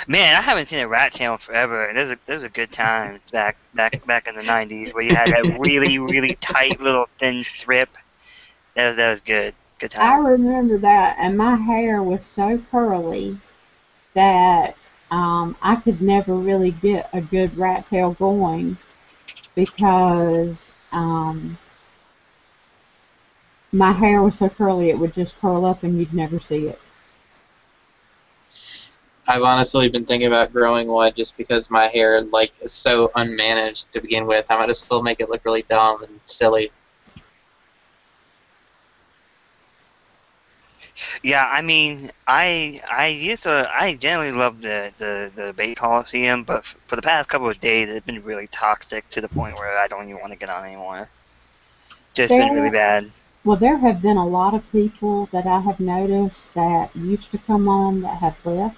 Man, I haven't seen a rat tail in forever. Those are good times back in the '90s where you had that really tight little thin strip. That was good. Good I time. remember that, and my hair was so curly that I could never really get a good rat tail going because my hair was so curly it would just curl up and you'd never see it. I've honestly been thinking about growing one just because my hair like is so unmanaged to begin with. I might as well make it look really dumb and silly. Yeah, I mean, I generally love the debate coliseum, but for the past couple of days, it's been really toxic to the point where I don't even want to get on anymore. Just been really There, bad. well, there have been a lot of people that I have noticed that used to come on that have left.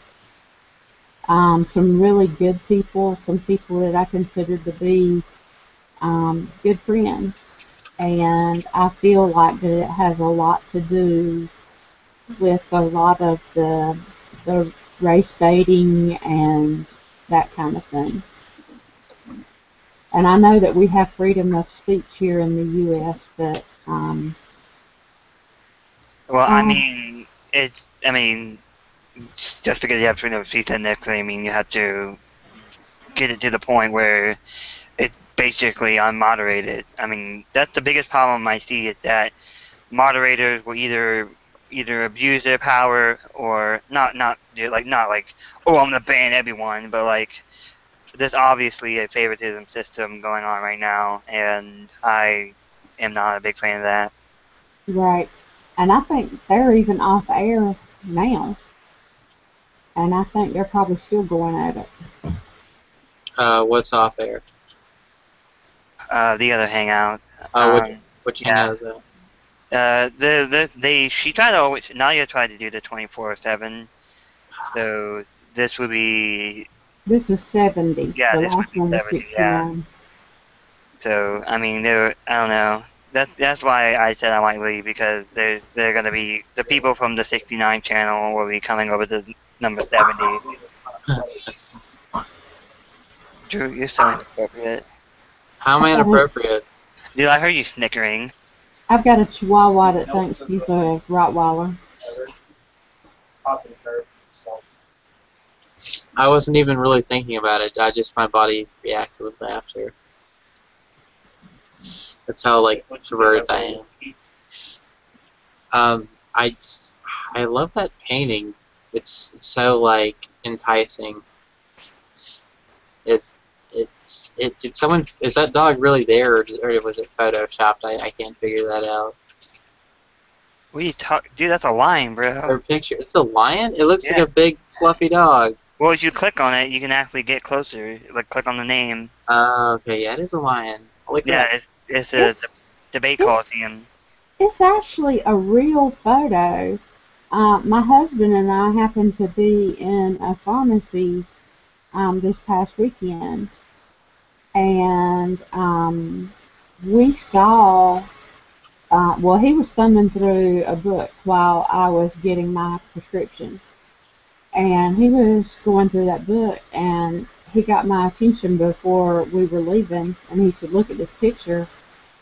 Some really good people, some people that I consider to be good friends. And I feel like that it has a lot to do with a lot of the race baiting and that kind of thing. And I know that we have freedom of speech here in the U.S., but Well, I uh, mean, I mean, just because you have freedom of speech, then next thing, I mean, you have to get it to the point where it's basically unmoderated. I mean, that's the biggest problem I see is that moderators will either abuse their power or not like oh I'm gonna ban everyone, but like there's obviously a favoritism system going on right now, and I am not a big fan of that. right. And I think they're even off air now, and I think they're probably still going at it. What's off air? The other hangout, Which um, which yeah, hangout is that? she tried to always Nadia tried to do the 24/7, so this would be This is 70. yeah The this would last be one was 70 yeah. 69. So I mean, I don't know. That's why I said I might leave because they're gonna be the people from the 69 channel will be coming over to number 70. Drew, you're so inappropriate. How am I I've got a, inappropriate? Dude, I heard you snickering. I've got a Chihuahua that thinks he's a Rottweiler. I wasn't even really thinking about it. My body reacted with laughter. That's how like perverted I am. Um, I I love that painting. It's so like enticing. It did someone is that dog really there or was it photoshopped? I can't figure that out. What are you talk? Dude, that's a lion, bro. Or picture. It's a lion. It looks like Yeah. a big fluffy dog. Well, if you click on it, you can actually get closer. Like click on the name. Okay, yeah, it is a lion. Look at Yeah, that. it's a It's debate it's coliseum. it's actually a real photo. My husband and I happened to be in a pharmacy this past weekend, and we saw. Well, he was thumbing through a book while I was getting my prescription, and he was going through that book, and he got my attention before we were leaving, and he said, "Look at this picture.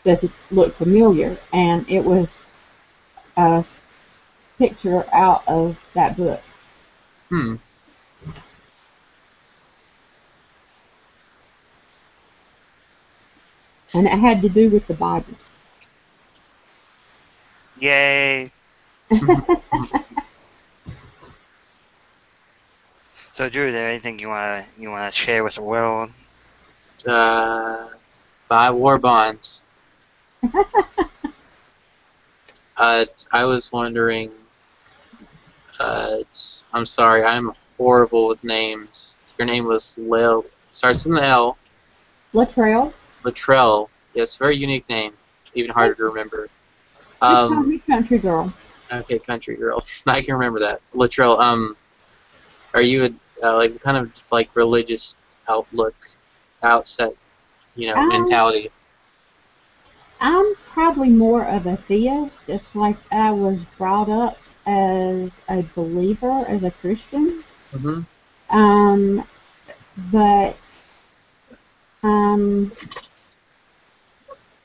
Does it look familiar?" And it was a picture out of that book. Hmm. And it had to do with the Bible. Yay! So Drew, is there anything you wanna share with the world? Buy war bonds. I was wondering. I'm sorry, I'm horrible with names. Your name was Lil. Starts in the L. Latrell, Latrell. Yes, very unique name. Even harder to remember. just call Um. me country girl. Okay, country girl. I can remember that. Latrell. Are you a like kind of like religious outlook, outset, Um, mentality? I'm probably more of a theist. It's like I was brought up as a believer, as a Christian. Mm-hmm. Um, but um,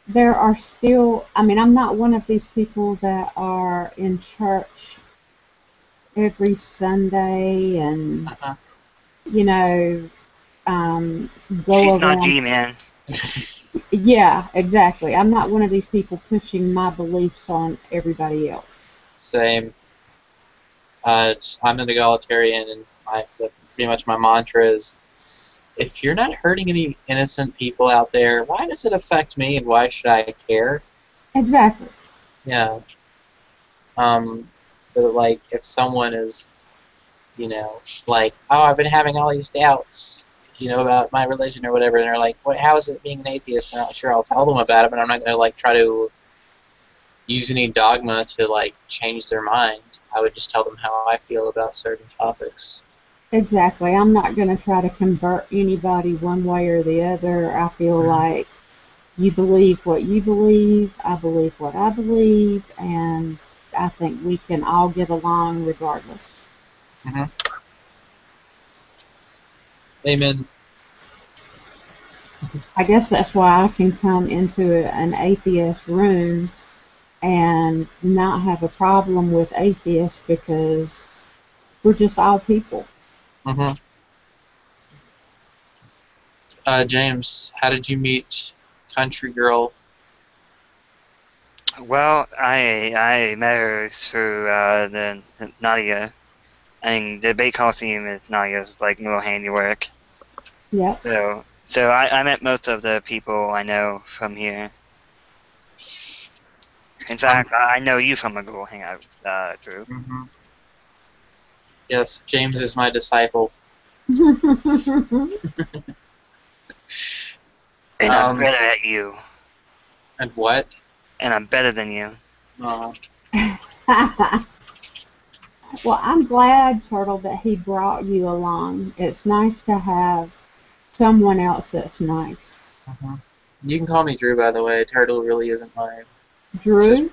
there are still, I mean, I'm not one of these people that are in church every Sunday and, Uh-huh. you know, go She's not around. G-Man. Yeah, exactly. I'm not one of these people pushing my beliefs on everybody else. Same. I'm an egalitarian, and pretty much my mantra is, if you're not hurting any innocent people out there, why does it affect me, and why should I care? Exactly. Yeah. But like, if someone is, like, oh, I've been having all these doubts, about my religion or whatever, and they're like, what? How is it being an atheist? And sure, I'll tell them about it, but I'm not gonna like try to use any dogma to like change their mind. I would just tell them how I feel about certain topics. Exactly. I'm not going to try to convert anybody one way or the other. I feel like you believe what you believe, I believe what I believe, and I think we can all get along regardless. Mm-hmm. Amen. I guess that's why I can come into an atheist room and not have a problem with atheists because we're just all people. Mm-hmm. James, how did you meet Country Girl? Well, I met her through the Nadia. I mean, the debate coliseum is Nadia's like little handiwork. Yep. So I met most of the people I know from here. In I'm. fact, I know you from a Google Hangout, Drew. Mm-hmm. Yes, James is my disciple. And I'm better at you. And what? And I'm better than you. Oh. Well, I'm glad, Turtle, that he brought you along. It's nice to have someone else that's nice. Mm-hmm. You can call me Drew, by the way. Turtle really isn't mine. It's just Drew?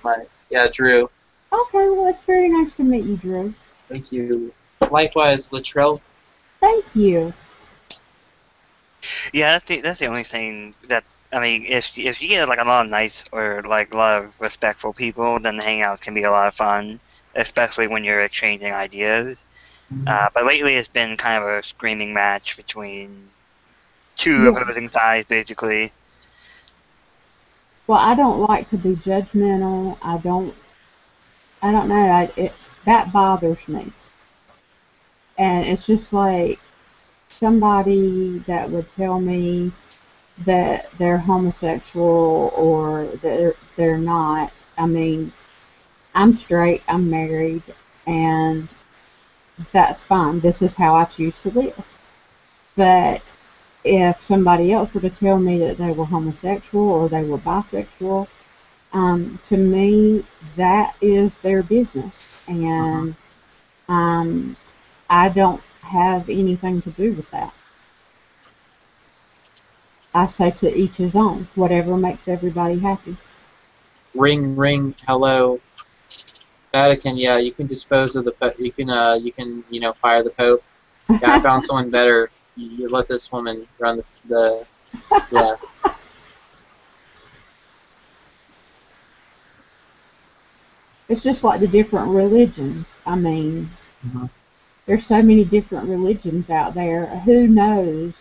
yeah, Drew. Okay, well, it's very nice to meet you, Drew. Thank you. Likewise, Latrell. Thank you. Yeah, that's the only thing that I mean. If you get like a lot of nice or like a lot of respectful people, then the hangouts can be a lot of fun, especially when you're exchanging ideas. Mm-hmm. But lately, it's been kind of a screaming match between two Yeah. opposing sides, basically. Well, I don't like to be judgmental. I don't know. That bothers me. And it's just like somebody that would tell me that they're homosexual or that they're not. I mean, I'm straight, I'm married, and that's fine. This is how I choose to live. But if somebody else were to tell me that they were homosexual or they were bisexual, to me, that is their business. Mm-hmm. And um, I don't have anything to do with that. I say to each his own, whatever makes everybody happy. Ring, ring, hello. Vatican, yeah, you can dispose of the Pope. You can fire the Pope. Yeah, I found someone better. You let this woman run yeah. It's just like the different religions. I mean, Mm-hmm. there's so many different religions out there. Who knows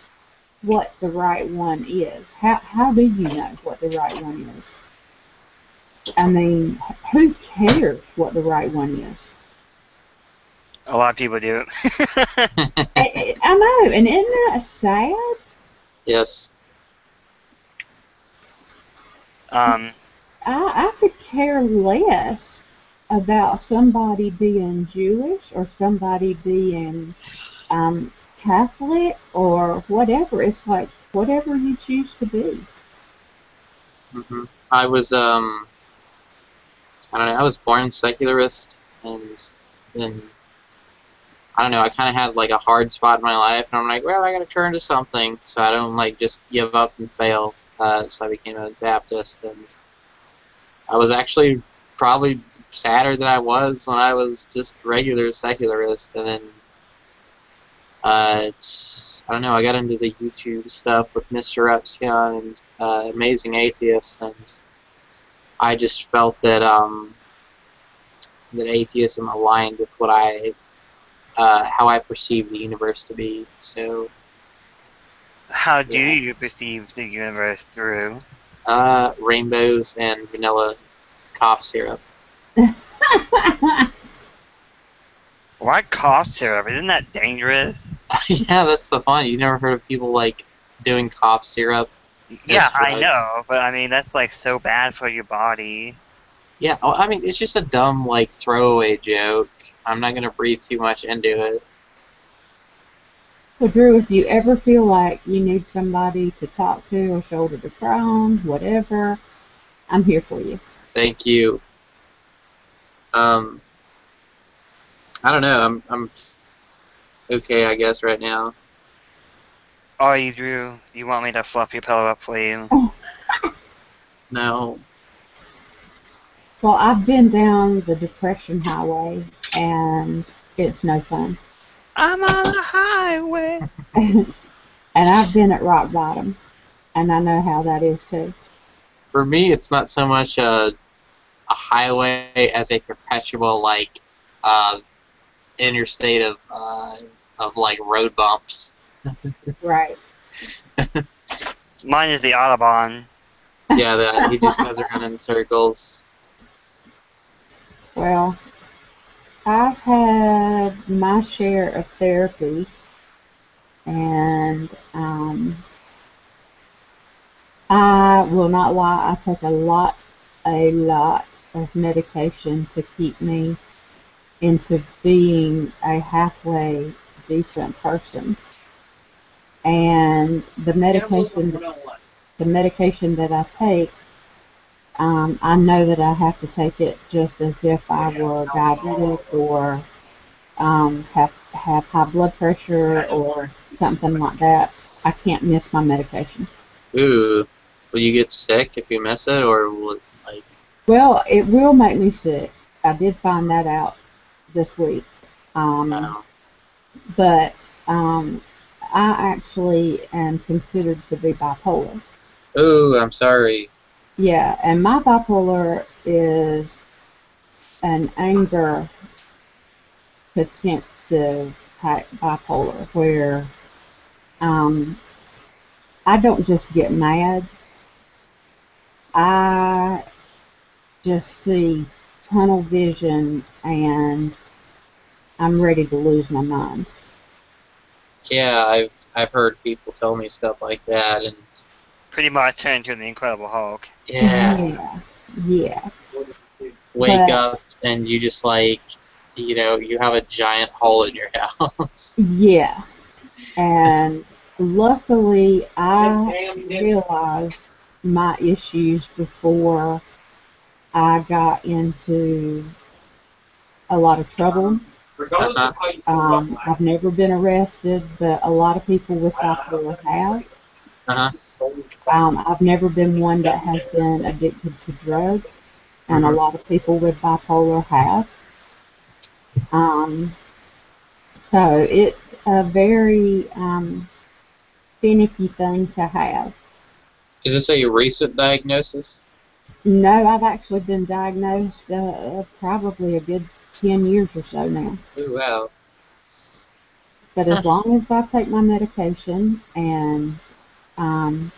what the right one is? How do you know what the right one is? I mean, who cares what the right one is? A lot of people do. I know, and isn't that sad? Yes. um, I could care less about somebody being Jewish or somebody being Catholic or whatever. It's like whatever you choose to be. Mm-hmm. I was I don't know. I was born secularist, and then I don't know. I kind of had like a hard spot in my life, and I'm like, well, I got to turn to something, so I don't like just give up and fail. So I became a Baptist, and I was actually probably sadder than I was when I was just regular secularist, and then I don't know. I got into the YouTube stuff with Mr. Epsilon and Amazing Atheists, and I just felt that that atheism aligned with what how I perceive the universe to be. So, How do yeah. you perceive the universe through? Rainbows and vanilla cough syrup. Why cough syrup? Isn't that dangerous? Yeah, that's the fun. You never heard of people like doing cough syrup Yeah, as I drugs? know, but I mean that's like so bad for your body. Yeah, well, I mean, it's just a dumb, like, throwaway joke. I'm not going to breathe too much into it. Well, Drew, if you ever feel like you need somebody to talk to, a shoulder to cry on, whatever, I'm here for you. Thank you. I don't know. I'm okay, I guess, right now. Are you, Drew? Do you want me to fluff your pillow up for you? No. Well, I've been down the depression highway, and it's no fun. I'm on the highway. And I've been at rock bottom, and I know how that is too. For me, it's not so much a highway as a perpetual, like, interstate of like, road bumps. Right. Mine is the Autobahn. Yeah, that he just goes around in circles. Well, I've had my share of therapy, and I will not lie, I take a lot of medication to keep me into being a halfway decent person. And the medication that I take, I know that I have to take it just as if I were diabetic or have high blood pressure or something like that. I can't miss my medication. Ooh. Will you get sick if you miss it, or will it, like... Well, it will make me sick. I did find that out this week. No. But I actually am considered to be bipolar. Ooh, I'm sorry. Yeah, and my bipolar is an anger potential type bipolar where um, I don't just get mad. I just see tunnel vision and I'm ready to lose my mind. Yeah, I've heard people tell me stuff like that, and Pretty much turned into the Incredible Hulk. yeah, Yeah. wake But up and you just, like, you have a giant hole in your house. yeah. And luckily I realized my issues before I got into a lot of trouble. I've never been arrested, but a lot of people with bipolar have. I've never been one that has been addicted to drugs, and a lot of people with bipolar have. Um, so it's a very finicky thing to have. Is this a recent diagnosis? No, I've actually been diagnosed probably a good 10 years or so now. Ooh, wow. But as long as I take my medication and um,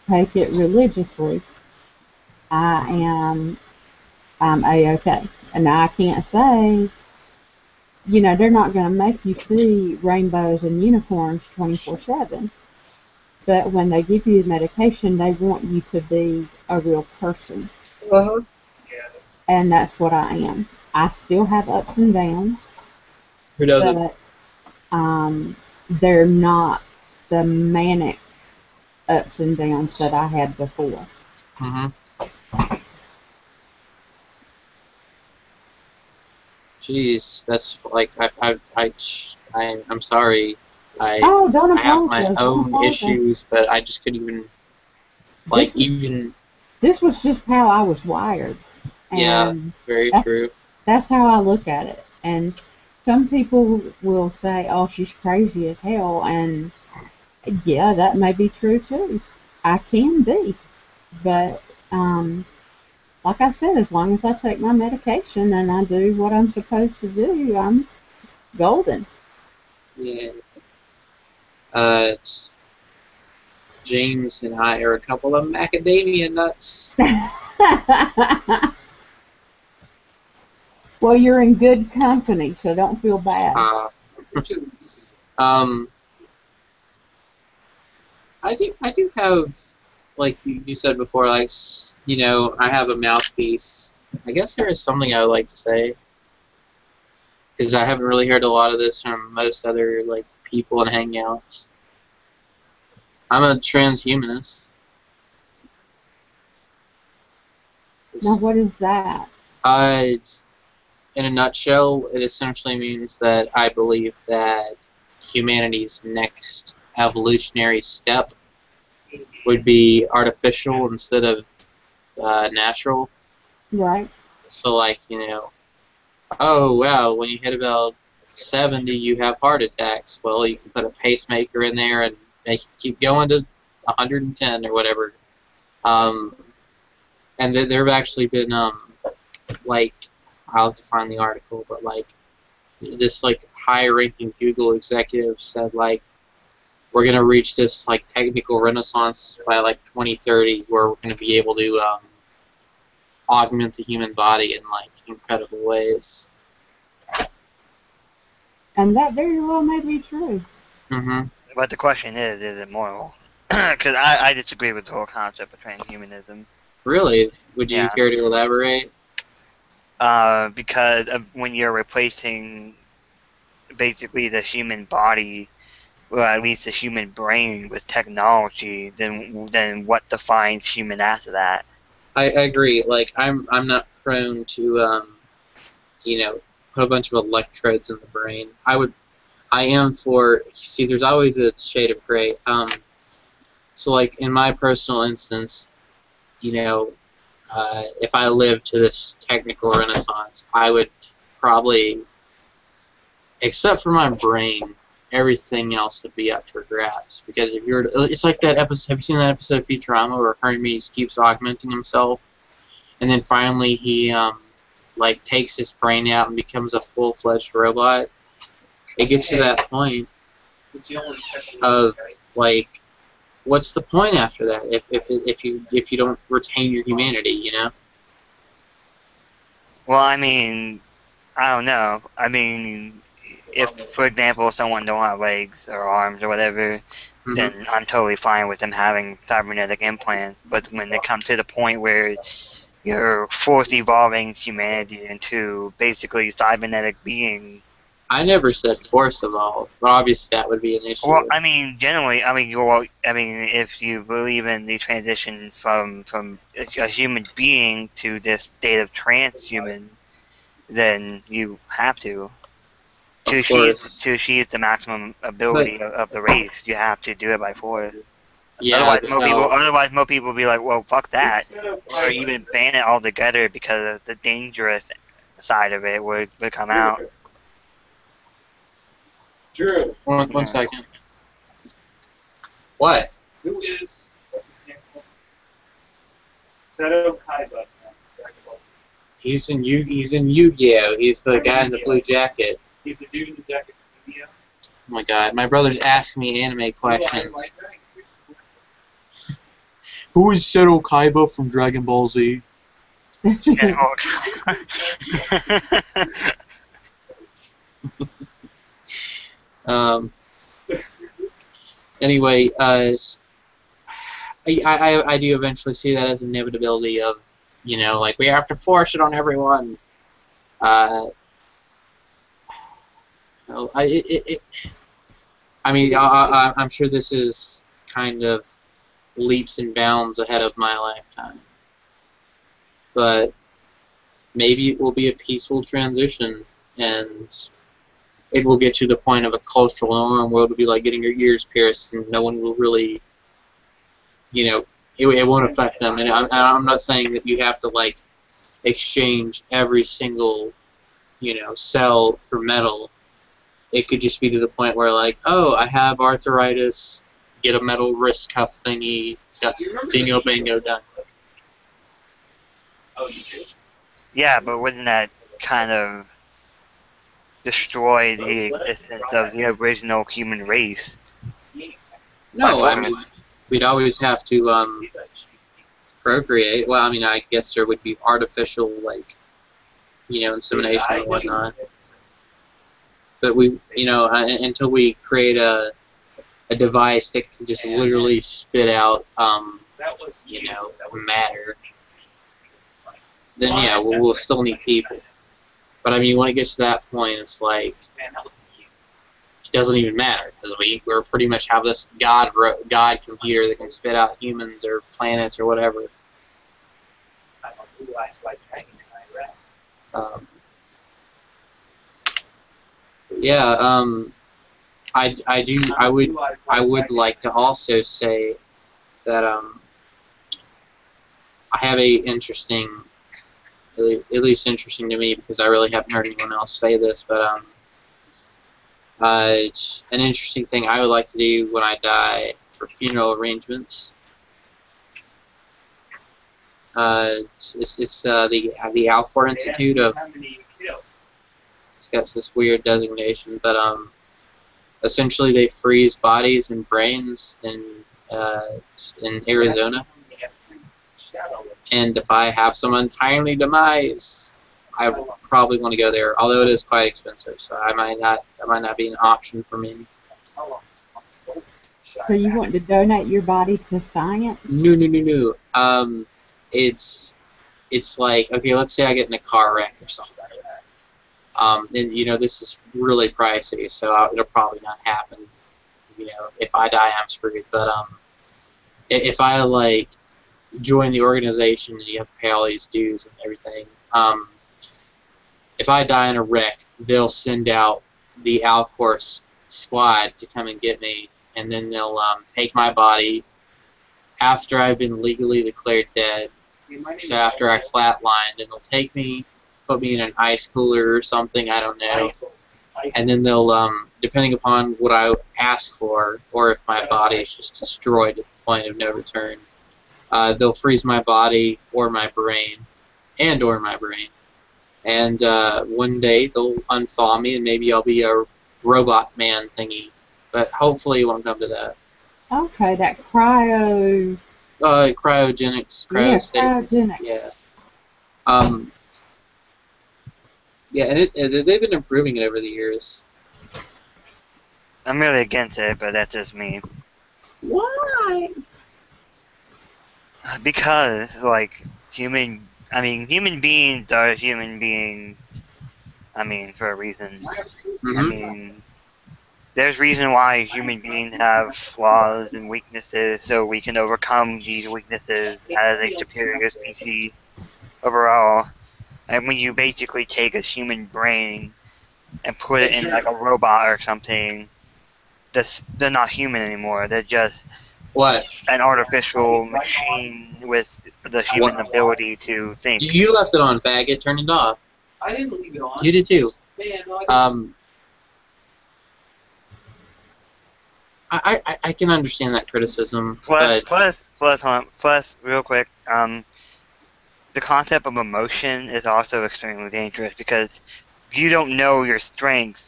take it religiously, I'm A-OK. And I can't say, they're not going to make you see rainbows and unicorns 24/7. But when they give you the medication, they want you to be a real person. Uh-huh. And that's what I am. I still have ups and downs, Who doesn't? but they're not the manic ups and downs that I had before. Mm-hmm. Jeez, that's like I'm sorry. Oh, don't I have my apologize. Don't own apologize. issues, but I just couldn't even This was just how I was wired. Yeah, And very true. that's how I look at it. And some people will say, "Oh, she's crazy as hell," and yeah, that may be true too. I can be, but like I said, as long as I take my medication and I do what I'm supposed to do, I'm golden. Yeah. James and I are a couple of macadamia nuts. Well, you're in good company, so don't feel bad. I do have, like you said before, like, you know, I have a mouthpiece. I guess there is something I would like to say, because I haven't really heard a lot of this from most other, like, people in hangouts. I'm a transhumanist. Now, what is that? In a nutshell, it essentially means that I believe that humanity's next evolutionary step would be artificial instead of natural. Right. So, like, you know, oh, wow, when you hit about 70, you have heart attacks. Well, you can put a pacemaker in there and they can keep going to 110 or whatever. And there have actually been, like, I'll have to find the article, but, like, this, like, high-ranking Google executive said, like, we're going to reach this, like, technical renaissance by, like, 2030, where we're going to be able to augment the human body in, like, incredible ways. And that very well may be true. Mm-hmm. But the question is it moral? Because I disagree with the whole concept of transhumanism. Really? Would you Yeah. care to elaborate? Because when you're replacing basically the human body, or at least the human brain, with technology, then what defines human after that? I agree. Like, I'm not prone to you know, put a bunch of electrodes in the brain. I am for, see, there's always a shade of gray. So, like, in my personal instance, you know, if I lived to this technical renaissance, I would probably, except for my brain, everything else would be up for grabs. Because if you're, it's like that episode. Have you seen that episode of Futurama where Hermes keeps augmenting himself, and then finally he like takes his brain out and becomes a full-fledged robot? It gets to that point of, like, what's the point after that if you don't retain your humanity, you know? Well, I mean, I don't know. I mean, if, for example, someone don't have legs or arms or whatever, Mm-hmm. then I'm totally fine with them having cybernetic implants. But when they come to the point where you're force evolving humanity into basically cybernetic beings. I never said force evolve, but obviously that would be an issue. Well, I mean, generally, I mean, if you believe in the transition from a human being to this state of transhuman, then you have to. To achieve the maximum ability of the race, you have to do it by force. Yeah, otherwise, most people will be like, well, fuck that, or even ban it altogether because the dangerous side of it would come out. Drew, one second. What? Who is, what's his name? Seto Kaiba. He's in Yu-Gi-Oh! He's the guy in the blue jacket. He's the dude in the jacket from Yu-Gi-Oh! Oh my god, my brother's asking me anime questions. Who is Seto Kaiba from Dragon Ball Z? Anyway, I do eventually see that as an inevitability of, you know, like, we have to force it on everyone. I mean, I'm sure this is kind of leaps and bounds ahead of my lifetime. But maybe it will be a peaceful transition, and it will get to the point of a cultural norm where it'll be like getting your ears pierced, and no one will really, you know, it won't affect them. And I'm not saying that you have to, like, exchange every single, you know, cell for metal it could just be to the point where, like, oh, I have arthritis, get a metal wrist cuff thingy, bingo, bingo, done. Oh, you do? Yeah, but wouldn't that kind of destroy the existence of the original human race? No, By I mean, we'd always have to procreate. Well, I mean, I guess there would be artificial, like, insemination and whatnot. But we, until we create a device that can just literally spit out, matter, then yeah, we'll still need people. But I mean, when it gets to that point, it's like it doesn't even matter because we're pretty much have this God computer that can spit out humans or planets or whatever. Yeah, I would like to also say that I have a interesting, at least interesting to me because I really haven't heard anyone else say this, but an interesting thing I would like to do when I die for funeral arrangements. It's the Alcor Institute of. It's got this weird designation, but essentially they freeze bodies and brains in Arizona. And if I have some untimely demise, I would probably want to go there. Although it is quite expensive, so that might not be an option for me. So you want to donate your body to science? No. It's like, okay, let's say I get in a car wreck or something. And this is really pricey, so it'll probably not happen. If I die, I'm screwed. But if I like join the organization and you have to pay all these dues and everything, if I die in a wreck, they'll send out the Alcor squad to come and get me, and then they'll take my body after I've been legally declared dead. So after I flatlined, and they'll take me, put me in an ice cooler or something, I don't know, and then they'll, depending upon what I ask for, or if my body is just destroyed at the point of no return, they'll freeze my body or my brain, and one day they'll unthaw me, and maybe I'll be a robot man thingy, but hopefully it won't come to that. Okay, that cryogenics. Cryostasis. Cryogenics. Yeah. Yeah, and they've been improving it over the years. I'm really against it, but that's just me. Why? Because, like, human beings are human beings, for a reason. Mm-hmm. There's reason why human beings have flaws and weaknesses, so we can overcome these weaknesses as a superior species overall. And when you basically take a human brain and put it in like a robot or something, they're not human anymore. They're just an artificial machine with the human ability to think. You left it on, faggot. Turn it off. I didn't leave it on. You did too. I can understand that criticism. Plus, real quick, the concept of emotion is also extremely dangerous because you don't know your strengths,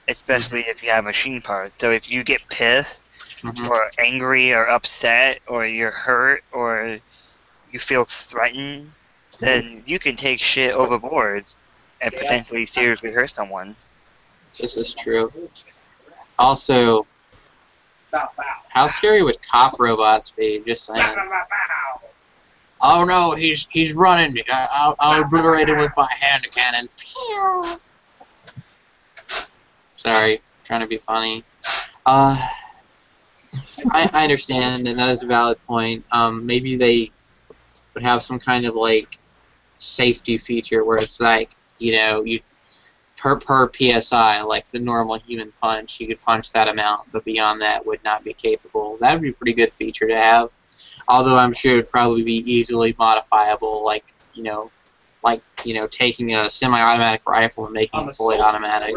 especially if you have machine parts. So if you get pissed or angry or upset or you're hurt or you feel threatened, then you can take shit overboard and potentially seriously hurt someone. This is true. Also, how scary would cop robots be? Just saying. Oh no, he's running. I'll obliterate him with my hand cannon. Sorry, trying to be funny. I understand, and that is a valid point. Maybe they would have some kind of like safety feature where it's like, you per PSI, like the normal human punch, you could punch that amount, but beyond that would not be capable. That would be a pretty good feature to have. Although I'm sure it would probably be easily modifiable, like taking a semi-automatic rifle and making it fully automatic.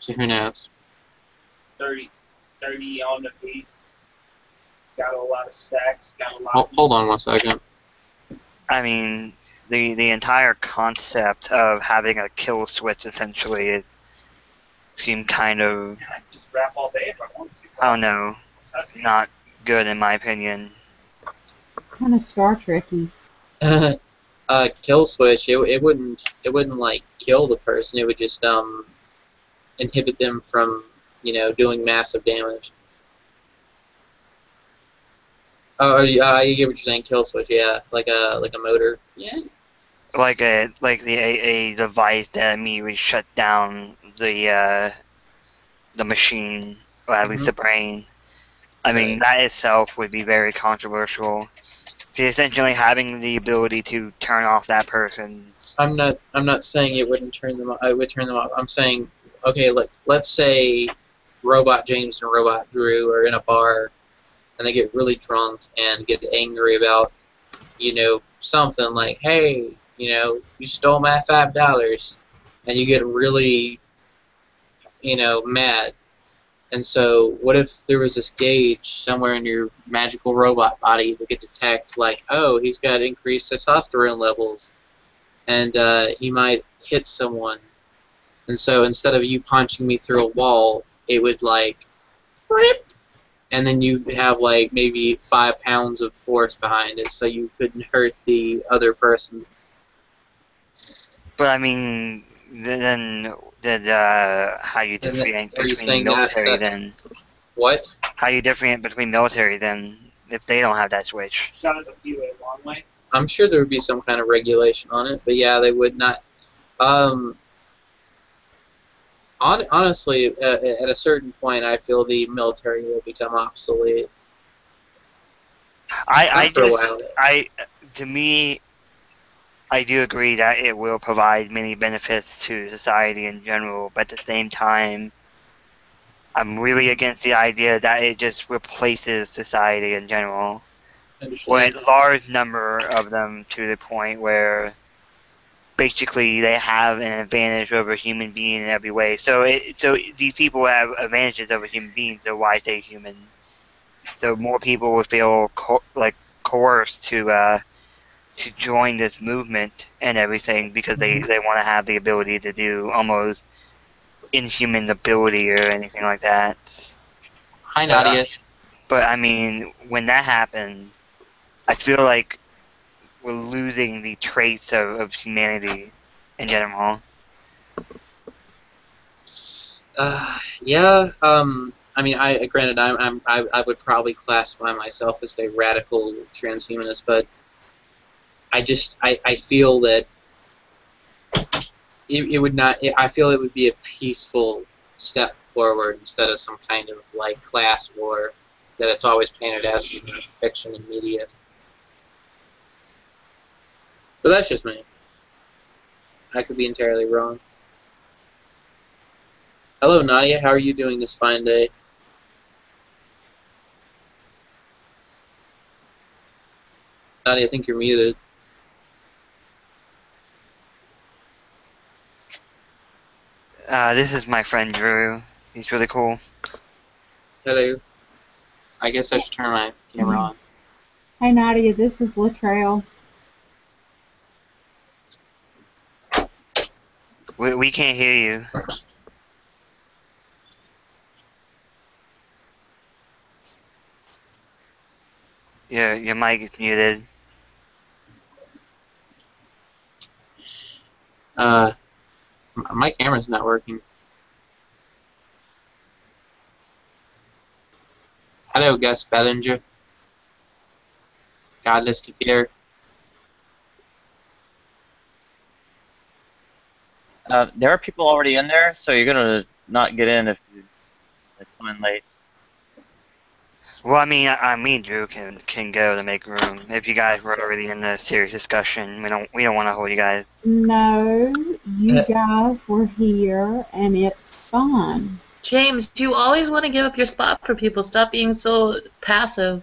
So who knows? 30 on the feet. Got a lot of stacks. Got a lot. Hold on one second. I mean, the entire concept of having a kill switch essentially seemed kind of, I can just rap all day if I want to. I don't know, not good in my opinion. Kind of Star Trekky. Kill switch. It wouldn't like kill the person. It would just inhibit them from doing massive damage. Oh, I get what you're saying. Kill switch. Yeah, like a motor. Yeah. Like a device that immediately shut down the machine, or at least the brain. I mean, that itself would be very controversial. Because essentially having the ability to turn off that person. I'm not saying it wouldn't turn them off. I would turn them off. I'm saying, okay, let's say Robot James and Robot Drew are in a bar, and they get really drunk and get angry about, something like, hey, you stole my $5, and you get really, mad. And so, what if there was this gauge somewhere in your magical robot body that could detect, like, oh, he's got increased testosterone levels, and he might hit someone. And so, instead of you punching me through a wall, it would, like, rip, and then you have, like, maybe 5 pounds of force behind it, so you couldn't hurt the other person. But I mean, then how you differentiate between military then? What? How you differentiate between military then if they don't have that switch? Shot at the PUA long way. I'm sure there would be some kind of regulation on it, but yeah, they would not. Honestly, at a certain point, I feel the military will become obsolete. To me, I do agree that it will provide many benefits to society in general, but at the same time, I'm really against the idea that it just replaces society in general. Or a large number of them, to the point where basically they have an advantage over a human being in every way. So these people have advantages over human beings, so why stay human? So more people will feel coerced to join this movement and everything because they want to have the ability to do almost inhuman ability or anything like that. Hi, Nadia. But I mean, when that happens, I feel like we're losing the traits of humanity in general. Yeah. I mean, granted, I would probably classify myself as a radical transhumanist, but I feel that it would not. I feel it would be a peaceful step forward instead of some kind of like class war that it's always painted as in fiction and media. But that's just me. I could be entirely wrong. Hello, Nadia. How are you doing this fine day? Nadia, I think you're muted. This is my friend Drew. He's really cool. Hello. I guess I should turn my camera on. Hey Nadia, this is Latrell. We can't hear you. Your mic is muted. My camera's not working. Hello, Gus Bellinger. Godless Kafir. There are people already in there, so you're gonna not get in if you come in late. Well, I mean, me and Drew can go to make room. If you guys were already in the serious discussion, we don't want to hold you guys. No, you guys were here, and it's fun. James, you always want to give up your spot for people. Stop being so passive.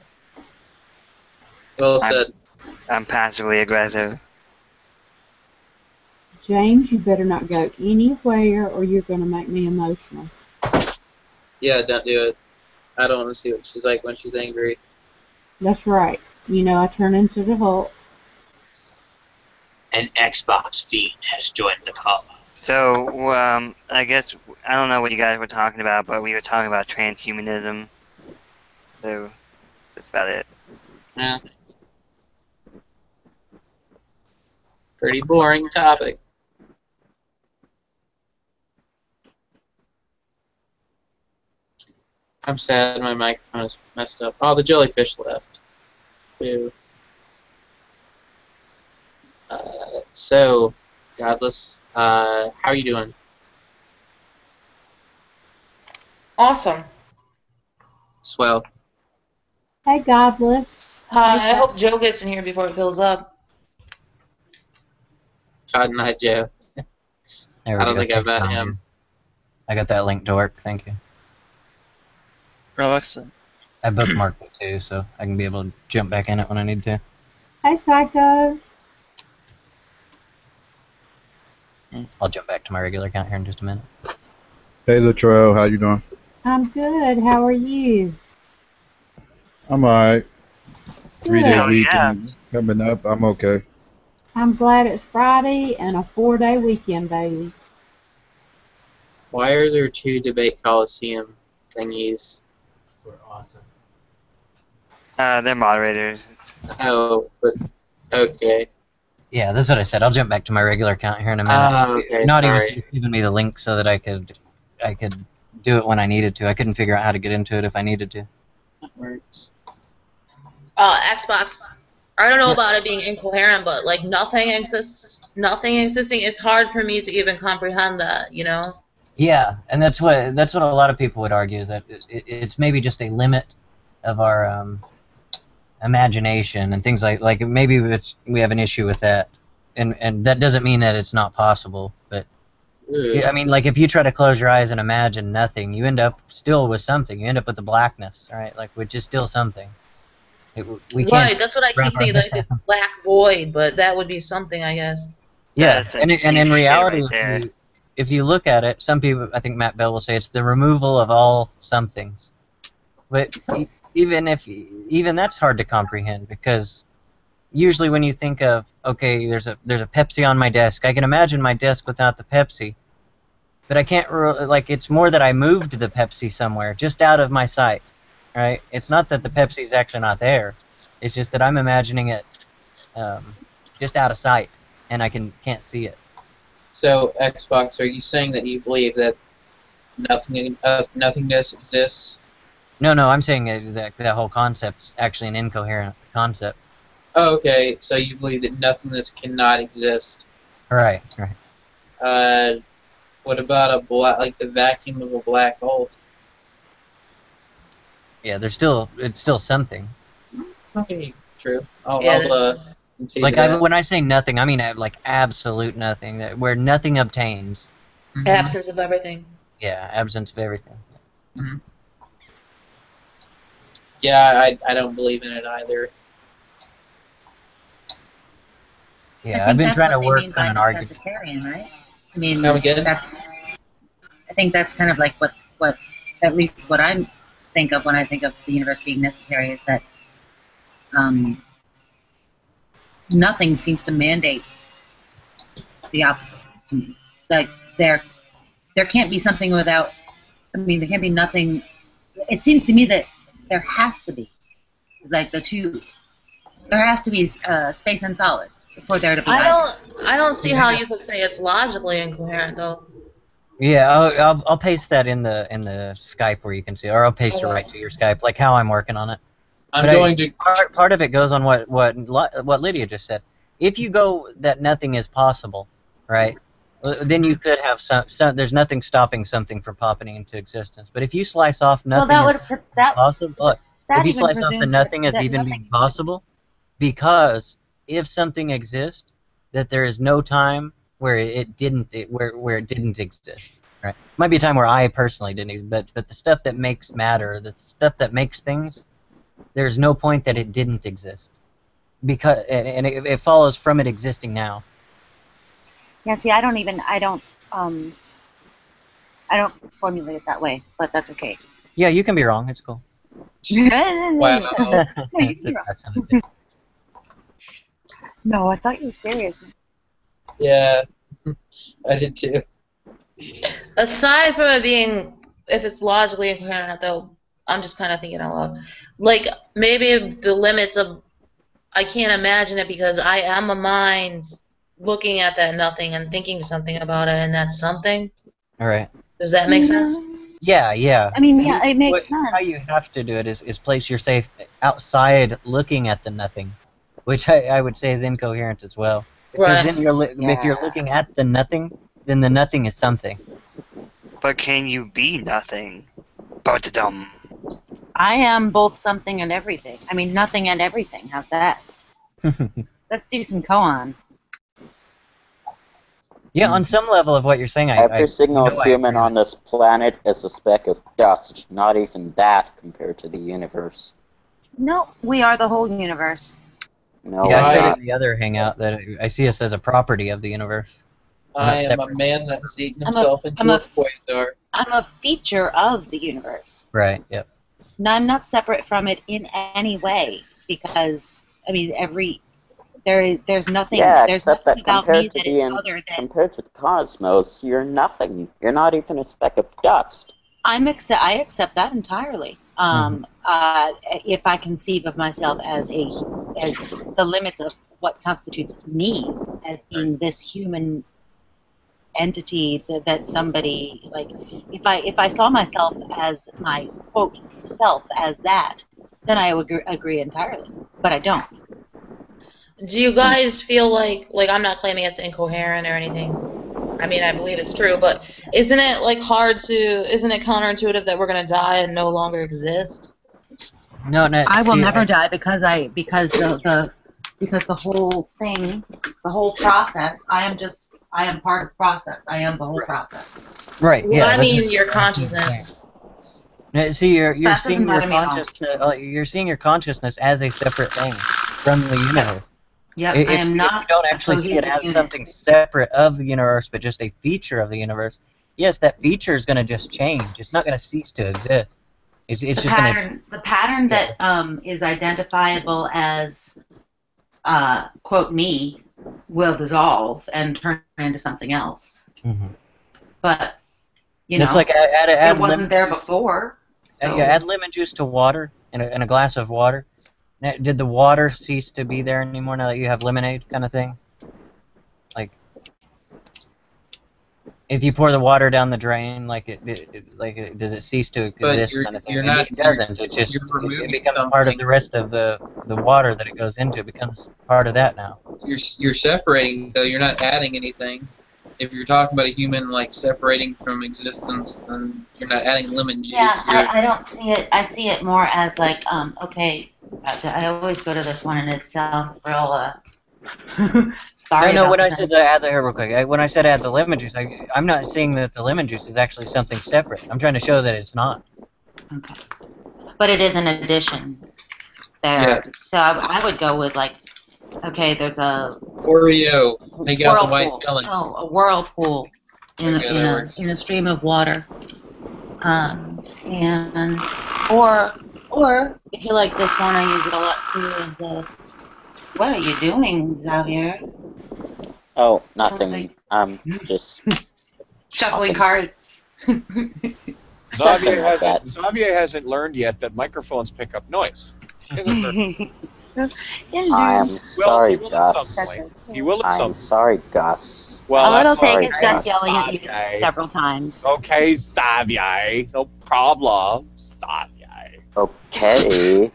Well said. I'm passively aggressive. James, you better not go anywhere or you're going to make me emotional. Yeah, don't do it. I don't want to see what she's like when she's angry. That's right. You know I turn into the Hulk. An Xbox fiend has joined the call. So, I guess, I don't know what you guys were talking about, but we were talking about transhumanism. So, that's about it. Yeah. Pretty boring topic. I'm sad my microphone is messed up. Oh, the jellyfish left. Ew. So, Godless, how are you doing? Awesome. Swell. Hey, Godless. Hi, I hope Joe gets in here before it fills up. Todd and I, Joe. There we I don't go. think I've met him. I got that link to work. Thank you. Alexa. I bookmarked it too, so I can be able to jump back in it when I need to. Hey, Psycho. I'll jump back to my regular account here in just a minute. Hey, Latrell, how you doing? I'm good. How are you? I'm alright. 3-day Good. weekend coming up. I'm okay. I'm glad it's Friday and a 4-day weekend, baby. Why are there 2 debate coliseum thingies? They're moderators. Oh, but okay. Yeah, that's what I said. I'll jump back to my regular account here in a minute. Okay, Not sorry. even giving me the link so that I could do it when I needed to. I couldn't figure out how to get into it if I needed to. That works. Xbox. I don't know about it being incoherent, but like nothing existing. It's hard for me to even comprehend that, you know. Yeah, and that's what a lot of people would argue, is that it's maybe just a limit of our imagination and things like maybe we have an issue with that, and that doesn't mean that it's not possible, but I mean, like if you try to close your eyes and imagine nothing, you end up still with something. You end up with the blackness, right? Like, which is still something. We can't. Right, that's what I keep thinking, like the black void, but that would be something, I guess. Yeah, That's the and deep in shit reality, right there. if you look at it, some people, I think Matt Bell will say, it's the removal of all somethings. But even that's hard to comprehend, because usually when you think of, okay, there's a Pepsi on my desk, I can imagine my desk without the Pepsi, but I can't like, it's more that I moved the Pepsi somewhere, just out of my sight, right? It's not that the Pepsi's actually not there. It's just that I'm imagining it just out of sight, and I can't see it. So, Xbox, are you saying that you believe that nothingness exists? No, I'm saying that whole concept's actually an incoherent concept. Oh, okay, so you believe that nothingness cannot exist. Right. What about the vacuum of a black hole? Yeah, it's still something. Okay, true. I'll concede Like to that. when I say nothing, I mean like absolute nothing, where nothing obtains. Mhm. Absence of everything. Yeah, absence of everything. Mhm. Yeah, I don't believe in it either. Yeah, I've been trying to work on an argument. Necessitarian, right? I mean, Come again? I think that's kind of like what at least what I think of when I think of the universe being necessary, is that nothing seems to mandate the opposite to me. Like there can't be something without. I mean, there can't be nothing. It seems to me that there has to be, like the two. There has to be space and solid for there to be. I don't see how you could say it's logically incoherent though. Yeah, I'll paste that in the Skype where you can see, or I'll paste it right to your Skype, like how I'm working on it. Part of it goes on what Lydia just said. If you go that nothing is possible, right? Then you could have there's nothing stopping something from popping into existence. But if you slice off nothing possible, if you slice off the nothing as even being possible, because if something exists, that there is no time where it didn't exist. Right? Might be a time where I personally didn't exist, but the stuff that makes matter, the stuff that makes things, there's no point that it didn't exist, because and it follows from it existing now. Yeah, see, I don't formulate it that way, but that's okay. Yeah, you can be wrong. It's cool. Wow. No, you can be wrong. That sounded good. No, I thought you were serious. Yeah, I did too. Aside from it being, if it's logically incoherent, though, I'm just kind of thinking out loud. Like, maybe the limits of, I can't imagine it because I am a mind looking at that nothing and thinking something about it, and that's something. All right. Does that make sense? Yeah, yeah. I mean, yeah, it makes sense. How you have to do it is place yourself outside looking at the nothing, which I would say is incoherent as well. Because Right. then if you're looking at the nothing, then the nothing is something. But can you be nothing? Ba-da-dum. I am both something and everything. I mean, nothing and everything. How's that? Let's do some koan. Yeah, on some level of what you're saying, Every single I human agree on this planet is a speck of dust. Not even that compared to the universe. No, we are the whole universe. No, Yeah, I we're said not. in the other hangout that I see us as a property of the universe. I am a man that has eaten himself into a quasar. I'm a feature of the universe. Right, yep. No, I'm not separate from it in any way because, I mean, there's nothing, Yeah, there's except nothing that about me compared to that is other than... compared to the cosmos, you're nothing. You're not even a speck of dust. I accept that entirely. If I conceive of myself as the limits of what constitutes me as being this human entity that somebody, like, if I saw myself as my quote self as that, then I would agree entirely. But I don't. Do you guys feel like I'm not claiming it's incoherent or anything? I mean, I believe it's true, but isn't it isn't it counterintuitive that we're gonna die and no longer exist? No, I will never die because the whole thing, the whole process. I am part of the process. I am the whole process. Right. Well, Yeah. I mean your consciousness. See, you're That seeing doesn't your matter at all. consciousness. You're seeing your consciousness as a separate thing from the universe. Yep, If I am not. you don't actually see it cohesive as unit. something separate of the universe, but just a feature of the universe, yes, that feature is going to just change. It's not going to cease to exist. It's just going to... The pattern that is identifiable as quote me will dissolve and turn into something else. Mm-hmm. But you know, it's like add it wasn't there before. So. Yeah, add lemon juice to water in a glass of water. Now, did the water cease to be there anymore now that you have lemonade, kind of thing? Like, if you pour the water down the drain, does it cease to exist, kind of thing? It doesn't. It just it becomes part of the rest of the water that it goes into. It becomes part of that now. You're separating, though. You're not adding anything. If you're talking about a human like separating from existence, then you're not adding lemon juice. Yeah, I don't see it. I see it more as like, okay, I always go to this one, and it sounds real. Sorry. No, when I said add the real quick, when I said add the lemon juice, I'm not saying that the lemon juice is actually something separate. I'm trying to show that it's not. Okay. But it is an addition there. Yeah. So I would go with like, okay, there's a Oreo. Take out the white filling. Oh, a whirlpool in a stream of water. And or if you like this one, I use it a lot too. What are you doing, Xavier? Oh, nothing. Just shuffling cards. Xavier hasn't learned yet that microphones pick up noise. I am sorry, Gus. He will at some point. I'm sorry, Gus. Well, it'll take is Gus yelling at you several times. Okay, Xavier. No problem. Xavier. Okay.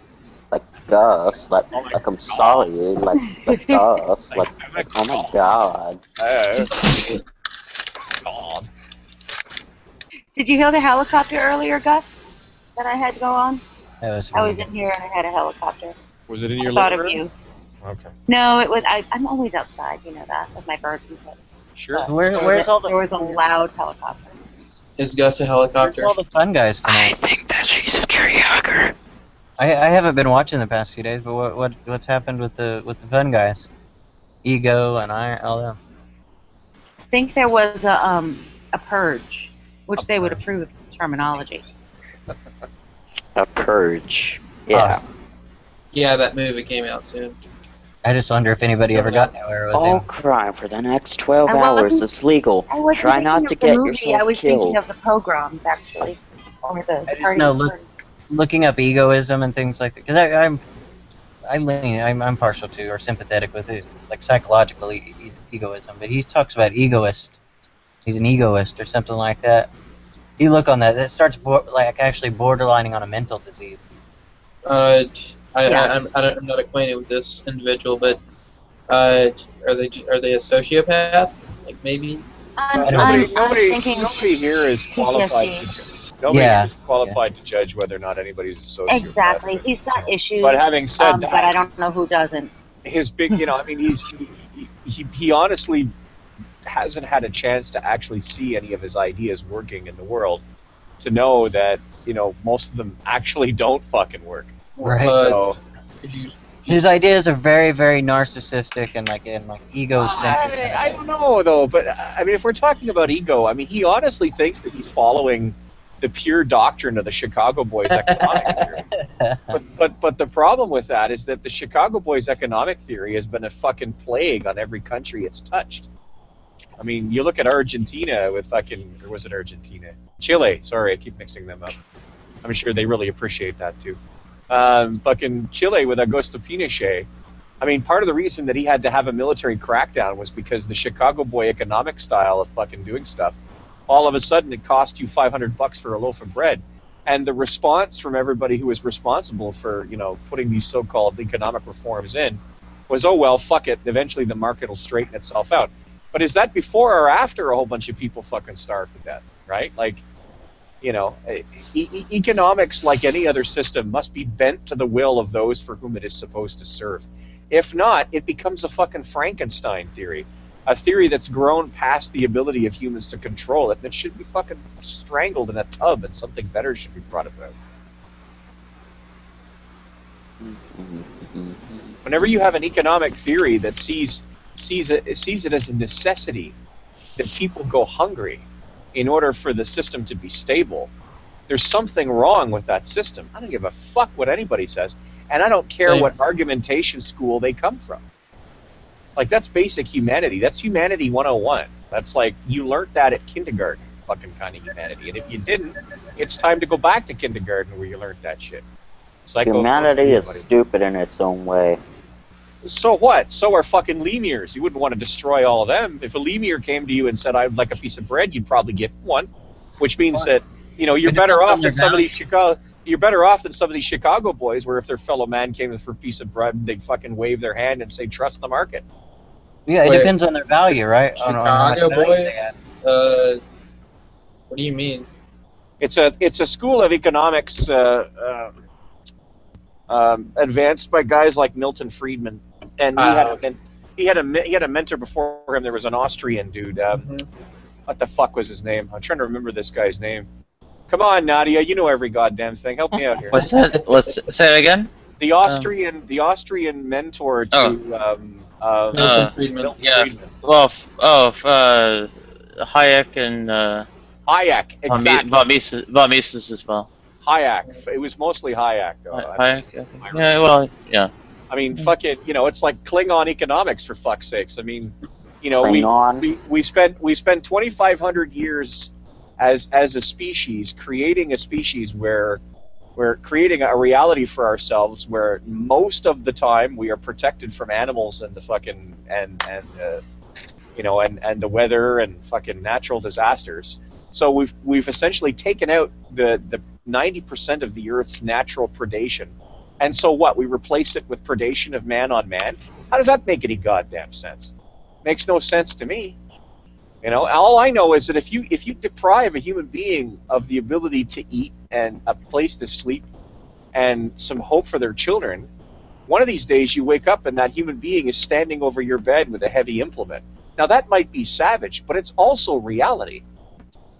Like Gus. Like I'm sorry. Like Gus. Like oh my God. God. Did you hear the helicopter earlier, Gus? That I had to go on? I was in here and I had a helicopter. Was it in your living room? Of you. Okay. No, it was. I'm always outside, you know that, with my birds and stuff. Sure. Where's all the? There was a loud helicopter. Is Gus a helicopter? Where's all the fun guys tonight? I think that she's a tree hugger. I haven't been watching the past few days, but what's happened with the fun guys? Ego and all them. think there was a purge, which they would approve of the terminology. A purge. Yeah. Yeah, that movie came out soon. I just wonder if anybody ever got anywhere with All him. crime for the next 12 I wasn't- hours is legal. I wasn't Try thinking not of to the get movie, yourself I was killed. thinking of the pogroms, actually. Or the I just party. know, looking up egoism and things like that, because I'm partial to or sympathetic with it, like psychological egoism. But he talks about egoist. He's an egoist or something like that. You look on that starts like actually borderlining on a mental disease. I'm not acquainted with this individual, but are they a sociopath? Like maybe. Nobody here is qualified. Nobody here is qualified to judge whether or not anybody's a sociopath. Exactly. He's got issues. But having said that, but I don't know who doesn't. His big, I mean, he honestly hasn't had a chance to actually see any of his ideas working in the world to know that, most of them actually don't fucking work. Right. So, his ideas are very, very narcissistic and egocentric. I don't know though, but I mean, if we're talking about ego, I mean, he honestly thinks that he's following the pure doctrine of the Chicago Boys economic theory. But the problem with that is that the Chicago Boys economic theory has been a fucking plague on every country it's touched. I mean, you look at Argentina with or was it Argentina? Chile, sorry, I keep mixing them up. I'm sure they really appreciate that too. Fucking Chile with Augusto Pinochet. I mean, part of the reason that he had to have a military crackdown was because the Chicago boy economic style of fucking doing stuff, all of a sudden it cost you $500 for a loaf of bread. And the response from everybody who was responsible for, putting these so-called economic reforms in was, oh, well, fuck it. Eventually the market will straighten itself out. But is that before or after a whole bunch of people fucking starved to death, right? Like, economics, like any other system, must be bent to the will of those for whom it is supposed to serve. If not, it becomes a fucking Frankenstein theory, a theory that's grown past the ability of humans to control it, and it should be fucking strangled in a tub, and something better should be brought about. Whenever you have an economic theory that sees it as a necessity that people go hungry in order for the system to be stable, there's something wrong with that system. I don't give a fuck what anybody says, and I don't care what argumentation school they come from. Like, that's basic humanity. That's humanity 101. That's like, you learnt that at kindergarten, fucking kind of humanity. And if you didn't, it's time to go back to kindergarten where you learnt that shit. Humanity is stupid in its own way. So what? So are fucking lemurs. You wouldn't want to destroy all of them. If a lemur came to you and said, I'd like a piece of bread, you'd probably get one. Which means that, you're better off than some of these Chicago boys, where if their fellow man came for a piece of bread, they'd fucking wave their hand and say, trust the market. Yeah, it depends on their value, right? Chicago boys? What do you mean? It's a school of economics advanced by guys like Milton Friedman, and he had a mentor before him. There was an Austrian dude. What the fuck was his name? I'm trying to remember this guy's name. Come on, Nadia, you know every goddamn thing. Help me out here. What's that? Let's say it again. The Austrian mentor to Milton Friedman. Friedman. Well, Hayek and Hayek, exactly. Von Mises as well. Hayek. It was mostly Hayek, though. Hayek. Yeah. Well, yeah. I mean, fucking, it's like Klingon economics, for fuck's sakes. I mean, we spent 2,500 years as a species creating a species where we're creating a reality for ourselves where most of the time we are protected from animals and the fucking and the weather and fucking natural disasters. So we've essentially taken out the 90% of the Earth's natural predation. And so what? We replace it with predation of man on man? How does that make any goddamn sense? Makes no sense to me. All I know is that if you deprive a human being of the ability to eat and a place to sleep and some hope for their children, one of these days you wake up and that human being is standing over your bed with a heavy implement. Now that might be savage, but it's also reality.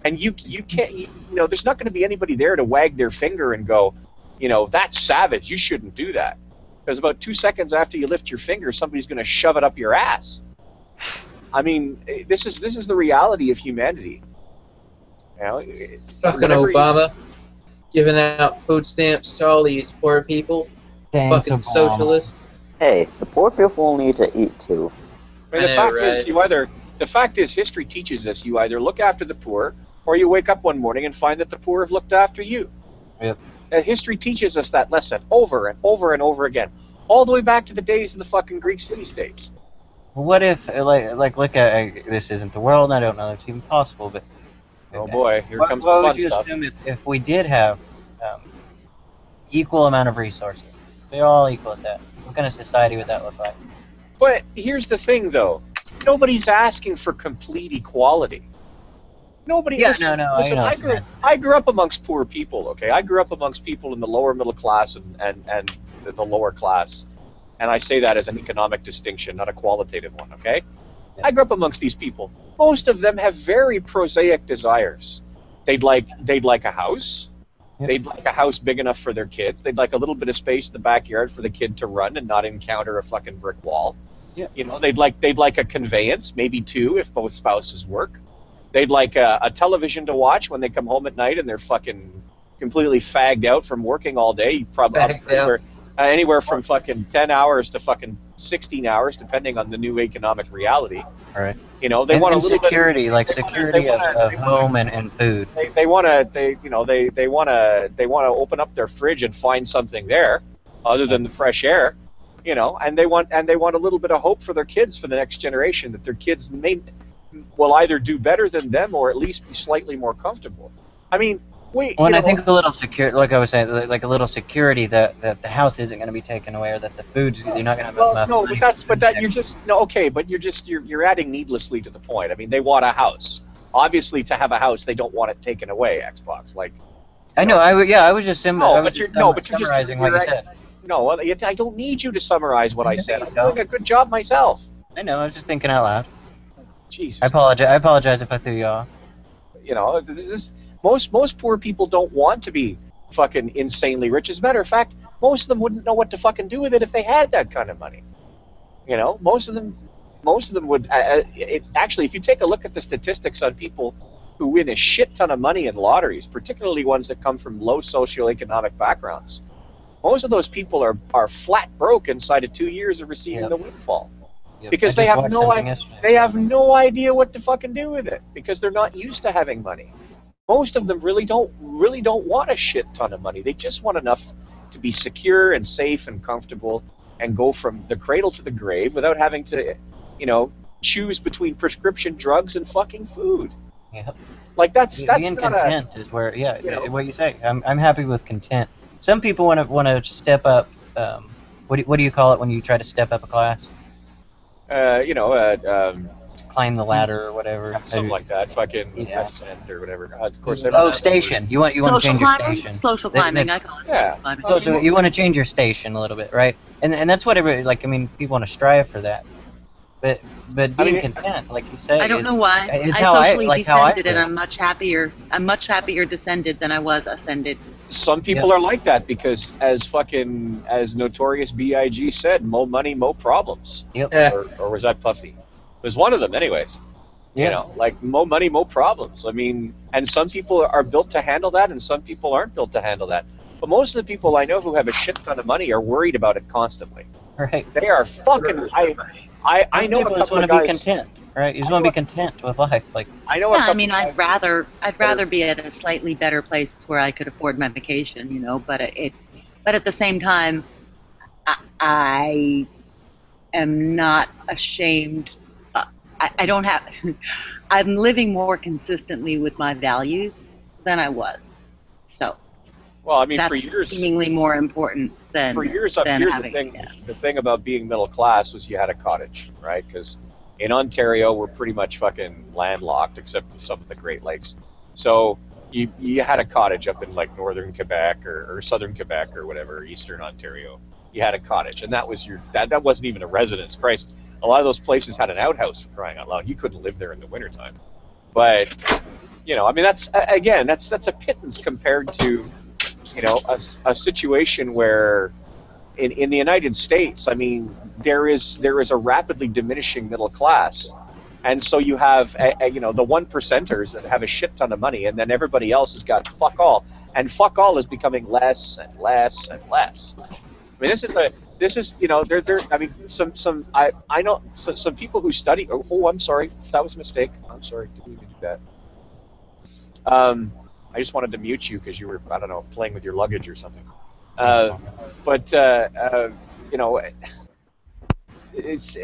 And you can't, there's not going to be anybody there to wag their finger and go, that's savage, you shouldn't do that. Because about 2 seconds after you lift your finger, somebody's going to shove it up your ass. I mean, this is the reality of humanity. You know, Fucking whenever you- Obama giving out food stamps to all these poor people. Thanks, Fucking Obama. socialists. Hey, the poor people need to eat too. I mean, I know, right? the fact is, history teaches us you either look after the poor, or you wake up one morning and find that the poor have looked after you. Yep. And history teaches us that lesson over and over and over again, all the way back to the days of the fucking Greek city-states. Well, what if, like, look at this isn't the world, and I don't know if it's even possible, but Oh boy, here what, comes the what fun would you stuff. assume if we did have equal amount of resources? They're all equal at that. What kind of society would that look like? But here's the thing, though. Nobody's asking for complete equality. Nobody. Yeah, listen, no, listen, I know. I grew up amongst poor people. Okay, I grew up amongst people in the lower middle class and the lower class, and I say that as an economic distinction, not a qualitative one. Okay, I grew up amongst these people. Most of them have very prosaic desires. They'd like a house. Yep. They'd like a house big enough for their kids. They'd like a little bit of space in the backyard for the kid to run and not encounter a fucking brick wall. Yeah. You know, they'd like a conveyance, maybe two if both spouses work. They'd like a television to watch when they come home at night and they're fucking completely fagged out from working all day. Probably anywhere from fucking 10 hours to fucking 16 hours, depending on the new economic reality. All right. You know, they want a little security, bit like security of home and food. They want to open up their fridge and find something there, other than the fresh air. You know, and they want a little bit of hope for their kids, for the next generation, that their kids will either do better than them or at least be slightly more comfortable. I mean, I think a little like I was saying, like a little security that the house isn't going to be taken away, or that the food's you're not going to have enough. No, you're adding needlessly to the point. I mean, they want a house. Obviously, to have a house, they don't want it taken away. Xbox, like. I know. I was just summarizing what you said. No, I don't need you to summarize what I said. I'm doing a good job myself. I know. I was just thinking out loud. Jesus. I apologize if I threw you off. You know, most poor people don't want to be fucking insanely rich. As a matter of fact, most of them wouldn't know what to fucking do with it if they had that kind of money. You know, most of them would. Actually, if you take a look at the statistics on people who win a shit ton of money in lotteries, particularly ones that come from low socioeconomic backgrounds, most of those people are flat broke inside of 2 years of receiving the windfall. Yep. Because they have no idea what to fucking do with it, because they're not used to having money. Most of them really don't want a shit ton of money. They just want enough to be secure and safe and comfortable and go from the cradle to the grave without having to, you know, choose between prescription drugs and fucking food. Yeah. Like that's being not content is where what you say. I'm happy with content. Some people want to step up. What do you call it when you try to step up a class? Climb the ladder or whatever. Something like that. Fucking ascend or whatever. Of course. Station. You want to change your station. Social climbing. I call it. Yeah. So you want to change your station a little bit, right? And that's what people want to strive for that. But being content, like you say. I don't know why. I socially descended, and I'm much happier descended than I was ascended. Some people are like that because, as Notorious B.I.G. said, "Mo money, mo problems." Yep. Or was that Puffy? It was one of them, anyways. Yeah. You know, like mo money, mo problems. I mean, and some people are built to handle that, and some people aren't built to handle that. But most of the people I know who have a shit ton of money are worried about it constantly. Right. They are fucking. I know people just want to be content, right? You just want to be content with life, like. I know. Yeah, I mean, I'd rather be at a slightly better place where I could afford my vacation, you know. But at the same time, I am not ashamed. I don't have. I'm living more consistently with my values than I was. So. Well, I mean, that's for years, seemingly more important than. For years up here, the thing about being middle class was you had a cottage, right? Because in Ontario, we're pretty much fucking landlocked, except for some of the Great Lakes. So you had a cottage up in like northern Quebec or southern Quebec or whatever, eastern Ontario. You had a cottage, and that was that wasn't even a residence. Christ, a lot of those places had an outhouse, for crying out loud. You couldn't live there in the wintertime. But you know, I mean, that's a pittance compared to, you know, a situation where in the United States, I mean, there is a rapidly diminishing middle class, And so you have, you know, the 1%ers that have a shit ton of money, and then everybody else has got fuck all. And fuck all is becoming less and less and less. I mean, this is, you know, I mean, I know some people who study. Oh, I'm sorry, that was a mistake. I'm sorry, didn't mean to do that. I just wanted to mute you because you were, I don't know, playing with your luggage or something. But you know, it's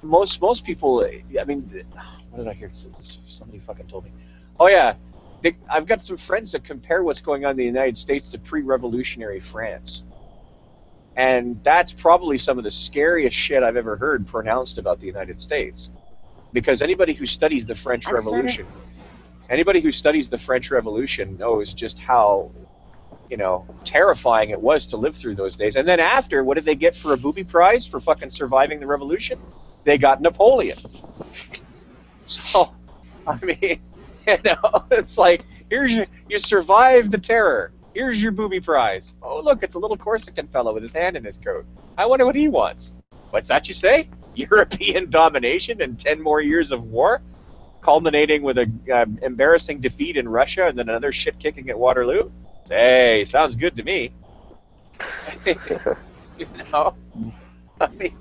most people. I mean, what did I hear? Somebody fucking told me. Oh yeah, I've got some friends that compare what's going on in the United States to pre-revolutionary France. And that's probably some of the scariest shit I've ever heard pronounced about the United States. Because anybody who studies the French Revolution, knows just how, you know, terrifying it was to live through those days. And then after, what did they get for a booby prize for fucking surviving the revolution? They got Napoleon. So, I mean, you know, it's like, you survived the terror. Here's your booby prize. Oh, look, it's a little Corsican fellow with his hand in his coat. I wonder what he wants. What's that you say? European domination and 10 more years of war? Culminating with an embarrassing defeat in Russia and then another shit-kicking at Waterloo? Hey, sounds good to me. You know? I mean,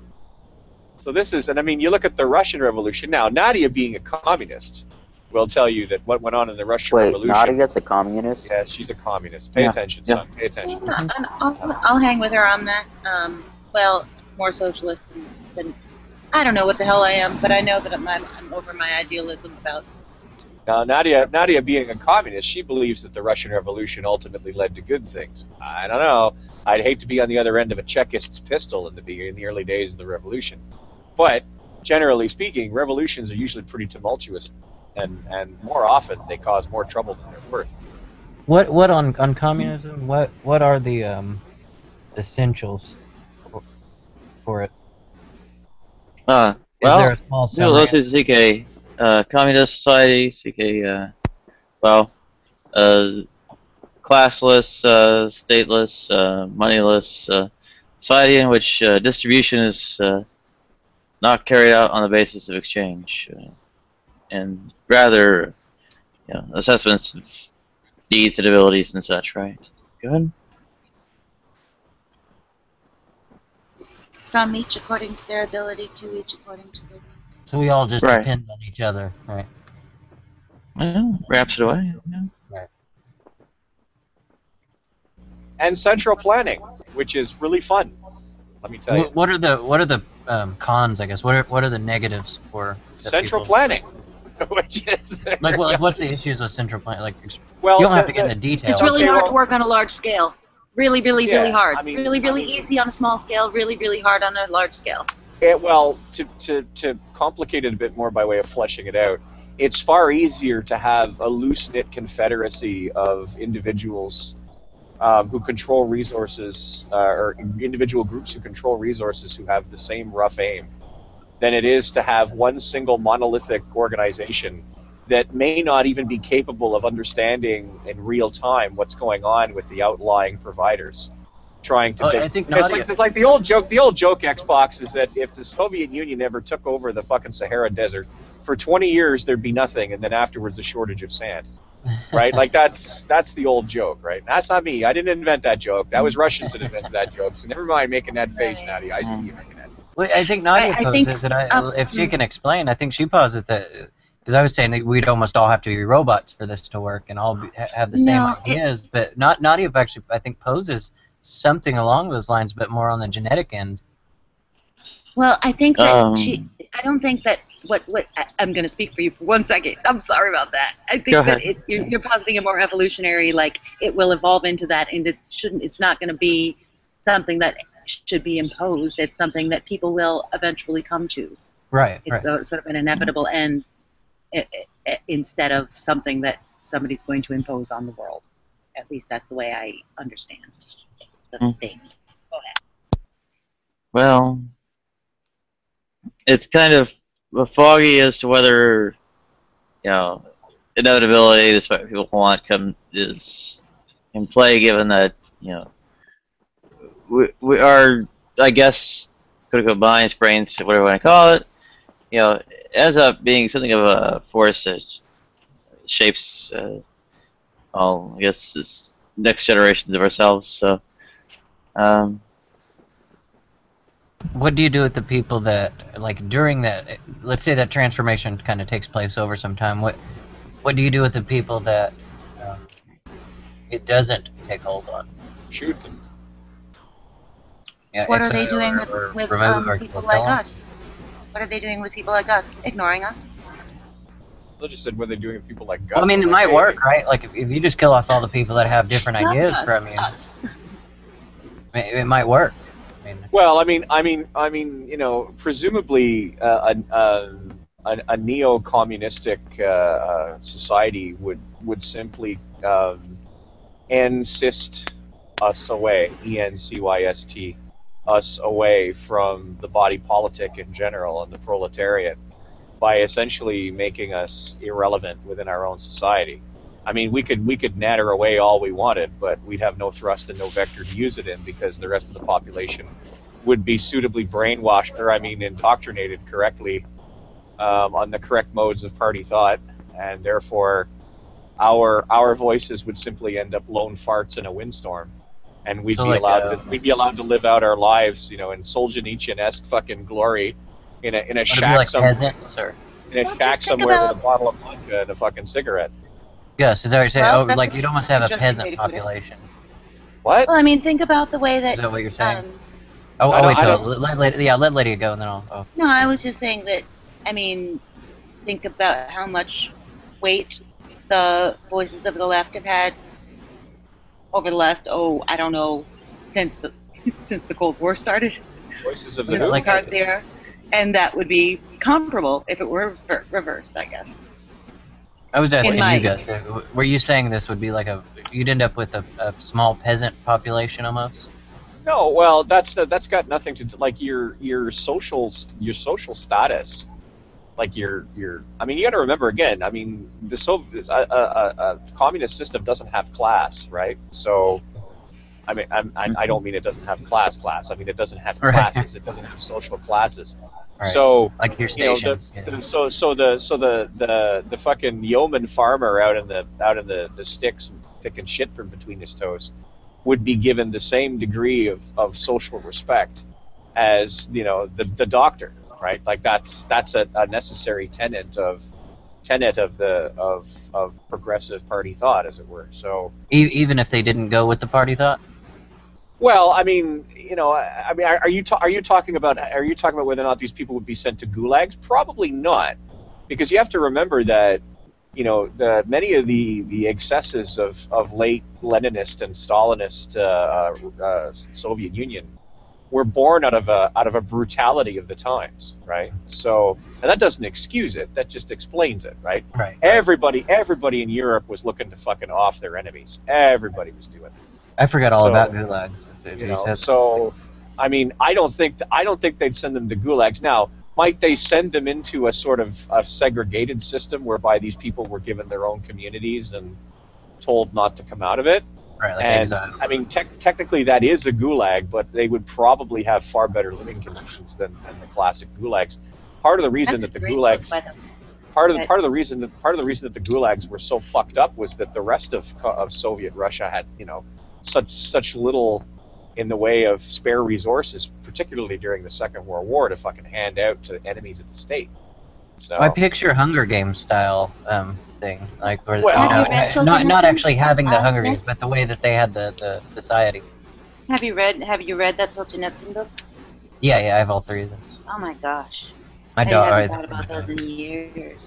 so this is, and I mean, you look at the Russian Revolution. Now, Nadia being a communist will tell you that what went on in the Russian Revolution. Wait, Nadia's a communist? Yes, she's a communist. Pay attention, son. Pay attention. Yeah, and I'll hang with her on that. Well, more socialist than I don't know what the hell I am, but I know that I'm over my idealism about. Now, Nadia being a communist, she believes that the Russian Revolution ultimately led to good things. I don't know. I'd hate to be on the other end of a Chekist's pistol in the early days of the revolution. But, generally speaking, revolutions are usually pretty tumultuous, and more often they cause more trouble than they're worth. What on communism? What are the essentials for it? Well, there a small those who seek a communist society, seek a classless, stateless, moneyless society in which distribution is not carried out on the basis of exchange, and rather, you know, assessments of needs and abilities and such. Right? Go ahead. From each according to their ability, to each according to their. So we all just depend on each other, right? Well, wraps it away. Yeah. Right. And central planning, which is really fun. Let me tell you. What are the cons? I guess. What are the negatives for central planning? Which is like what's the issues with central planning? Like, well, you don't have to get into detail. It's really hard to work on a large scale. Really hard. I mean, really easy on a small scale. Really hard on a large scale. Well, to complicate it a bit more by way of fleshing it out, it's far easier to have a loose-knit confederacy of individuals who control resources, or individual groups who control resources who have the same rough aim, than it is to have one single monolithic organization that may not even be capable of understanding in real time what's going on with the outlying providers. Trying to it's like the old joke Xbox is that if the Soviet Union ever took over the fucking Sahara Desert, for 20 years there'd be nothing, and then afterwards a shortage of sand. Right? Like that's the old joke, right? That's not me. I didn't invent that joke. That was Russians that invented that joke. So never mind making that face, Nadia. I see you making that. Well, I think Nadia poses that if she can explain, I think she posits that, because I was saying that we'd almost all have to be robots for this to work and all have the same ideas, but Nadia actually, I think, poses something along those lines, but more on the genetic end. Well, I think that I don't think that I'm going to speak for you for 1 second. I'm sorry about that. I think that you're positing a more evolutionary, like it will evolve into that, and it's not going to be something that should be imposed. It's something that people will eventually come to. Right. It's sort of an inevitable end, instead of something that somebody's going to impose on the world. At least that's the way I understand the thing. Go ahead. Well, it's kind of foggy as to whether, you know, inevitability, despite what people want, is in play, given that, you know, we are, I guess, critical minds, brains, whatever you want to call it, you know, ends up being something of a force that shapes all, I guess, this next generations of ourselves. So, what do you do with the people that, like, during that, let's say that transformation kind of takes place over some time, what do you do with the people that it doesn't take hold on? Shoot them. Yeah, What are they doing with people like them? us? What are they doing with people like us? Ignoring us? I just said what they're doing with people like Gus. Well, I mean, it like, might hey, work, right? Like, if you just kill off all the people that have different ideas from you, it might work. Well, I mean, you know, presumably a neo-communistic society would simply encyst us away, ENCYST, us away from the body politic in general and the proletariat by essentially making us irrelevant within our own society. I mean, we could natter away all we wanted, but we'd have no thrust and no vector to use it in because the rest of the population would be suitably brainwashed, or I mean, indoctrinated correctly on the correct modes of party thought, and therefore our voices would simply end up lone farts in a windstorm, and we'd be allowed to live out our lives, you know, in Solzhenitsyn-esque fucking glory, in a shack like somewhere, peasants, or in a shack somewhere with a bottle of vodka and a fucking cigarette. Yes, is that what you're saying? Well, oh, that's like you'd almost have a interesting way peasant to put it. population. What? Well, I mean, think about the way that. Is that what you're saying? I wait don't- till let Lydia go, and then I'll. Oh. No, I was just saying that. I mean, think about how much weight the voices of the left have had over the last, I don't know, since the since the Cold War started. Voices of With the like out there, and that would be comparable if it were reversed, I guess. I was asking In you guys. Were you saying this would be like you'd end up with a small peasant population almost? No, well, that's got nothing to do, like your social status, like your. I mean, you got to remember again. I mean, a communist system doesn't have class, right? So, I mean, I don't mean it doesn't have class. I mean, it doesn't have classes. It doesn't have social classes. Right. So, like your stations. So the fucking yeoman farmer out in the sticks picking shit from between his toes would be given the same degree of social respect as, you know, the doctor, right? Like that's a necessary tenet of progressive party thought, as it were. So even if they didn't go with the party thought. Well, I mean, you know, I mean, are you talking about whether or not these people would be sent to gulags? Probably not, because you have to remember that, you know, many of the excesses of late Leninist and Stalinist Soviet Union were born out of a brutality of the times, right? So, and that doesn't excuse it; that just explains it, right? Right. Everybody in Europe was looking to fucking off their enemies. Everybody was doing it. I forgot all about gulags. You know, so, I mean, I don't think they'd send them to gulags. Now, might they send them into a sort of a segregated system whereby these people were given their own communities and told not to come out of it? Right, like and exile. I mean, technically that is a gulag, but they would probably have far better living conditions than the classic gulags. Part of the reason that the gulags, part of the reason that the gulags were so fucked up was that the rest of Soviet Russia had, you know, such little in the way of spare resources, particularly during the Second World War, to fucking hand out to enemies of the state. So I picture Hunger Games style thing, like where Well, not actually having the Hunger Games, but the way that they had the society. Have you read that Solzhenitsyn book? Yeah, I have all three of them. Oh my gosh. My I dog. haven't thought about those in years.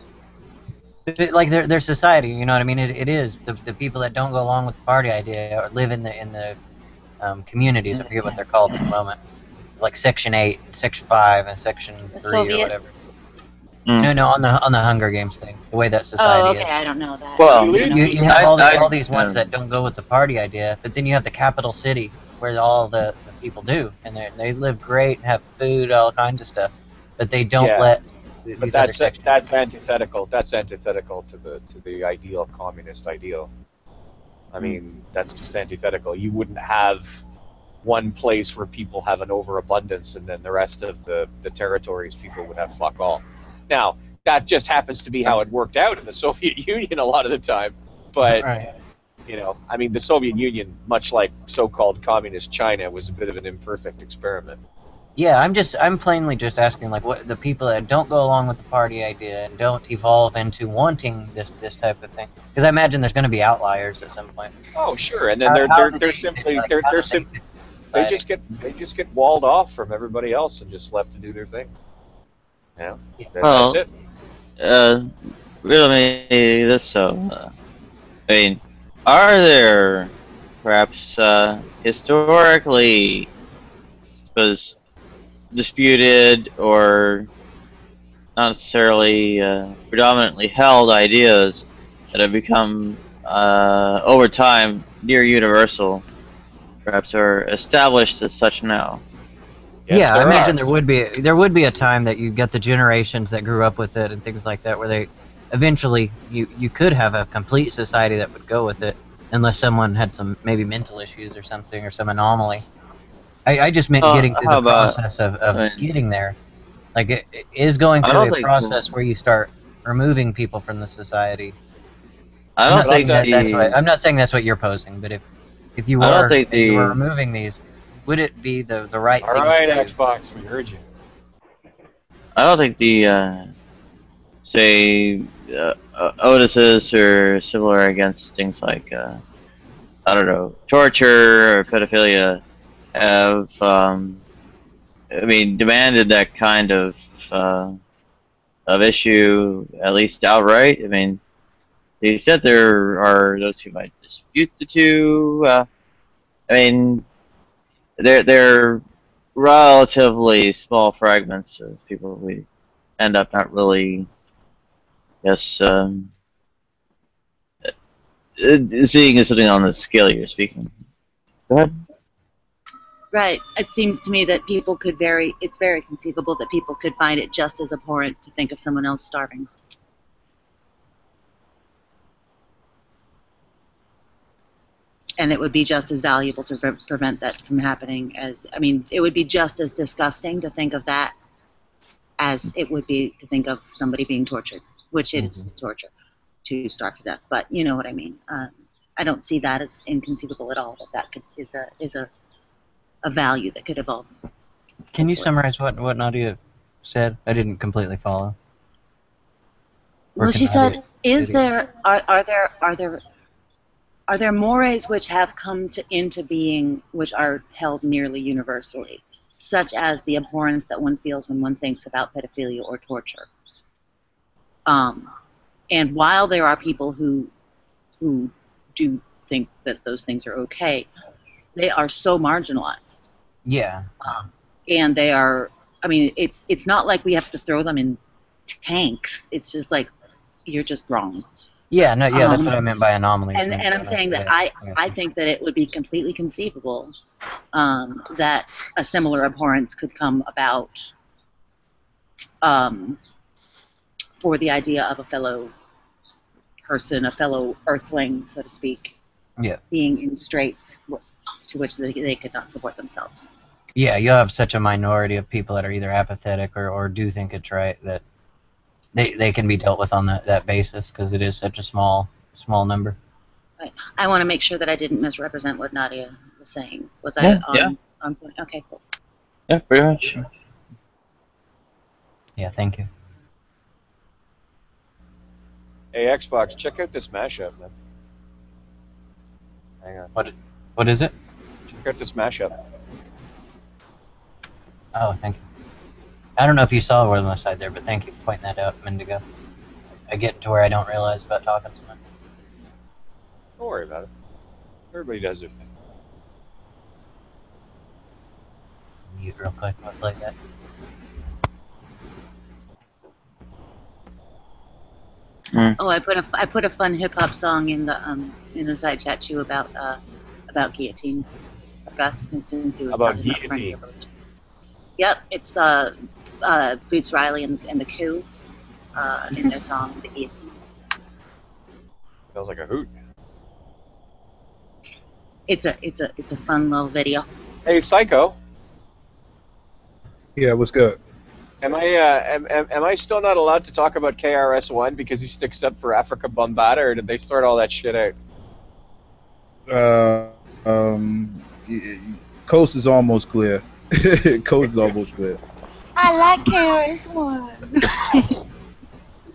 Like their society, you know what I mean? It is the people that don't go along with the party idea or live in the communities. I forget what they're called at the moment. Like Section 8, and Section 5, and Section 3 Soviets? or whatever. No, on the Hunger Games thing, the way that society is. I don't know that. Well, you have all these ones that don't go with the party idea, but then you have the capital city where all the people do, and they live great, have food, all kinds of stuff, but they don't let. But that's antithetical. That's antithetical to the ideal communist ideal. I mean, that's just antithetical. You wouldn't have one place where people have an overabundance, and then the rest of the territories people would have fuck all. Now, that just happens to be how it worked out in the Soviet Union a lot of the time. But Right. you know, I mean, the Soviet Union, much like so-called communist China, was a bit of an imperfect experiment. Yeah, I'm plainly just asking, like, what the people that don't go along with the party idea and don't evolve into wanting this type of thing, because I imagine there's going to be outliers at some point. Oh, sure, and then they just get walled off from everybody else and just left to do their thing. Yeah, Well, that's it. Really, this so. I mean, are there perhaps historically was disputed or not necessarily predominantly held ideas that have become over time near universal, perhaps are established as such now? Yes, yeah, I there imagine are. there would be a time that you get the generations that grew up with it and things like that, where they eventually you could have a complete society that would go with it, unless someone had some maybe mental issues or something or some anomaly. I just meant getting through the process of getting there. Like it is going through a process where you start removing people from the society. I don't think I'm not saying that's what you're posing, but if you were removing these, would it be the right thing? All right, Xbox, we heard you. I don't think the say Otises or similar against things like I don't know, torture or pedophilia have I mean demanded that kind of issue, at least outright. I mean, they said there are those who might dispute the two. I mean, they're relatively small fragments of people we end up not really, seeing as something on the scale you're speaking. Go ahead. Right. It seems to me that people could it's very conceivable that people could find it just as abhorrent to think of someone else starving. And it would be just as valuable to prevent that from happening as, I mean, it would be just as disgusting to think of that as it would be to think of somebody being tortured, which is torture, to starve to death. But you know what I mean. I don't see that as inconceivable at all, that is a value that could evolve. Can you summarize what Nadia said? I didn't completely follow. Well, she said, are there mores which have come into being which are held nearly universally, such as the abhorrence that one feels when one thinks about pedophilia or torture? And while there are people who do think that those things are okay, they are so marginalized. Yeah. And they are, I mean, it's not like we have to throw them in tanks. It's just like, you're just wrong. Yeah, no, yeah, that's what I meant by anomalies. And I'm saying that I think that it would be completely conceivable that a similar abhorrence could come about for the idea of a fellow person, a fellow earthling, so to speak, being in straits to which they could not support themselves. Yeah, you'll have such a minority of people that are either apathetic or do think it's right that they can be dealt with on that basis, because it is such a small number. Right. I want to make sure that I didn't misrepresent what Nadia was saying. Was I on point? Okay, cool. Yeah, pretty much. Yeah, thank you. Hey, Xbox, check out this mashup, man. Hang on. What is it? Check out this mashup. Oh, thank you. I don't know if you saw where on the side there, but thank you for pointing that out a minute ago. I get to where I don't realize about talking so much. Don't worry about it. Everybody does their thing. Mute real quick. I'll play that. Oh, I put a fun hip hop song in the side chat too about guillotines. Gus can listen to. About guillotines. Yep, it's Boots Riley and the Coup in their song "The Guillotine." Sounds like a hoot. It's a fun little video. Hey, Psycho. Yeah, what's good? Am I still not allowed to talk about KRS-One because he sticks up for Africa Bombata, or did they sort all that shit out? Coast is almost clear. Coast is almost clear. I like KRS-One.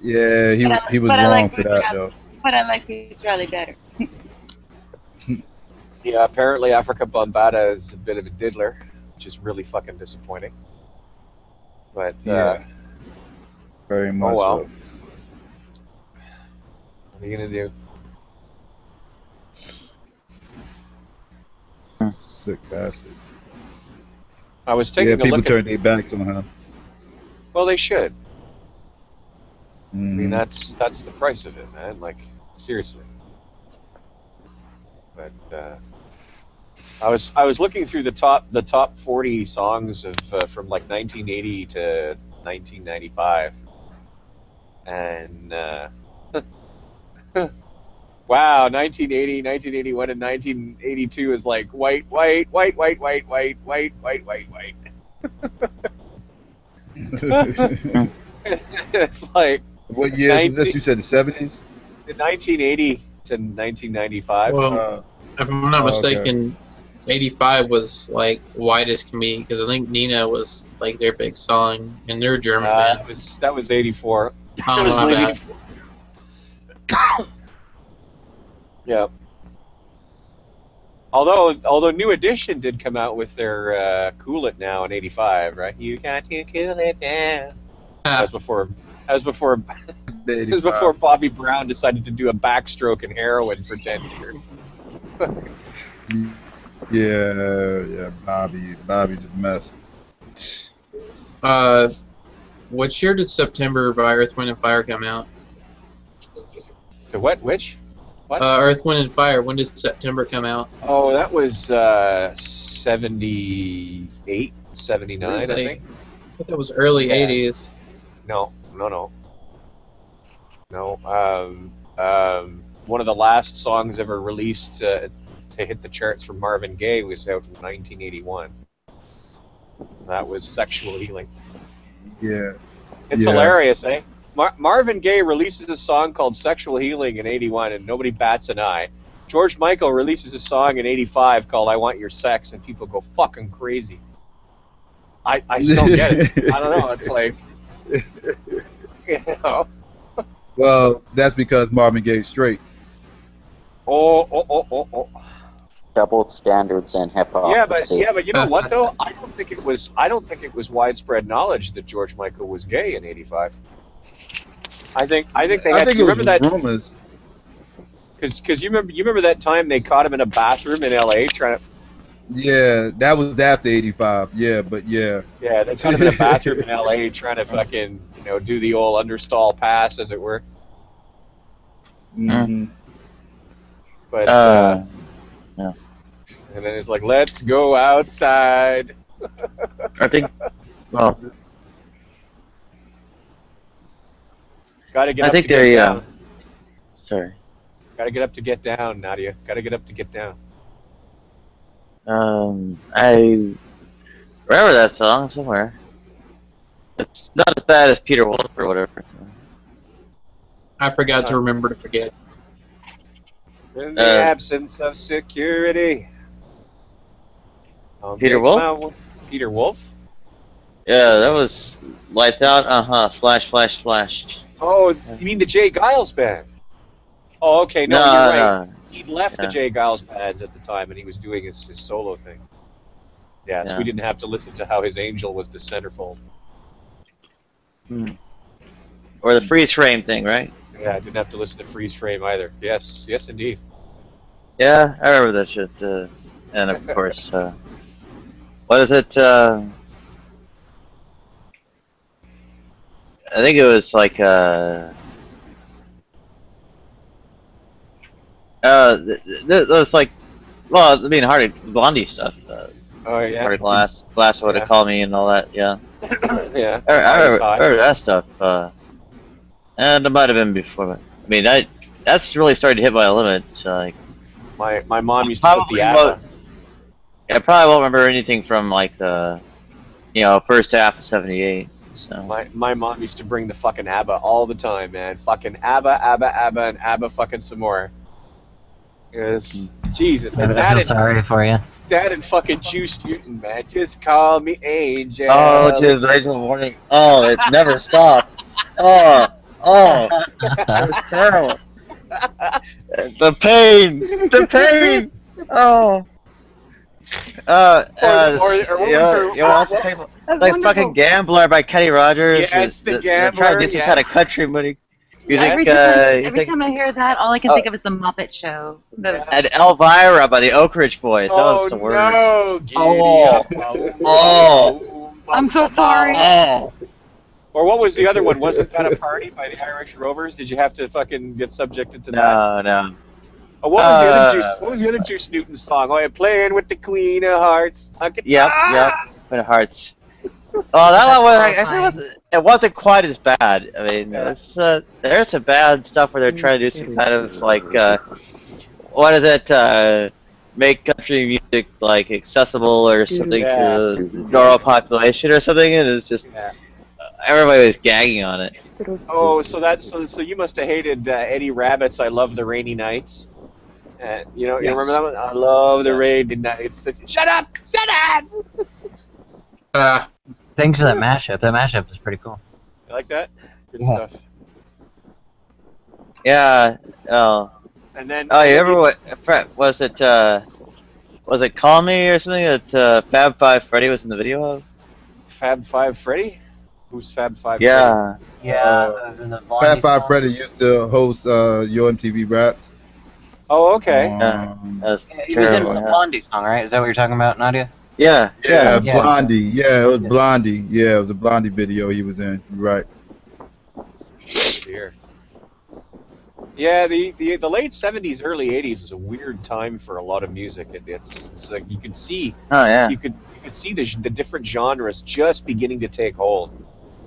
Yeah, he was I wrong like for Boots that Riley. though. But I like Boots Riley better. Yeah, apparently Africa Bombata is a bit of a diddler, which is really fucking disappointing. But Yeah, very much oh well. so. What are you gonna do? Sick bastard. I was Yeah, taking a people look turn at. their backs on him. Well, they should. I Mhm. mean, that's the price of it, man. Like, seriously. But I was looking through the top 40 songs of from like 1980 to 1995, and wow, 1980, 1981, and 1982 is like white. It's like What years was this? You said the 70s? 1980 to 1995. Well, if I'm not okay. mistaken, 85 was like white as can be, because I think Nina was like their big song, and they're a German band. That was 84. Oh, It was my late bad. 84. Yeah. Although New Edition did come out with their "Cool It Now" in '85, right? You got to cool it down. That was before. That was before. It was before Bobby Brown decided to do a backstroke and heroin for 10 years. Yeah, Bobby's a mess. What year did September by Earth, Wind, and Fire come out? The what? Which? What? Earth, Wind, and Fire. When did September come out? Oh, that was 78, 79, Really? I think. I thought that was early Yeah. 80s. No. One of the last songs ever released to hit the charts from Marvin Gaye was out in 1981. That was "Sexual Healing." Yeah. It's hilarious, eh? Marvin Gaye releases a song called "Sexual Healing" in '81, and nobody bats an eye. George Michael releases a song in '85 called "I Want Your Sex," and people go fucking crazy. I just don't get it. I don't know. It's like, you know. Well, that's because Marvin Gaye's straight. Oh. Double standards and hypocrisy. Yeah, but you know what though? I don't think it was widespread knowledge that George Michael was gay in '85. I think they had. You remember that? Rumors. Because you remember that time they caught him in a bathroom in L.A. trying to. Yeah, that was after '85. Yeah, but yeah. Yeah, they caught him in a bathroom in L.A. trying to fucking do the old understall pass, as it were. Mm-hmm. But yeah. And then it's like, let's go outside. I think. Well. Gotta get I up think to get they. down. Sorry. Gotta get up to get down, Nadia. Gotta get up to get down. I remember that song somewhere. It's not as bad as Peter Wolf or whatever. I forgot to remember to forget. In the absence of security. Peter Wolf? Peter Wolf? Yeah, that was Lights Out, Flash, Flash, Flash. Oh, you mean the Jay Giles band? Oh, okay, no, you're right. He'd left the Jay Giles band at the time, and he was doing his solo thing. Yeah, so we didn't have to listen to how his angel was the centerfold. Or the freeze frame thing, right? Yeah, I didn't have to listen to freeze frame either. Yes, indeed. Yeah, I remember that shit. And of course, what is it? I think it was like it was like, well, I mean, Hard Blondie stuff. Oh yeah. Hard Glass would have called me and all that. Yeah. Yeah. I remember that stuff. And it might have been before, but I mean, that's really started to hit my limit. Like, my mom used to put the ABBA. I probably won't remember anything from like the, first half of '78. So my mom used to bring the fucking ABBA all the time, man. Fucking ABBA, and ABBA fucking some more. Yes, Jesus. And I feel sorry for you. Dad and fucking Juice Newton, man. Just call me Angel. oh, just Angel Morning. Oh, it never stops. Oh, it's terrible. The pain. Oh. It's like fucking Gambler by Kenny Rogers. Yes, the Gambler. Trying to do some kind of country music. Every time I hear that, all I can think of is the Muppet Show. And Elvira by the Oak Ridge Boys. That was the worst. No, I'm so sorry. Oh. Or what was the other one? Wasn't that a party by the Irish Rovers? Did you have to fucking get subjected to that? No. Oh, what was the other Juice? What was the other Juice Newton song? Oh, I'm playing with the Queen of Hearts. Yep. Queen of Hearts. Oh, that one it wasn't quite as bad. I mean, there's some bad stuff where they're trying to do some kind of like, what is it? Make country music like accessible or something to the rural population or something, and it's just everybody was gagging on it. Oh, so you must have hated Eddie Rabbitt's "I Love the Rainy Nights." You remember that one? I love the rainy nights. Shut up! Thanks for that mashup. That mashup is pretty cool. You like that? Good stuff. Yeah. Oh. And then. Oh, you remember what was it? Was it Call Me or something that Fab Five Freddy was in the video of? Fab Five Freddy? Who's Fab Five? Yeah. Fab Five Freddy used to host Yo MTV Raps. Oh, okay. That's he was in the Blondie song, right? Is that what you're talking about, Nadia? Yeah. Blondie. Yeah, it was Blondie. Yeah, it was a Blondie video he was in. You're right. Oh, dear. Yeah, the late '70s, early '80s was a weird time for a lot of music. It's like you could see. Oh yeah. You could see the different genres just beginning to take hold.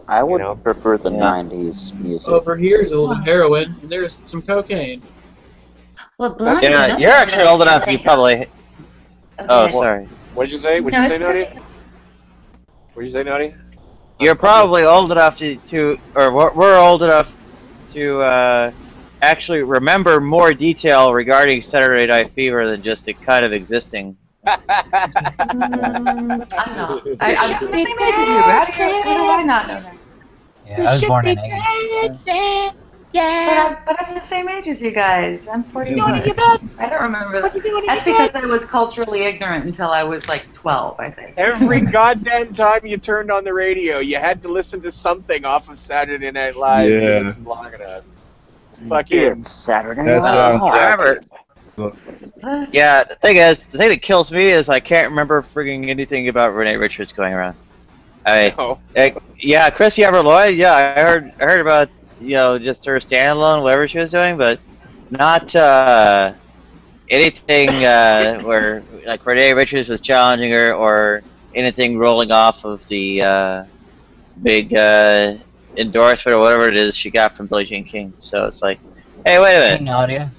I would prefer the '90s music. Over here is a little heroin, and there's some cocaine. Well, Blondie. Yeah, you're actually old enough. You probably. Oh, sorry. What did you say? What did you say, Nadia? What did you say, Nadia? You're probably old enough to or we're old enough to actually remember more detail regarding Saturday Night Fever than just it kind of existing. I know. I'm the same age as you, right? How do I not know that? Yeah, I was born in '80. But I'm the same age as you guys. I'm 41. I don't remember that. That's because I was culturally ignorant until I was like 12, I think. Every goddamn time you turned on the radio, you had to listen to something off of Saturday Night Live. Yeah. You listened long enough. Fucking Saturday That's Night. I remember. Yeah, the thing that kills me is I can't remember frigging anything about Renee Richards going around. Yeah, Chrissy Everloyd. Yeah, I heard about just her standalone, whatever she was doing, but not anything where like Renee Richards was challenging her or anything rolling off of the big endorsement or whatever it is she got from Billie Jean King. So it's like, hey, wait a minute. Hey, Nadia.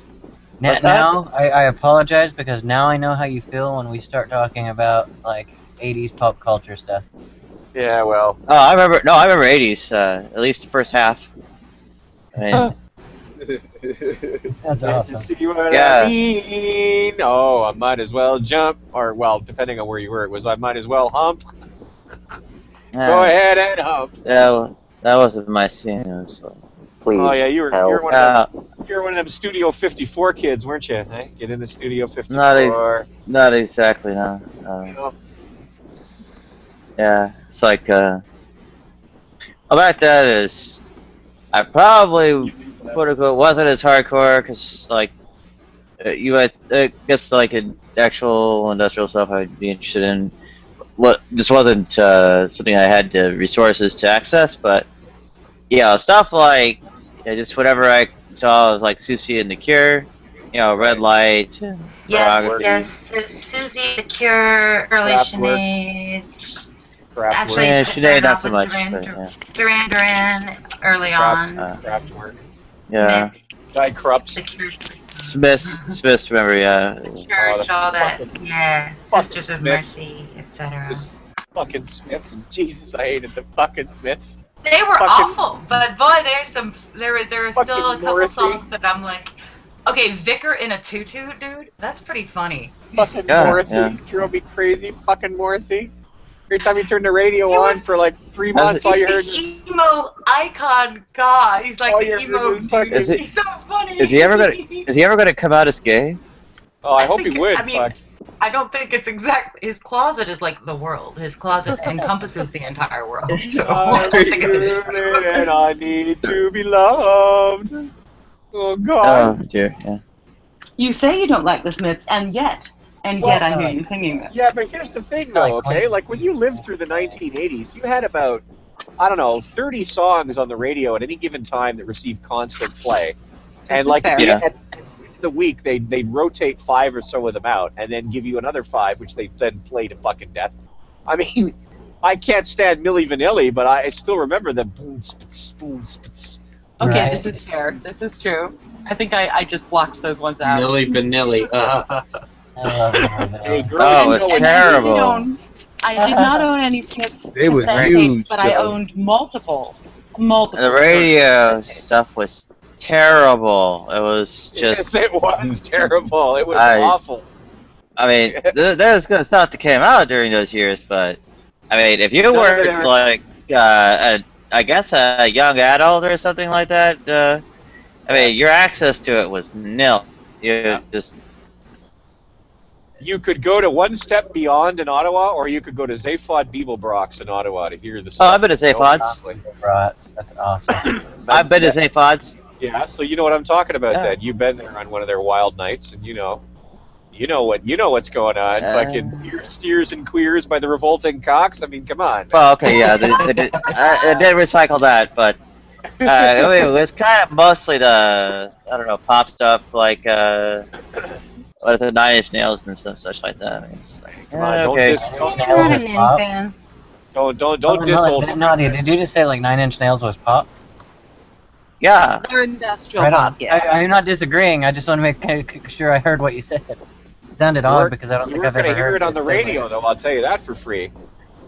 Now, I apologize because now I know how you feel when we start talking about like '80s pop culture stuff. Yeah, well. Oh, I remember 80s. At least the first half. I mean, that's awesome. See what I mean? Oh, I might as well jump, or well, depending on where you were, it was I might as well hump. Go ahead and hump. Yeah, that wasn't my scene. It was like, Please. Oh yeah, you were one of them Studio 54 kids, weren't you? Hey, get in the Studio 54. Not exactly, no. Yeah, it's like about that is. I probably wasn't as hardcore because like I guess like in actual industrial stuff I'd be interested in. What this wasn't something I had the resources to access, but yeah, stuff like just whatever I saw was like Susie and the Cure, Red Light. Yes. So Susie, the Cure, early Sinead. Actually, yeah, Sinead not so much. Duran, early on. Kraftwerk. Yeah. Guy Krups. Smiths, remember, yeah. The Church, all that. Yeah. Sisters of Mercy, etc. Fucking Smiths. Jesus, I hated the fucking Smiths. They were Fucking- awful, but boy, there were still a Fucking couple Morrissey. songs that I'm like, okay, Vicar in a tutu, dude, that's pretty funny. Fucking Yeah, Morrissey yeah. drove me crazy. Fucking Morrissey. Every time you turned the radio on for like 3 months, all you heard was... Emo icon god. He's like All the you heard emo was dude. fucking- Is it- He's so funny. Is he ever gonna come out as gay? Oh, I hope he think- would. I mean, fuck. I don't think it's exactly. His closet is like the world. His closet encompasses the entire world. So I I'm don't think it's an issue. human and I need to be loved. Oh, Oh God. dear, yeah. You say you don't like the Smiths, and yet I hear you singing them. Yeah, but here's the thing, though, okay? Like, when you lived through the 1980s, you had about, I don't know, 30 songs on the radio at any given time that received constant play. And, like, fair. at the Yeah. end of the week, they'd rotate 5 or so of them out and then give you another 5, which they then play to fucking death. I mean, I can't stand Milli Vanilli, but I still remember the boom, spits, boom, spits. Okay, Right. this is fair. This is true. I think I just blocked those ones out. Milli Vanilli. I love it. Hey, girl, Oh, you it's know what- terrible. I did not own any Smiths They were cassette huge, tapes, but I though. owned multiple. The radio stuff was terrible. It was just. Yes, it was terrible. It was I- awful. I mean, there's good stuff that came out during those years, but I mean, if you None of it were ever- like, I guess a young adult or something like that, I mean, your access to it was nil. You just. You could go to One Step Beyond in Ottawa, or you could go to Zaphod Bibelbrox in Ottawa to hear the Oh, stuff. I've been to Zapod's. Brats. That's awesome. I've been to Zapod's. Yeah, so you know what I'm talking about. Yeah. Then you've been there on one of their wild nights, and you know what's going on. Fucking steers and queers by the Revolting Cocks. I mean, come on. Well, okay, yeah, they did recycle that, but I mean, it was kind of mostly the, I don't know, pop stuff like what is it, 9 Inch Nails and stuff, such like that. I mean, it's like, Come on, okay. don't I'm not an Nin fan. diss old. Nadia, did you just say like 9 Inch Nails was pop? Yeah. They're industrial Right on. pop, yeah. I'm not disagreeing. I just want to make sure I heard what you said. It sounded odd because I don't You think weren't I've ever gonna hear heard it on the say like- radio, though. I'll tell you that for free.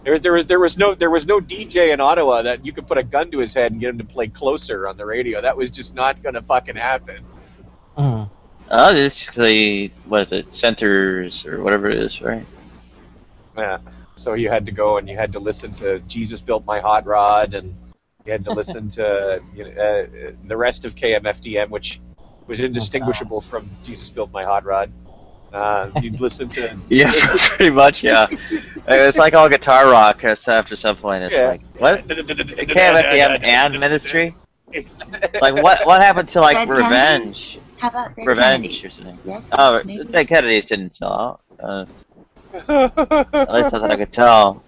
There was no DJ in Ottawa that you could put a gun to his head and get him to play Closer on the radio. That was just not gonna fucking happen. Mm. Oh, it's the, what is it, Centers or whatever it is, right? Yeah. So you had to go and you had to listen to Jesus Built My Hot Rod, and you had to listen to the rest of KMFDM, which was indistinguishable from Jesus Built My Hot Rod. You'd listen to Yeah, pretty much, yeah. It's like all guitar rock after some point. It's like, what? KMFDM and Ministry? Like, what happened to, like, Dead Revenge? How about Dead Revenge or Kennedys? something? Yes, Oh, maybe. the Kennedys didn't sell out. At least I thought I could tell.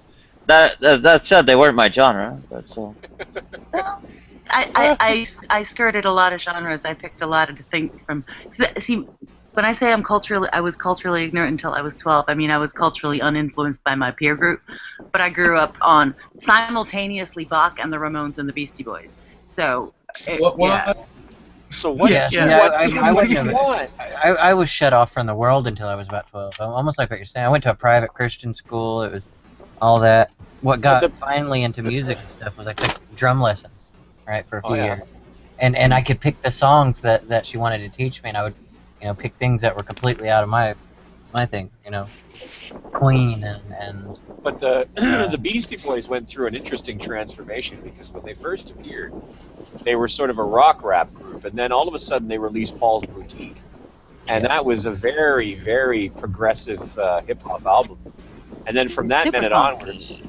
That said, they weren't my genre, but still. Well, I skirted a lot of genres. I picked a lot of things from. See, when I say I was culturally ignorant until I was 12. I mean, I was culturally uninfluenced by my peer group, but I grew up on simultaneously Bach and the Ramones and the Beastie Boys. So, yeah. So what? Yeah, did you, yeah, what, I did you- wouldn't what did you have- want? I was shut off from the world until I was about 12. Almost like what you're saying. I went to a private Christian school. It was all that. What got finally into music and stuff was I took drum lessons, right, for a few years. And I could pick the songs that she wanted to teach me, and I would, pick things that were completely out of my thing, Queen and But the Beastie Boys went through an interesting transformation, because when they first appeared, they were sort of a rock rap group, and then all of a sudden they released Paul's Boutique, and that was a very, very progressive hip hop album. And then from that minute onwards,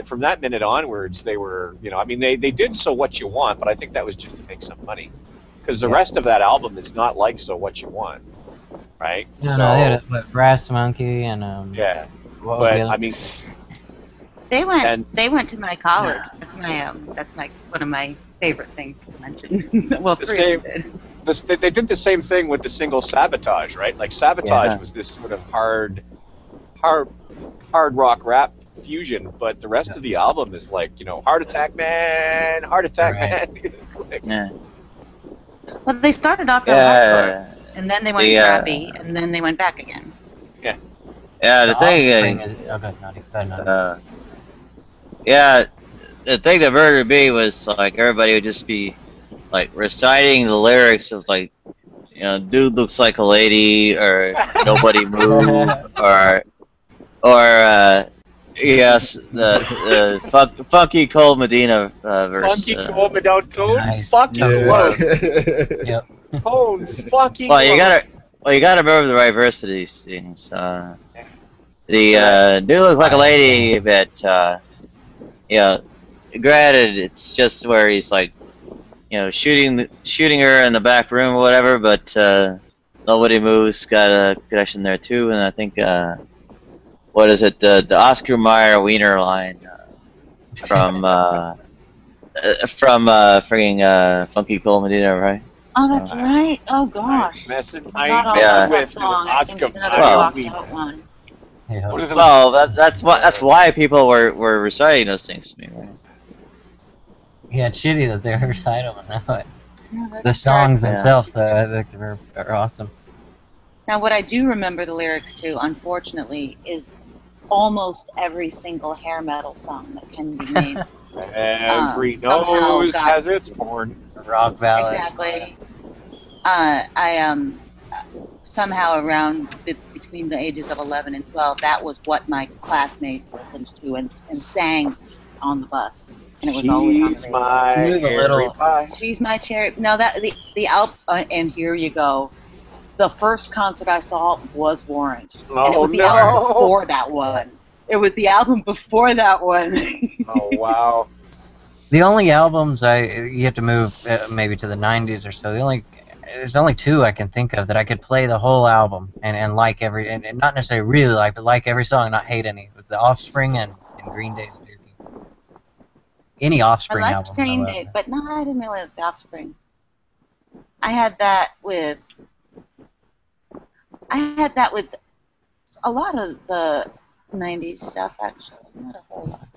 from that minute onwards, they were, I mean, they did So What You Want, but I think that was just to make some money, because the rest of that album is not like So What You Want, right? No, they had Brass Monkey and yeah. What was But the other? I mean, They went. And- They went to my college. That's my one of my favorite things to mention. Well, the three same. of them did. They did the same thing with the single Sabotage, right? Like Sabotage was this sort of hard rock rap fusion, but the rest of the album is like, Heart Attack Man, Heart Attack Man. It's like, Yeah. Well, they started off real hardcore, and then they went rappy, and then they went back again. Yeah. Yeah, the thing. Yeah, the thing that murdered me was like everybody would just be like reciting the lyrics of like, you know, dude looks like a lady, or nobody move, or yes, the funky Cole Medina verse. Funky Cole Medina, Tone Nice. fucking Yeah. love. Yep. Tone fucking Well, you love. gotta remember the right verse to these things. The dude looks like a lady, but yeah, granted, it's just where he's like, you know, shooting her in the back room or whatever, but nobody moves got a connection there too, and I think what is it, the Oscar Mayer Wiener line from friggin' Funky Cole Medina, right? Oh, that's right. Oh gosh. Messing God, I love Yeah. that song. I think it's another Well, blocked out one. Well, that's why people were reciting those things to me, right? Yeah, it's shitty that they recite them and know it. Yeah, The songs themselves, though, I think are awesome. Now, what I do remember the lyrics to, unfortunately, is almost every single hair metal song that can be named. Every nose has its horn. Rock ballad. Exactly. I somehow around between the ages of 11 and 12, that was what my classmates listened to and sang on the bus, and it was always on the radio. She's my cherry. Now that the album, and here you go. The first concert I saw was Warrant, and it was the album before that one. It was the album before that one. Oh wow! The only albums you have to move maybe to the 90s or so. There's only two I can think of that I could play the whole album and like every, and not necessarily really like, but like every song and not hate any. It was The Offspring and Green Day's Beer King. Any Offspring I album. liked Green Day, but no, I didn't really like The Offspring. I had that with a lot of the 90s stuff, actually. Not a whole lot.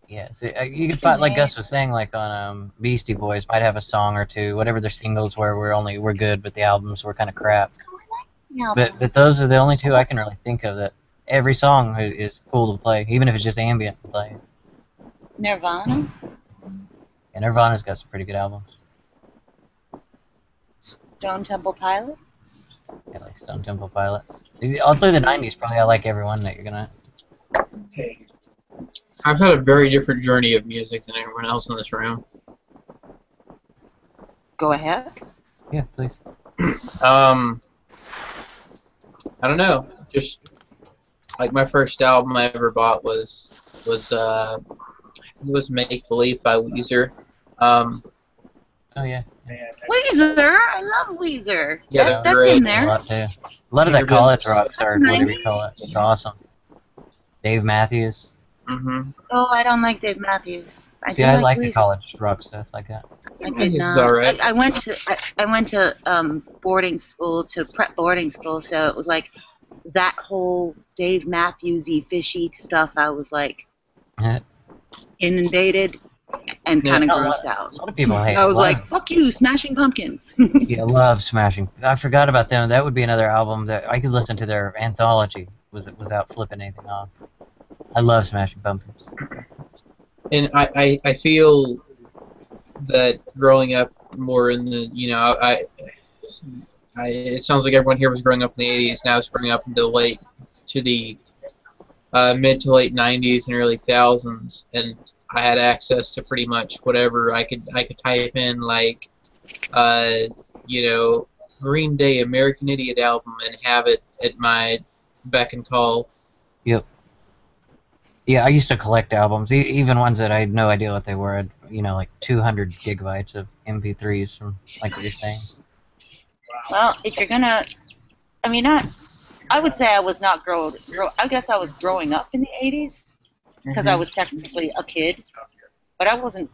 Yeah, so you could find, like Gus was saying, like on Beastie Boys might have a song or two, whatever their singles were good, but the albums were kind of crap. But those are the only two I can really think of that every song is cool to play, even if it's just ambient to play. Nirvana? Yeah, Nirvana's got some pretty good albums. Stone Temple Pilots? Yeah, like Stone Temple Pilots. All through the 90s, probably I like every one that you're gonna... I've had a very different journey of music than everyone else in this room. Go ahead. Yeah, please. I don't know. Just like my first album I ever bought was Make Believe by Weezer. Oh yeah. Weezer, I love Weezer. Yeah, that's in there. A lot of that college rock or whatever you call it. It's awesome. Dave Matthews. Mm-hmm. Oh, I don't like Dave Matthews. I like the college rock stuff like that. I did not. Right. I went to boarding school, to prep boarding school, so it was like that whole Dave Matthews-y, fishy stuff. I was like inundated and kind of grossed out. A lot of people hate it. I was like, "Fuck you, Smashing Pumpkins." Yeah, love Smashing. I forgot about them. That would be another album that I could listen to their anthology without flipping anything off. I love Smashing Pumpkins. And I feel that growing up more in the, you know, it sounds like everyone here was growing up in the 80s, and I was growing up into the mid to late 90s and early 2000s, and I had access to pretty much whatever I could type in, like, you know, Green Day American Idiot album, and have it at my beck and call. Yep. Yeah, I used to collect albums, even ones that I had no idea what they were. You know, like 200 gigabytes of MP3s from, like what you're saying. Well, if you're gonna, I mean, I would say I was not I guess I was growing up in the 80s because I was technically a kid, but I wasn't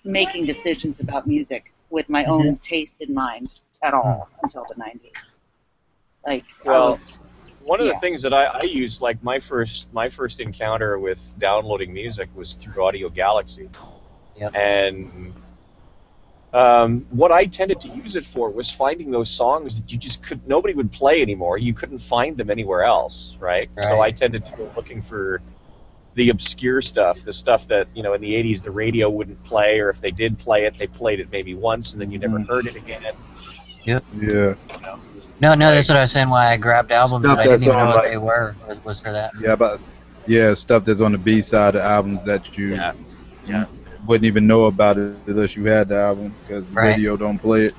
making decisions about music with my own taste in mind at all until the 90s. Like, one of the things that I used, like my first encounter with downloading music was through Audio Galaxy. Yep. And what I tended to use it for was finding those songs that you just nobody would play anymore. You couldn't find them anywhere else, right? So I tended to go looking for the obscure stuff, the stuff that, in the 80s the radio wouldn't play, or if they did play it, they played it maybe once and then you never heard it again. Yep. Yeah. No, that's what I was saying. Why I grabbed albums Stuff that I didn't even know that's what on, they were was for that. Yeah, stuff that's on the B side of albums that you wouldn't even know about it unless you had the album, because the radio don't play it.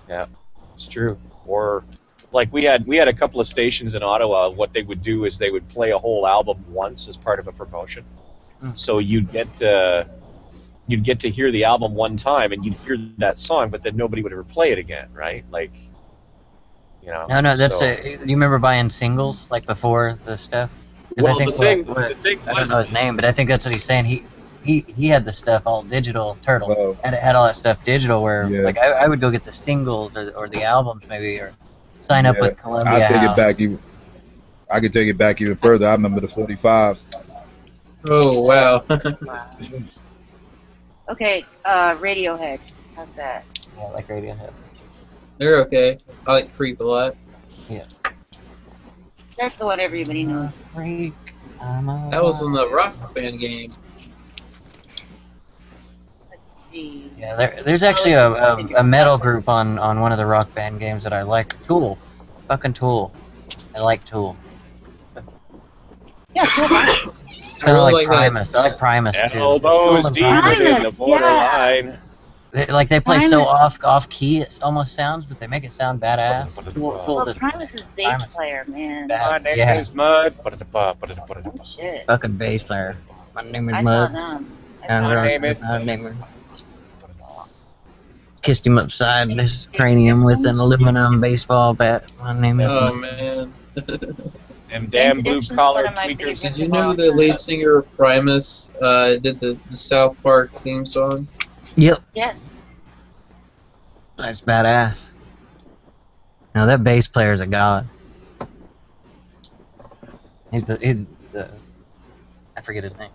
Yeah, it's true. Or like we had a couple of stations in Ottawa. What they would do is they would play a whole album once as part of a promotion. So you'd get to hear the album one time and you'd hear that song, but then nobody would ever play it again, right? Like, No, that's you remember buying singles like before the stuff? Well, I think the thing I don't know his name, but I think that's what he's saying. He had the stuff all digital, Turtle, and it had all that stuff digital. Where like I would go get the singles or the albums maybe, or sign up with Columbia I take House. it back even. I could take it back even further. I remember the 45s. Oh wow. Okay, Radiohead. How's that? Yeah, I like Radiohead. They're okay. I like Creep a lot. Yeah. That's the one everybody knows. Freak. That was in the Rock Band game. Let's see. Yeah, there's actually a metal group on one of the Rock Band games that I like. Tool. Fucking Tool. I like Tool. Yeah, Tool. I really like Primus. I like Primus too. Elbows deep within the borderline. They play so off key it almost sounds, but they make it sound badass. Well, Primus is bass player, man. My name is Mud. Oh, shit. Fucking bass player. My name is I Mud. saw them. My name is. Kissed him upside his cranium with an aluminum baseball bat. My name is. Oh man. Them damn blue collar tweakers. Did you know the lead singer of Primus did the South Park theme song? Yep. Yes. That's badass. Now that bass player's a god. He's the I forget his name.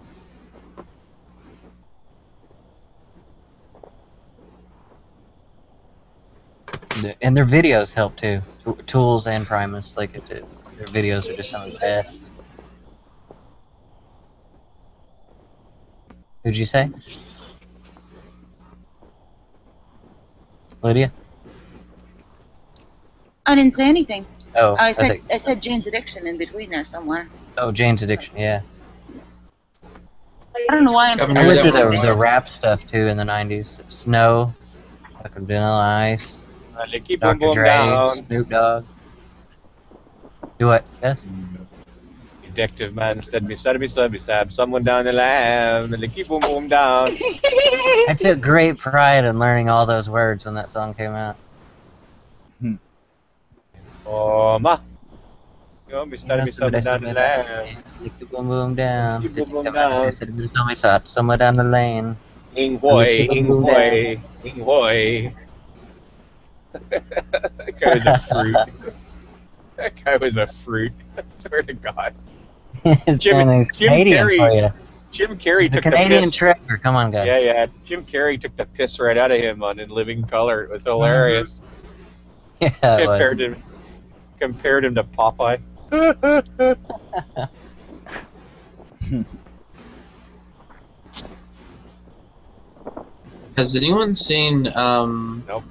And their videos help too. Tools and Primus, their videos are just some of the best. Who'd you say? Lydia? I didn't say anything. Oh, I said Jane's Addiction in between there somewhere. Oh, Jane's Addiction, yeah. I don't know why I'm saying I went through the rap stuff too in the 90s. Snow, fucking Vanilla Ice, Dr. Dre, Snoop Dogg. Do what? Yes? Detective man stabbed someone down the line, and they keep boom down. I took great pride in learning all those words when that song came out. Oh, ma. You stabbed someone down the lane. Keep boom boom down. Keep boom down. Somewhere down the lane. Ing hoy, ing hoy, ing hoy. That guy was a fruit. That guy was a fruit. I swear to God. Jim Carrey took Canadian the piss. Treasure. Come on, guys. Yeah. Jim Carrey took the piss right out of him on In Living Color. It was hilarious. Yeah, compared him to Popeye. Has anyone seen Nope.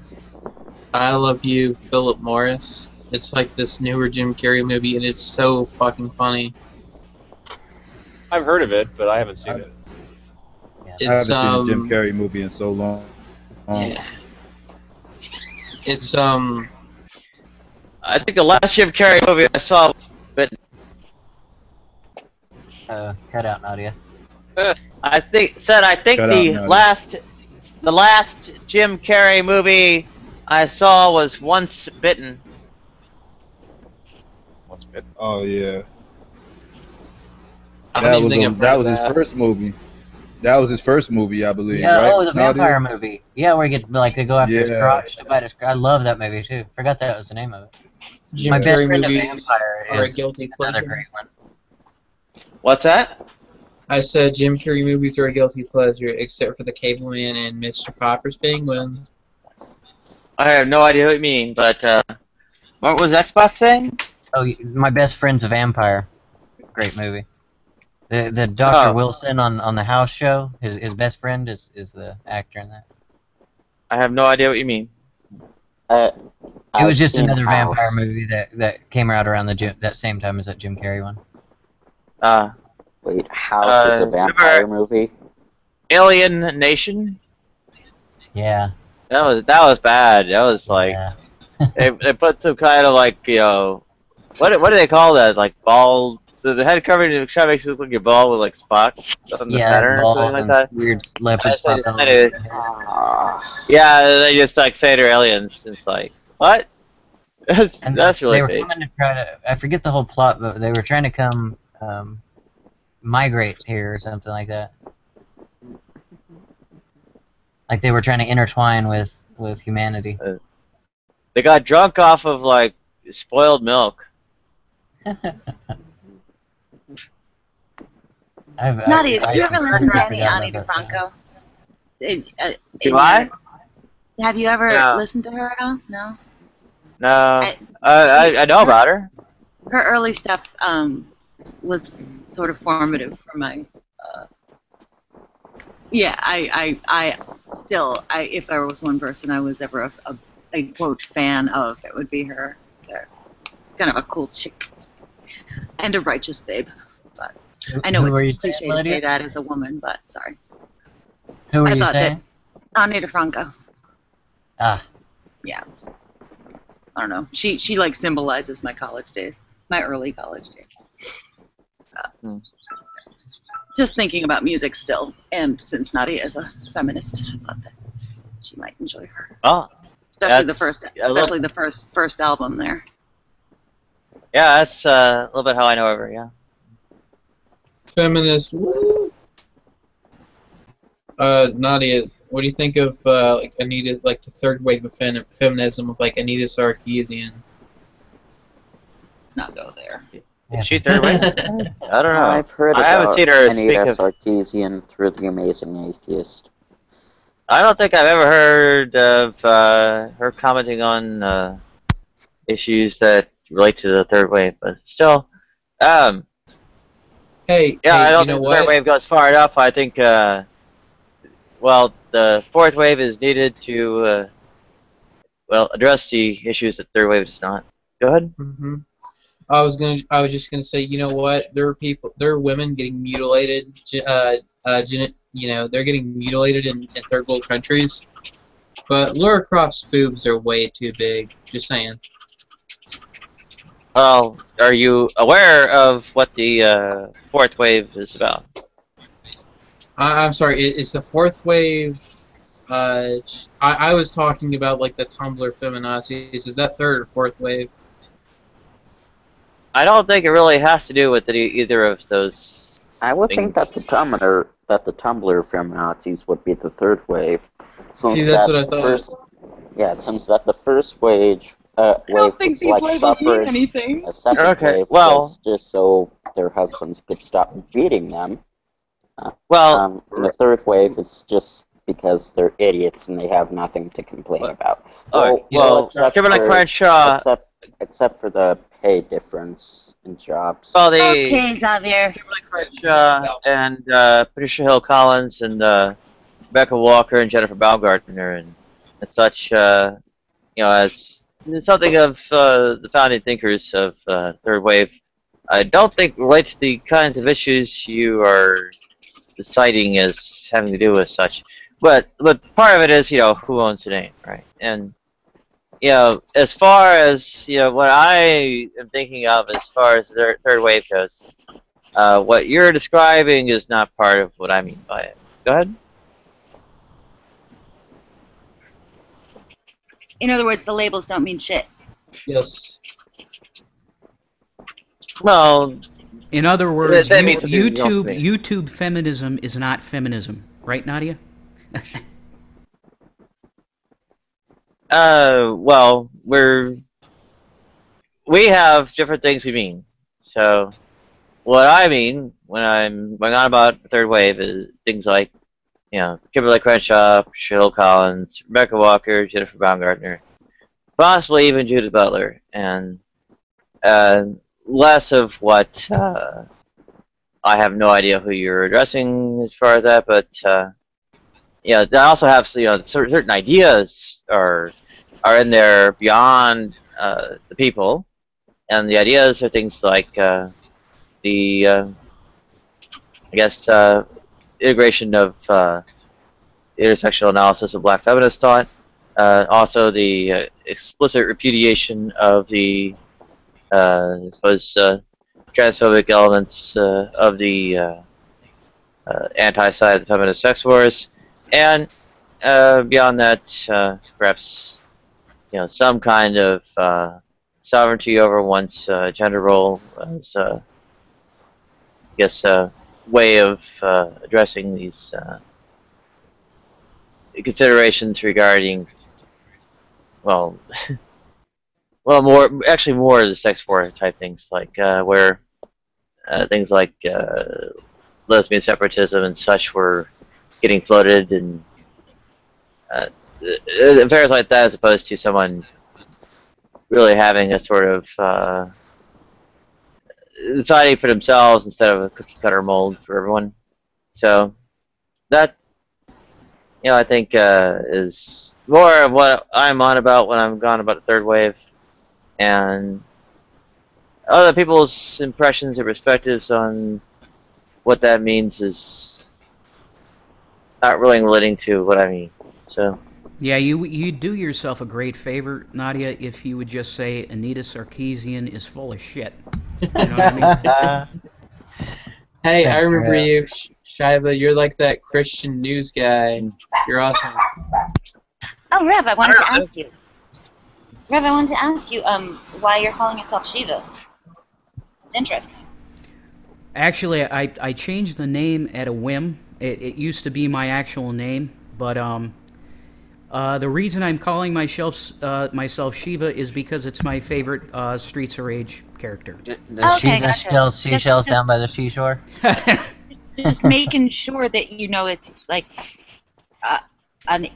I Love You, Philip Morris? It's like this newer Jim Carrey movie, and it's so fucking funny. I've heard of it, but I haven't seen it. I haven't seen a Jim Carrey movie in so long. Yeah. It's I think the last Jim Carrey movie I saw was Bitten. Cut out, Nadia. I think the last Jim Carrey movie I saw was Once Bitten. Once Bitten? Oh yeah. That was his first movie. That was his first movie, I believe. Yeah, right? it was a vampire movie. Yeah, where he gets they go after his crotch to bite his crotch. I love that movie too. Forgot that was the name of it. Jim My best Carrey friend, a movies vampire, are a is guilty another pleasure. great one. What's that? I said Jim Carrey movies are a guilty pleasure, except for The Cableman and Mr. Popper's Penguin. I have no idea what you mean, but what was Xbox saying? Oh, My Best Friend's a Vampire. Great movie. The Dr. Wilson on the house show, his best friend is the actor in that. I have no idea what you mean. It was just seen another House. vampire movie that came out around that same time as that Jim Carrey one. Wait, House is a vampire movie? Alien Nation? Yeah. That was bad. That was like they put some kind of like, you know, what do they call that? Like ball, the head covered in trying to make it look like a ball with like spots on the pattern or something like that. Weird leopard spots. Yeah, they just like say they're aliens. It's like, what? That's really They were fake. coming to try to. I forget the whole plot, but they were trying to come migrate here or something like that. Like they were trying to intertwine with humanity. They got drunk off of like spoiled milk. Nadia, did you ever listen to any Ani DeFranco? Do I? Have you ever No. listened to her at all? No? No. I know about her. Her early stuff was sort of formative for my... yeah, I still, if there was one person I was ever a quote fan of, it would be her. Kind of a cool chick. And a righteous babe. But I know it's cliche to say that as a woman, but sorry. Who were I you thought saying? that Ani DeFranco. Ah. Yeah. I don't know. She like symbolizes my college days, my early college days. Just thinking about music still, and since Nadia is a feminist, I thought that she might enjoy her. Oh. Especially the first album there. Yeah, that's a little bit how I know of her. Yeah. Feminist. Woo! Nadia, what do you think of like Anita, like the third wave of feminism with like Anita Sarkeesian? Let's not go there. Is she third wave? I don't know. I've heard I haven't about seen her Anita speak of. Sarkeesian through The Amazing Atheist. I don't think I've ever heard of her commenting on issues that relate to the third wave, but still, Hey, yeah, I don't you know think the what? third wave goes far enough. I think, well, the fourth wave is needed to, well, address the issues that third wave does not. Go ahead. Mm-hmm. I was just gonna say, you know what? There are women getting mutilated. You know, they're getting mutilated in third world countries, but Laura Croft's boobs are way too big. Just saying. Well, are you aware of what the fourth wave is about? I'm sorry. Is the fourth wave? I was talking about like the Tumblr feminazis. Is that third or fourth wave? I don't think it really has to do with either of those. I would things. think that the Tumblr feminazis would be the third wave. See, that's what I thought. Since that the first wave don't think was these like labels mean suffering, anything. a second wave was just so their husbands could stop beating them. And the third wave is just because they're idiots and they have nothing to complain about. Except for the pay difference in jobs. Well, the Okay, Xavier. and Patricia Hill Collins and Rebecca Walker and Jennifer Baumgartner and such, you know, as something of the founding thinkers of third wave. I don't think relate to the kinds of issues you are citing as having to do with such, but part of it is, you know, who owns the name, right? And you know, as far as, you know, what I am thinking of as far as the third wave goes, what you're describing is not part of what I mean by it. Go ahead. In other words, the labels don't mean shit. Yes. Well, in other words, that means something else to me. YouTube feminism is not feminism, right, Nadia? Well, we have different things we mean. So, what I mean when I'm going on about the third wave is things like, Kimberly Crenshaw, Cheryl Collins, Rebecca Walker, Jennifer Baumgartner, possibly even Judith Butler, and less of what I have no idea who you're addressing as far as that, but they also have certain ideas are in there beyond the people, and the ideas are things like the I guess integration of intersectional analysis of Black feminist thought, also the explicit repudiation of the I suppose transphobic elements of the anti-side of the feminist sex wars, and beyond that, perhaps some kind of sovereignty over one's gender role as I guess a way of addressing these considerations regarding more of the sex war type things, like where things like lesbian separatism and such were getting floated, and affairs like that, as opposed to someone really having a sort of deciding for themselves instead of a cookie cutter mold for everyone. So that, I think is more of what I'm on about when I'm gone about the third wave, and other people's impressions or perspectives on what that means is not really relating to what I mean. So yeah, you do yourself a great favor, Nadia, if you would just say Anita Sarkeesian is full of shit. You know what I mean? Hey, I remember you, Shiva. You're like that Christian news guy. You're awesome. Oh, Rev, I wanted to ask you. Why you're calling yourself Shiva. It's interesting. Actually, I changed the name at a whim. It used to be my actual name, but the reason I'm calling myself Shiva is because it's my favorite Streets of Rage character. Does Shiva still seashells down by the seashore? Just making sure that it's like I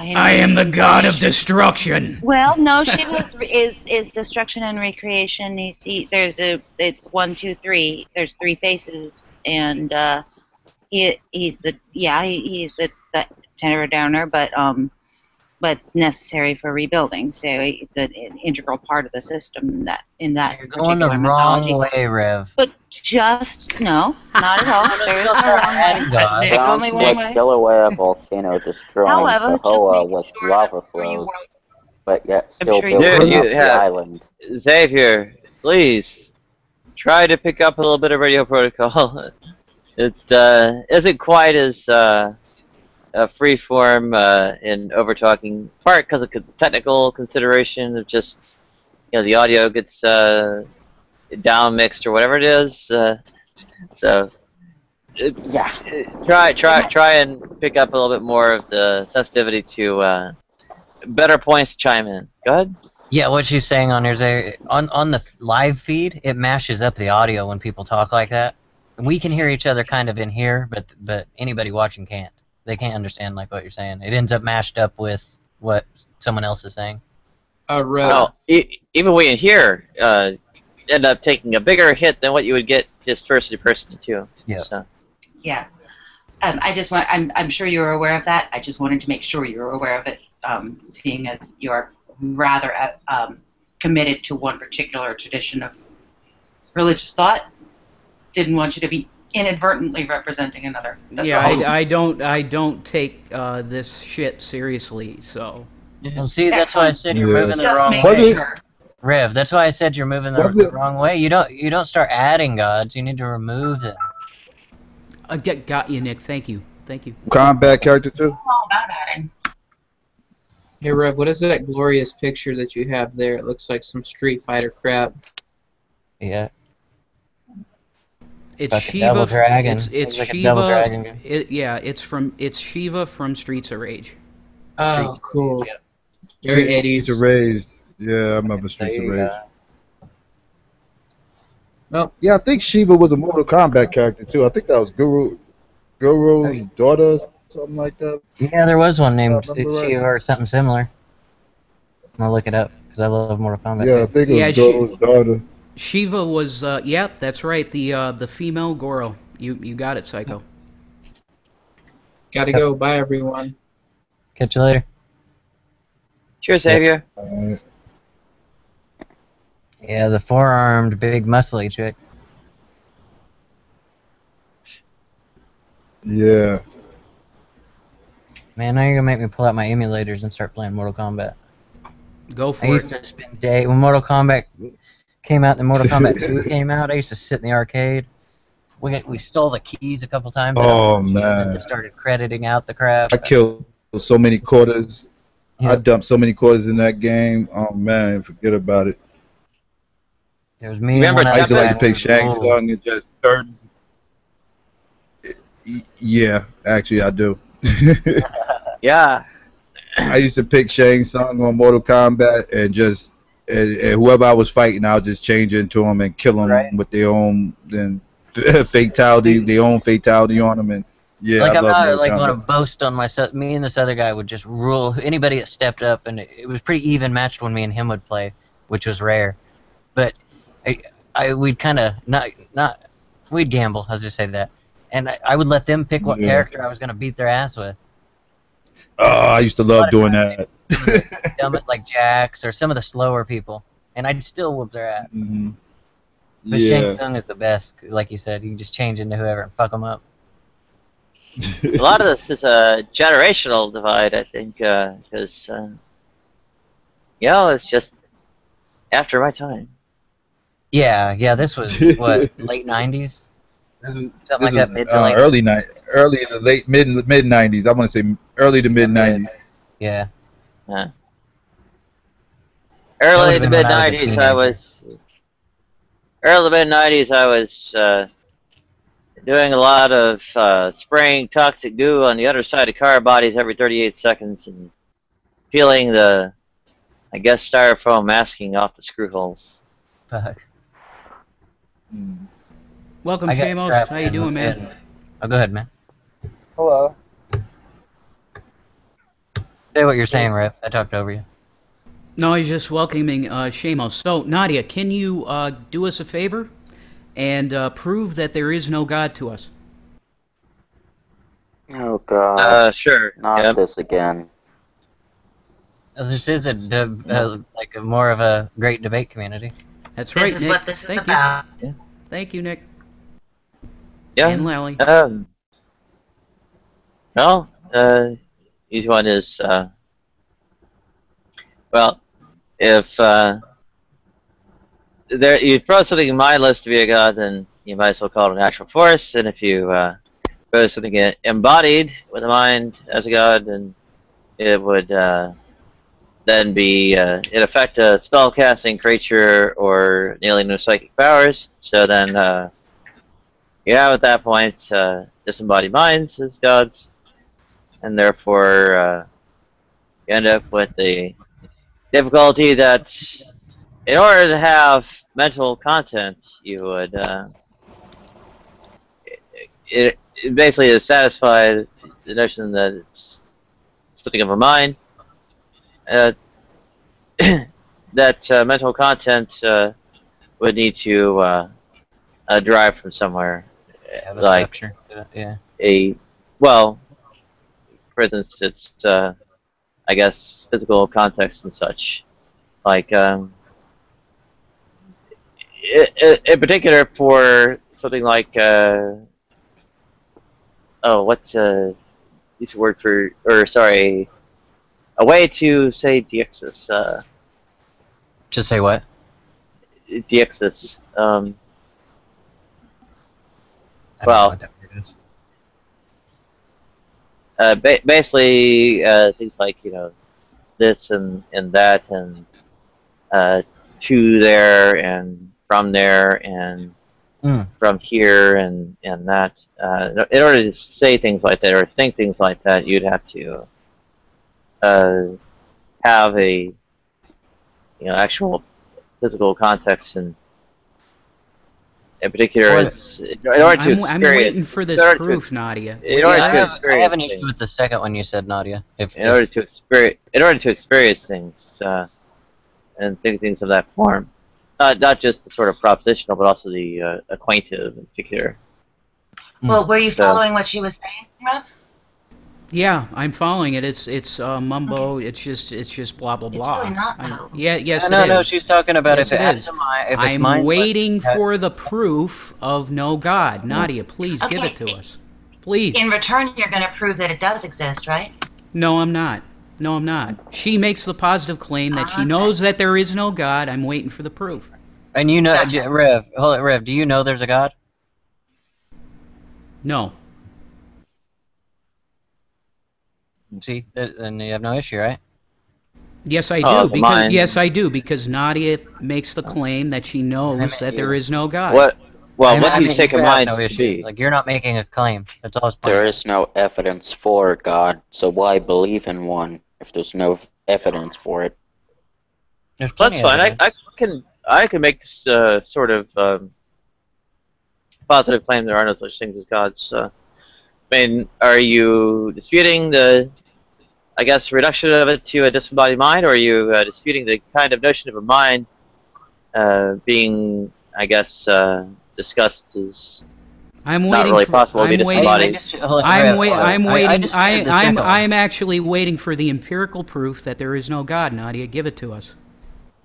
am the god of destruction. Well, no, Shiva is destruction and recreation. It's 1, 2, 3. There's 3 faces, and he's the tenor downer, but it's necessary for rebuilding. So it's an integral part of the system in that You're going the wrong way, Rev. But no, not at all. There's no wrong way. There's only one way. Delaware volcano destroying the Hoa with lava flows, but yet still building up the island. Xavier, please try to pick up a little bit of radio protocol. It isn't quite as free form in over talking, part because of technical consideration of just the audio gets down mixed or whatever it is. Try and pick up a little bit more of the sensitivity to better points to chime in. Go ahead. Yeah, what she's saying on here, on the live feed, it mashes up the audio when people talk like that. We can hear each other kind of in here, but anybody watching can't. They can't understand like what you're saying. It ends up mashed up with what someone else is saying. Even we in here end up taking a bigger hit than what you would get just person to person too. Yeah. So. Yeah. I'm sure you're aware of that. I just wanted to make sure you're aware of it, seeing as you're rather committed to one particular tradition of religious thought. Didn't want you to be inadvertently representing another. I don't take this shit seriously, so. Well, see, that's why I said you're moving the wrong way. Rev, that's why I said you're moving the wrong way. You don't start adding gods. You need to remove them. Got you, Nick. Thank you. Combat character too. All about adding. Hey, Rev, what is that glorious picture that you have there? It looks like some Street Fighter crap. Yeah. It's like Shiva. Devil Dragon. It's like Shiva. Devil Dragon. It's Shiva from Streets of Rage. Oh, cool. Very 80s. Streets of Rage. Yeah, I remember Streets of Rage. Well, yeah, I think Shiva was a Mortal Kombat character too. I think that was Guru's daughter, something like that. Yeah, there was one If I named remember right. Shiva or something similar. I'm gonna look it up because I love Mortal Kombat. Yeah, I think it was Guru's daughter. Shiva was, yep, that's right, the female Goro. You got it, Psycho. Gotta go. Bye, everyone. Catch you later. Cheers, Xavier. Yeah, the four-armed, big, muscly chick. Yeah. Man, now you're gonna make me pull out my emulators and start playing Mortal Kombat. Go for I used to spend day when Mortal Kombat came out. The Mortal Kombat 2 came out. I used to sit in the arcade. We stole the keys a couple times. Oh, and then man. just started crediting out the crap. I killed so many quarters. Yeah. I dumped so many quarters in that game. Oh man, forget about it. There was me and one I used to other like to guy. take Shang Tsung and just turn. Yeah, actually I do. Yeah. I used to pick Shang Tsung on Mortal Kombat and just and whoever I was fighting, I'll just change into them and kill them with their own fatality, their own fatality on them, and yeah, Like I I'm love not Mortal like Kombat. want to boast on myself. Me and this other guy would just rule anybody that stepped up, and it was pretty even matched when me and him would play, which was rare. But we'd kind of we'd gamble. I'll just say that, and I would let them pick what Yeah. character I was gonna beat their ass with. Oh, I used to love doing that. Dumb it like Jax or some of the slower people, and I'd still whoop their ass. Mm-hmm. But Yeah. Shang Tsung is the best, like you said. You can just change into whoever and fuck them up. A lot of this is a generational divide, I think, because it's just after my time. Yeah. This was what late '90s, something like that. Mid to late. Early to late mid 90s. I want to say early to mid 90s. Yeah. Early to mid 90s, I was doing a lot of spraying toxic goo on the other side of car bodies every 38 seconds and peeling the, I guess, styrofoam masking off the screw holes. Fuck. Welcome, I got Shamos. trapped How you in- doing, man? in- Oh, go ahead, man. Hello. Say what you're saying, Rep. I talked over you. No, he's just welcoming Shamos. So, Nadia, can you do us a favor and prove that there is no God to us? Oh God. Sure. Not this again. This is like a more of a great debate community. That's This right, is Nick. what this is Thank about. you. Thank you, Nick. Yeah. And Lally. Well, each one is, well, if you throw something in my list to be a god, then you might as well call it a natural force, and if you throw something embodied with a mind as a god, then it would then be, in effect, a spell-casting creature or an alien with psychic powers, so then at that point, disembodied minds as gods, and therefore you end up with the difficulty that in order to have mental content, you would it basically is satisfy the notion that it's something of a mind. That mental content would need to derive from somewhere, Have a like structure to it, yeah. well, for instance, it's I guess physical context and such, like in particular for something like what's use a word for, or sorry, a way to say Deoxys. To say what? Deoxys. I don't know Well, what that word is. basically things like this and that and to there and from there and from here and that. In order to say things like that or think things like that, you'd have to have a actual physical context and in particular is in order to experience. I'm waiting for this proof, Nadia. In order to I experience have an issue things, with the second one you said, Nadia. in order to experience things and think things of that form, not just the sort of propositional, but also the acquaintive in particular. Well, were you following what she was saying, Rev? Yeah, I'm following it. It's mumbo. Okay. It's just blah blah blah. It's really not though. Yes, no, it is. No, she's talking about yes, if it has a mind. If it's I'm waiting for the proof of no God. Nadia, please give it to us. Please. In return, you're going to prove that it does exist, right? No, I'm not. No, I'm not. She makes the positive claim that she knows that there is no God. I'm waiting for the proof. And you know, gotcha. Rev, do you know there's a God? No. See, then you have no issue, right? Yes, I do. Yes, I do. Because Nadia makes the claim that she knows that there is no God. What? Well, what do you take a mind no to be? Like, you're not making a claim. That's all. There is no evidence for God, so why believe in one if there's no evidence for it? That's fine. I can make this sort of positive claim there are no such things as gods. I mean, are you disputing the, I guess, reduction of it to a disembodied mind, or are you disputing the kind of notion of a mind being, I guess, discussed as not really possible to be disembodied? I'm actually waiting for the empirical proof that there is no God. Nadia, give it to us.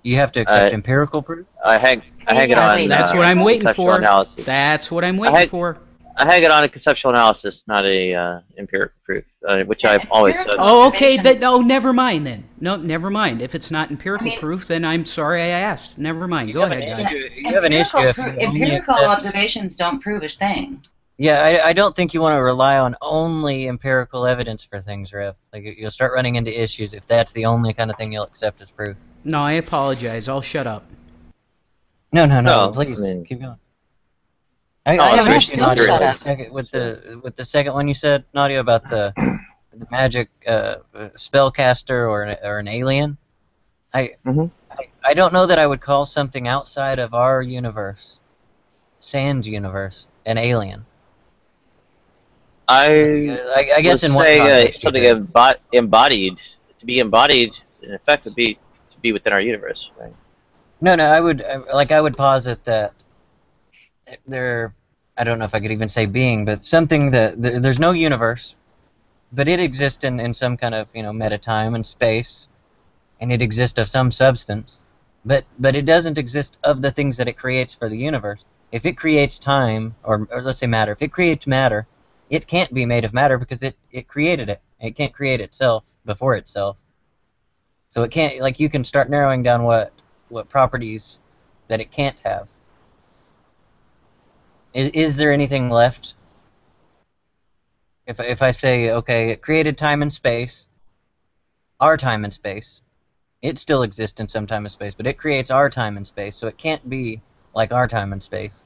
You have to accept empirical proof? I hang it on. That's what I'm waiting for. Analysis. That's what I'm waiting for. I hang it on a conceptual analysis, not a empirical proof, which I've always said. Oh, okay. Never mind then. No, never mind. If it's not empirical proof, then I'm sorry I asked. Never mind. Go ahead, guys. You have an issue. Empirical observations don't prove a thing. Yeah, I don't think you want to rely on only empirical evidence for things, Rev. Like, you'll start running into issues if that's the only kind of thing you'll accept as proof. No, I apologize. I'll shut up. No, please, keep going. I have an issue, Nadia, with the second one you said, Nadia, about the magic spellcaster or an alien. I don't know that I would call something outside of our universe, Sans universe, an alien. I guess in say something embodied. To be embodied, in effect, would be to be within our universe, right? No, I would posit that there. I don't know if I could even say being, but something that there's no universe, but it exists in some kind of meta time and space, and it exists of some substance, but it doesn't exist of the things that it creates for the universe. If it creates time, or let's say matter, if it creates matter, it can't be made of matter because it created it. It can't create itself before itself. So it can't, like, you can start narrowing down what properties that it can't have. Is there anything left? If I say, okay, it created time and space, our time and space, it still exists in some time and space, but it creates our time and space, so it can't be like our time and space.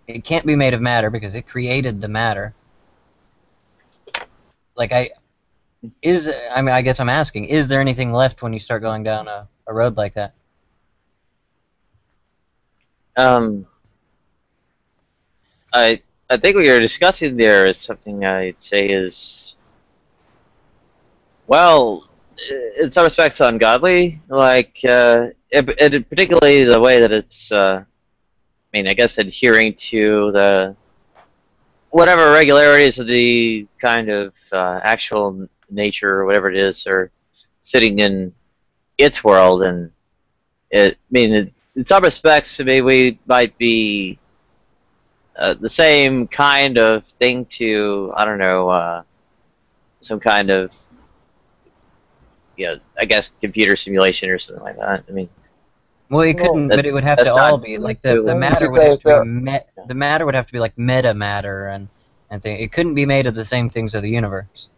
It can't be made of matter because it created the matter. Like, I guess I'm asking, is there anything left when you start going down a road like that? I think what you're discussing there is something I'd say is, well, in some respects ungodly, like, particularly the way that it's, I guess adhering to the whatever regularities of the kind of actual nature or whatever it is, or sitting in its world, and in some respects, maybe we might be the same kind of thing to, I don't know, some kind of, I guess computer simulation or something like that. Well, it couldn't, but it would have to all be like the matter would have to be the matter would have to be like meta matter and thing. It couldn't be made of the same things of the universe.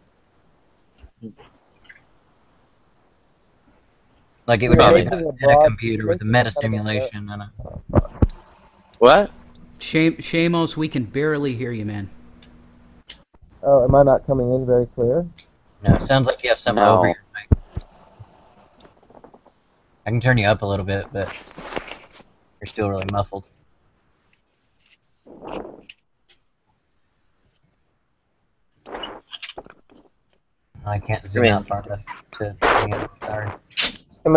Like, it would be like a computer with a meta simulation and a. What? Shamos, we can barely hear you, man. Oh, am I not coming in very clear? No, it sounds like you have something over your mic. I can turn you up a little bit, but you're still really muffled. I can't zoom out far enough to hang it. Sorry.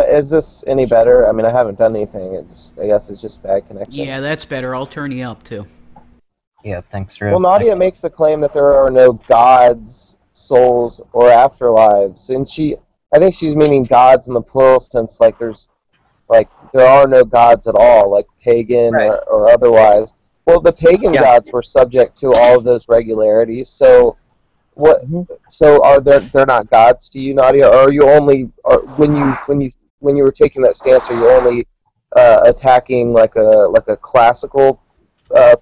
Is this any better? I mean, I haven't done anything. I guess it's just bad connection. Yeah, that's better. I'll turn you up too. Yeah, thanks, Drew. Well, Nadia makes the claim that there are no gods, souls, or afterlives, and I think she's meaning gods in the plural sense, like there are no gods at all, like pagan or otherwise. Well, the pagan gods were subject to all of those regularities, so what? So they're not gods to you, Nadia, or are you only when you were taking that stance, are you only attacking like a classical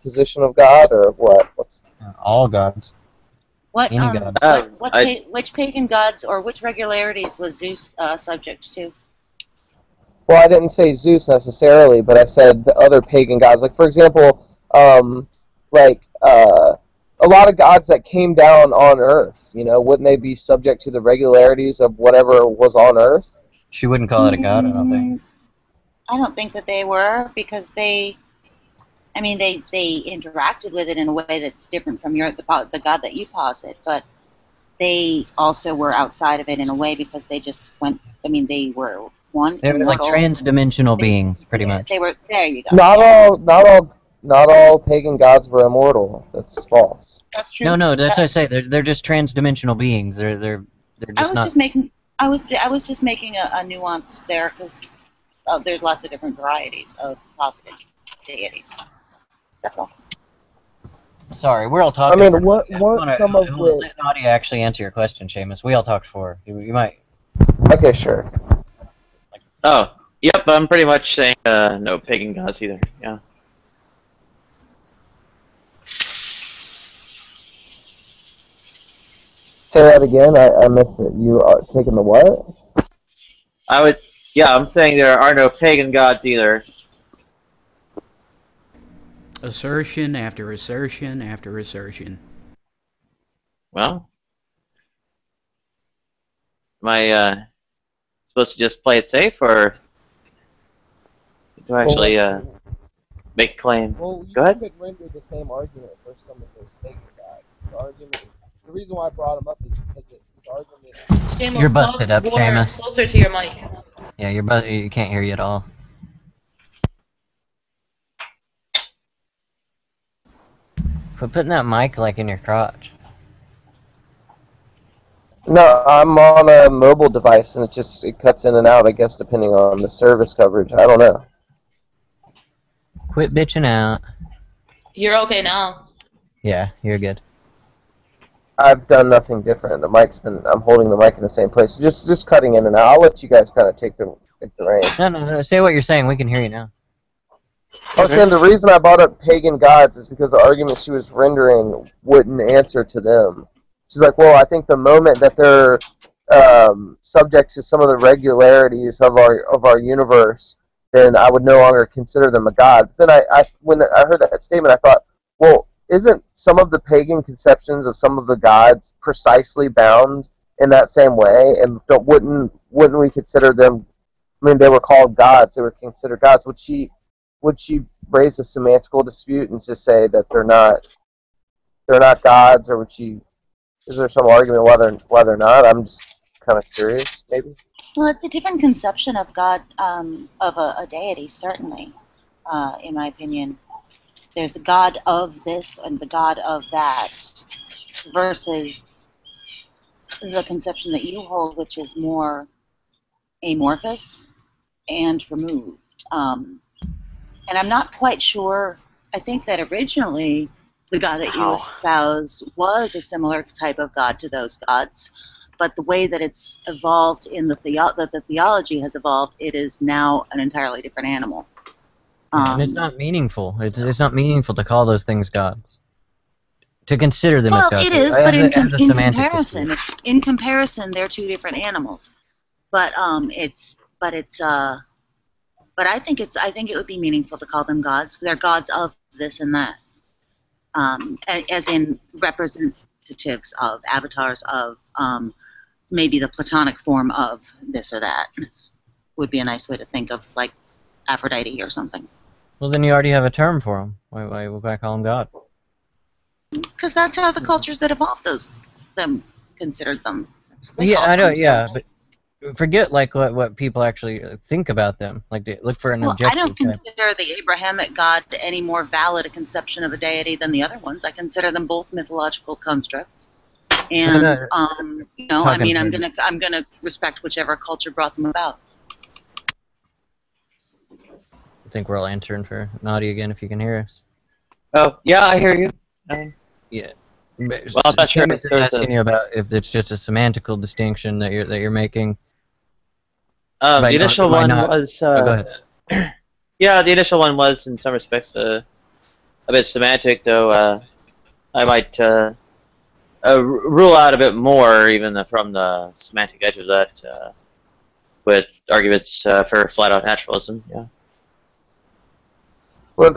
position of God, or what? All gods. What, Any gods. which pagan gods or which regularities was Zeus subject to? Well, I didn't say Zeus necessarily, but I said the other pagan gods. Like, for example, a lot of gods that came down on Earth, wouldn't they be subject to the regularities of whatever was on Earth? She wouldn't call it a god, I don't think. I don't think that they were, because they interacted with it in a way that's different from the god that you posit, but they also were outside of it in a way because they just went. They were one. They were like trans-dimensional beings, pretty much. They were. There you go. Not all pagan gods were immortal. That's false. That's true. No, that's what I say. They're just trans-dimensional beings. They're just I was not. just making a nuance there, because there's lots of different varieties of positive deities. That's all. Sorry, we're all talking. I mean, what some of which... Let Nadia actually answer your question, Seamus. We all talked for. You might. Okay, sure. Oh, yep. I'm pretty much saying no pagan gods either. Yeah. Say that again. I missed it. You are taking the what? Yeah, I'm saying there are no pagan gods either. Assertion after assertion after assertion. Well, am I supposed to just play it safe, or do I actually make a claim? Well, Go ahead. You could render the same argument for some of those pagan gods. The reason why I brought them up is because the argument. Seamus, You're busted up, Seamus. Closer to your mic. Yeah, you can't hear you at all. But putting that mic like in your crotch. No, I'm on a mobile device, and it cuts in and out, I guess, depending on the service coverage. I don't know. Quit bitching out. You're okay now. Yeah, you're good. I've done nothing different. I'm holding the mic in the same place. Just cutting in and out. I'll let you guys kind of take the reins. No. Say what you're saying. We can hear you now. I was saying the reason I brought up pagan gods is because the argument she was rendering wouldn't answer to them. She's like, well, I think the moment that they're subject to some of the regularities of our universe, then I would no longer consider them a god. But then when I heard that statement, I thought, well, isn't some of the pagan conceptions of some of the gods precisely bound in that same way? And wouldn't we consider them? I mean, they were called gods; they were considered gods. Would she raise a semantical dispute and just say that they're not gods, or is there some argument whether or not? I'm just kind of curious, maybe. Well, it's a different conception of God, of a deity, certainly, in my opinion. There's the God of this and the God of that, versus the conception that you hold, which is more amorphous and removed. And I'm not quite sure. I think that originally the God that you espouse was a similar type of God to those gods, but the way that it's evolved in the theology has evolved, it is now an entirely different animal. And it's not meaningful. It's not meaningful to call those things gods. To consider them as gods. Well, it is, but in comparison, they're two different animals. But I think it would be meaningful to call them gods. They're gods of this and that, as in representatives of avatars of maybe the Platonic form of this or that. Would be a nice way to think of, like Aphrodite or something. Well, then you already have a term for them. Why would I call them God? Because that's how the cultures that evolved them considered them. Yeah, I know. Yeah, but forget like what people actually think about them. Like look for an Well, I objective. don't consider the Abrahamic God any more valid a conception of a deity than the other ones. I consider them both mythological constructs. And you know, I mean, I'm gonna respect whichever culture brought them about. I think we're all answering for Nadia again, if you can hear us. Oh, yeah, I hear you. Yeah. Well, I'm not sure Seamus is asking you about if it's just a semantical distinction that you're making. The initial one was. go ahead. Yeah, the initial one was, in some respects, a bit semantic, though. I might rule out a bit more, even from the semantic edge of that, with arguments for flat-out naturalism. Yeah. Well,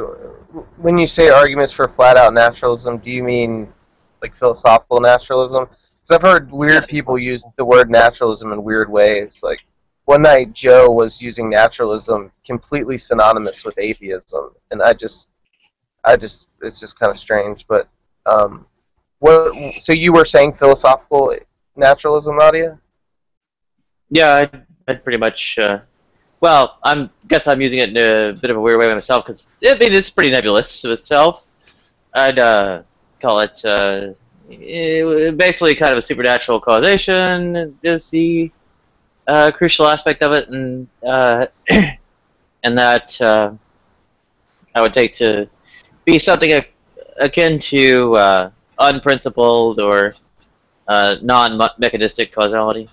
when you say arguments for flat-out naturalism, do you mean like philosophical naturalism? Because I've heard weird people use the word naturalism in weird ways. Like one night, Joe was using naturalism completely synonymous with atheism, and it's just kind of strange. But so you were saying philosophical naturalism, Nadia? Yeah, I'd pretty much. Well, guess I'm using it in a bit of a weird way myself, because I mean it's pretty nebulous of itself. I'd call it basically kind of a supernatural causation is the crucial aspect of it, and that I would take to be something akin to unprincipled or non-mechanistic causality.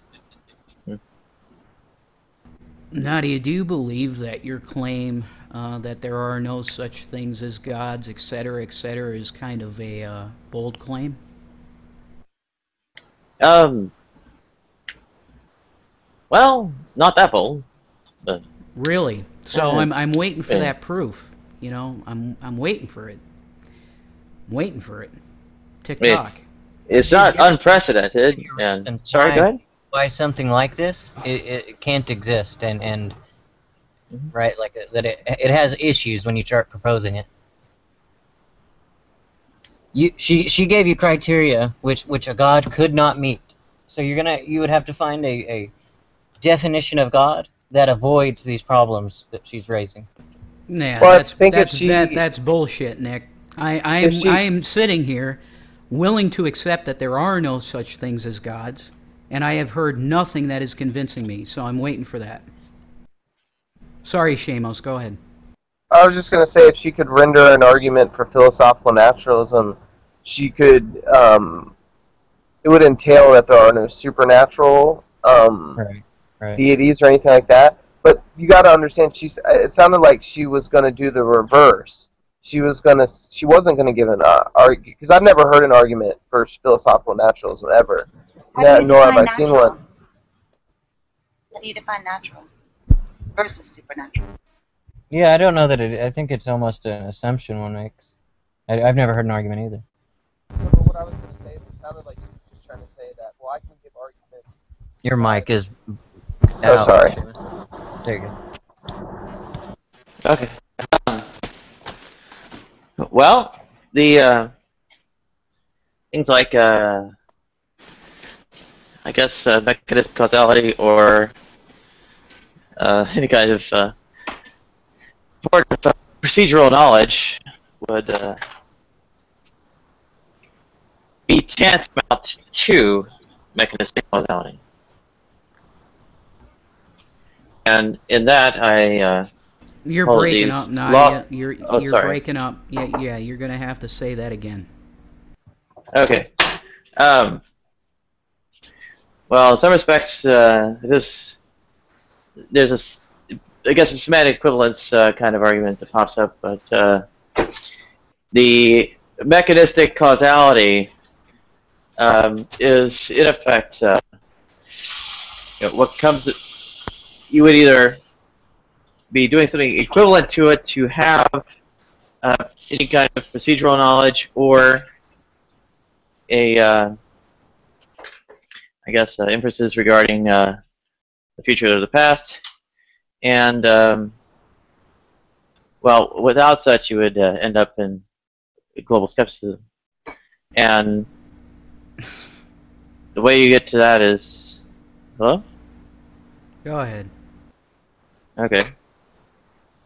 Nadia, do you believe that your claim that there are no such things as gods, etc., is kind of a bold claim? Well, not that bold. But really? So I'm waiting for that proof. You know, I'm waiting for it. I'm waiting for it. TikTok. It's not unprecedented. And sorry, go ahead. Why something like this it can't exist, and right, like that it has issues when you start proposing it. She gave you criteria which a god could not meet, so you would have to find a definition of God that avoids these problems that she's raising. Yeah, well, that's bullshit, Nick. I am sitting here willing to accept that there are no such things as gods. And I have heard nothing that is convincing me, so I'm waiting for that. Sorry, Shamos, go ahead. I was just going to say, if she could render an argument for philosophical naturalism, she could, it would entail that there are no supernatural deities or anything like that. But you got to understand, it sounded like she was going to do the reverse. She wasn't going to give an argument, because I've never heard an argument for philosophical naturalism ever. Nor have I seen one. How do you define natural versus supernatural? Yeah, I don't know that I think it's almost an assumption one makes. I've never heard an argument either. But what I was going to say is it sounded like she was just trying to say that, well, I can give arguments. Your mic is out. Oh, sorry. There you go. Okay. Well, the things like I guess mechanistic causality or any kind of procedural knowledge would be tantamount to mechanistic causality. And in that, you're breaking up, Nadia. You're breaking up. Yeah. You're gonna have to say that again. Okay. Well, in some respects, there's I guess a semantic equivalence kind of argument that pops up, but the mechanistic causality is, in effect, what comes. You would either be doing something equivalent to it to have any kind of procedural knowledge, or I guess inferences regarding the future or the past, and well, without such, you would end up in global skepticism. And way you get to that is... Hello? Go ahead. Okay.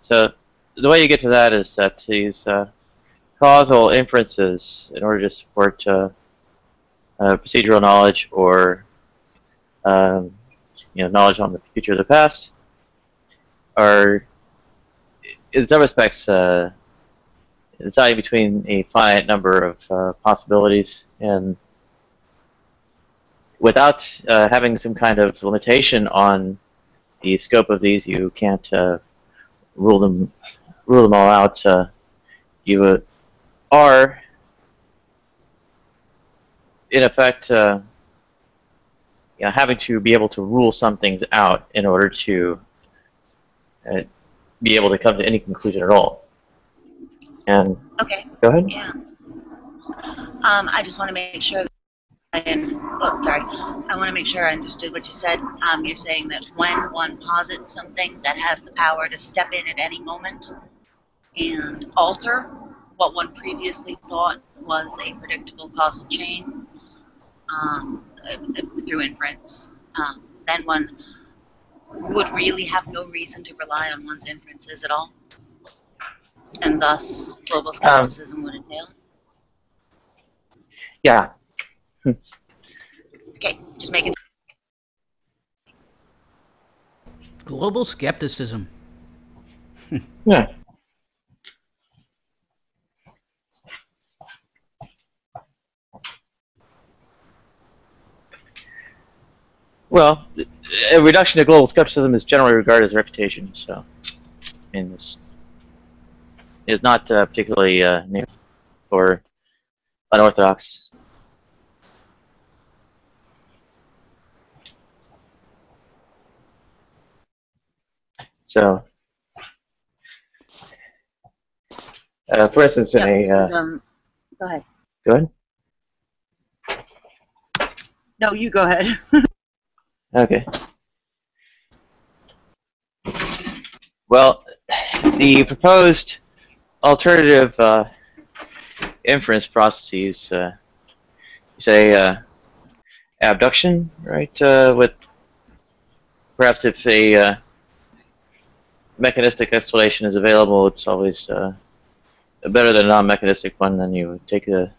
So, the way you get to that is to use causal inferences in order to support procedural knowledge or knowledge on the future of the past, are in some respects deciding between a finite number of possibilities, and without having some kind of limitation on the scope of these, you can't rule them all out. You are in effect having to be able to rule some things out in order to be able to come to any conclusion at all. And Okay. go ahead. Yeah. I just want to make sure that I want to make sure I understood what you said. You're saying that when one posits something that has the power to step in at any moment and alter what one previously thought was a predictable causal chain through inference, then one would really have no reason to rely on one's inferences at all, and thus global skepticism would entail. Yeah. Okay, just making. Global skepticism. Yeah. Well, a reduction to global skepticism is generally regarded as a reputation, so I mean, this is not particularly new or unorthodox. So, for instance, in a go ahead. Go ahead. No, you go ahead. Okay. Well, the proposed alternative inference processes, say abduction, right? With perhaps if a mechanistic explanation is available, it's always better than a non-mechanistic one. Then you would take a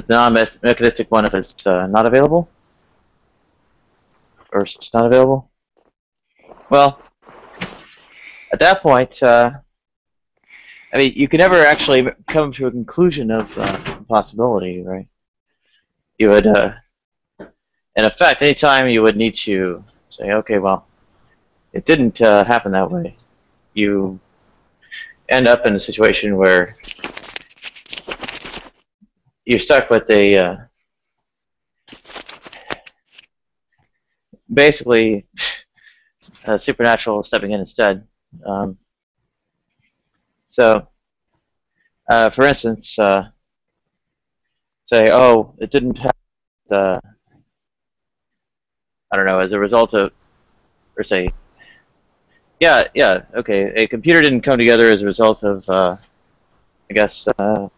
non-mechanistic one if it's not available, or it's not available. Well, at that point, I mean, you can never actually come to a conclusion of possibility, right? You would, in effect, anytime you would need to say, okay, well, it didn't happen that way, you end up in a situation where you're stuck with a basically supernatural stepping in instead. So, for instance, say, oh, it didn't happen, I don't know, as a result of, or say, yeah, okay, a computer didn't come together as a result of, I guess, an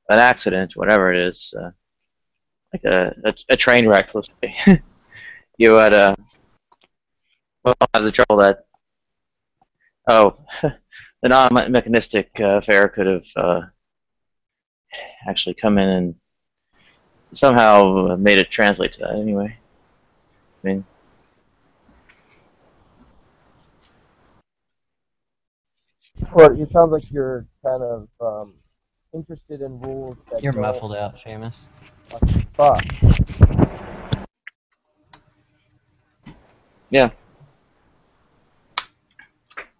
accident, whatever it is, like a train wreck, let's say. You had well, have the trouble that, oh, the non-mechanistic affair could have actually come in and somehow made it translate to that anyway. I mean, well, it sounds like you're kind of interested in rules that You're muffled out, Seamus. Fuck. Yeah.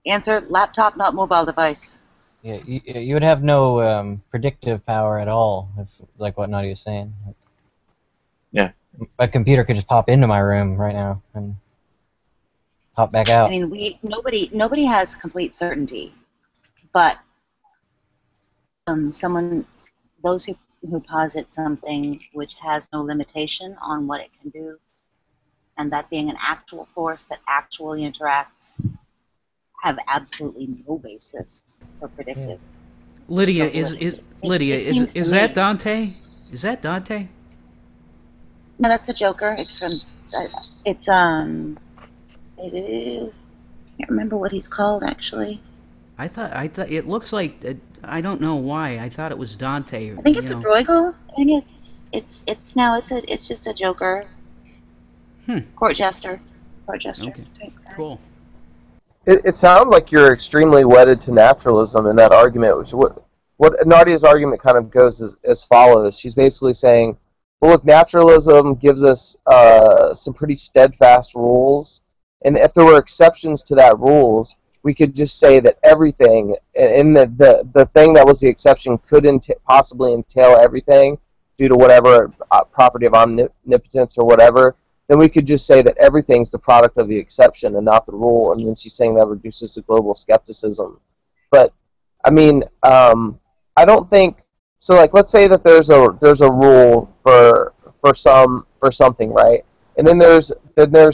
Answer: laptop, not mobile device. Yeah, you would have no predictive power at all, if, like what Nadia was saying. Yeah. A computer could just pop into my room right now and pop back out. I mean, nobody has complete certainty, but those who posit something which has no limitation on what it can do, and that being an actual force that actually interacts, have absolutely no basis for predictive. Lydia, is that Dante? Is that Dante? No, that's a Joker. It's from. It's I can't remember what he's called actually. I thought it looks like I don't know why. I thought it was Dante. I think it's a Bruegel. I think it's just a Joker. Court jester. Okay. Cool. It sounds like you're extremely wedded to naturalism in that argument, which what Nadia's argument kind of goes as follows. She's basically saying, well, look, naturalism gives us some pretty steadfast rules, and if there were exceptions to that rules, we could just say that everything, and the thing that was the exception could possibly entail everything due to whatever property of omnipotence or whatever, then we could just say that everything's the product of the exception and not the rule, and then she's saying that reduces to global skepticism. But, I mean, I don't think, so like, let's say that there's a rule for something, right? And then there's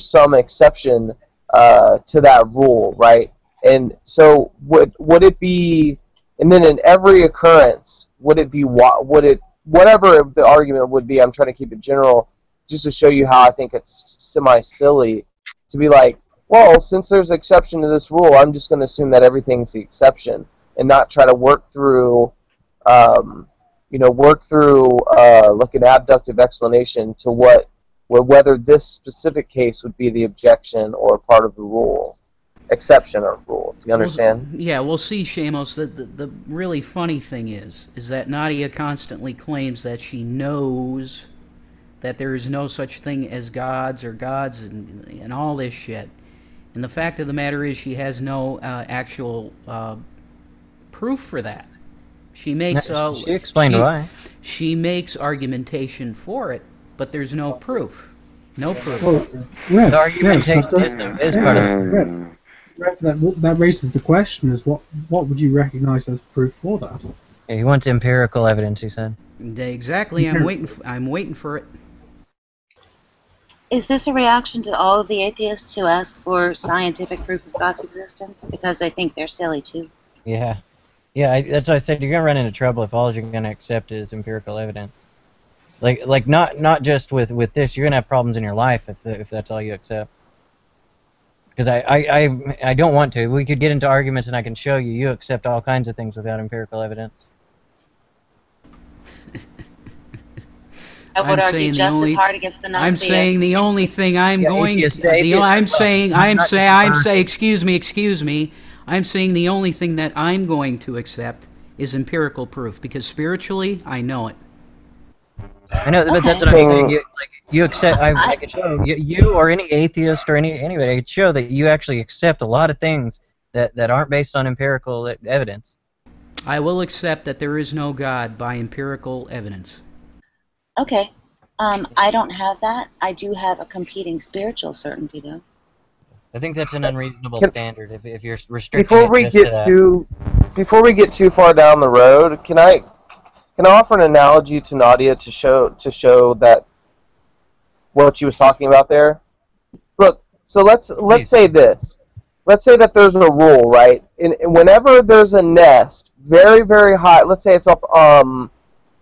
some exception to that rule, right? And so would it be, and then in every occurrence, whatever the argument would be, I'm trying to keep it general, just to show you how I think it's semi-silly, to be like, well, since there's an exception to this rule, I'm just going to assume that everything's the exception, and not try to work through like an abductive explanation to whether this specific case would be the objection or part of the rule, exception or rule. Do you understand? Yeah, we'll see, Shamos. The really funny thing is that Nadia constantly claims that she knows that there is no such thing as gods and all this shit. And the fact of the matter is she has no actual proof for that. She makes she explained why. She makes argumentation for it, but there's no proof. No proof. Well, the argumentation is part of it. That raises the question: is what would you recognise as proof for that? Yeah, he wants empirical evidence. He said. Exactly. I'm waiting for it. Is this a reaction to all of the atheists who ask for scientific proof of God's existence? Because I think they're silly too. Yeah. Yeah, that's why I said you're going to run into trouble if all you're going to accept is empirical evidence. Like not just with this, you're going to have problems in your life if that's all you accept. Because I don't want to. We could get into arguments and I can show you accept all kinds of things without empirical evidence. I would argue just as hard against the non-theists. I'm saying the only thing I'm going to... excuse me. I'm saying the only thing that I'm going to accept is empirical proof, because spiritually, I know it. I know, but that's what I'm saying. You accept... I could show you or any atheist or anybody, I could show that you actually accept a lot of things that aren't based on empirical evidence. I will accept that there is no God by empirical evidence. Okay. I don't have that. I do have a competing spiritual certainty, though. I think that's an unreasonable standard if you're restricting before we get too far down the road, can I offer an analogy to Nadia to show that what she was talking about there? Look, so let's say this. Let's say that there's a rule, right? And whenever there's a nest very, very high, let's say it's up on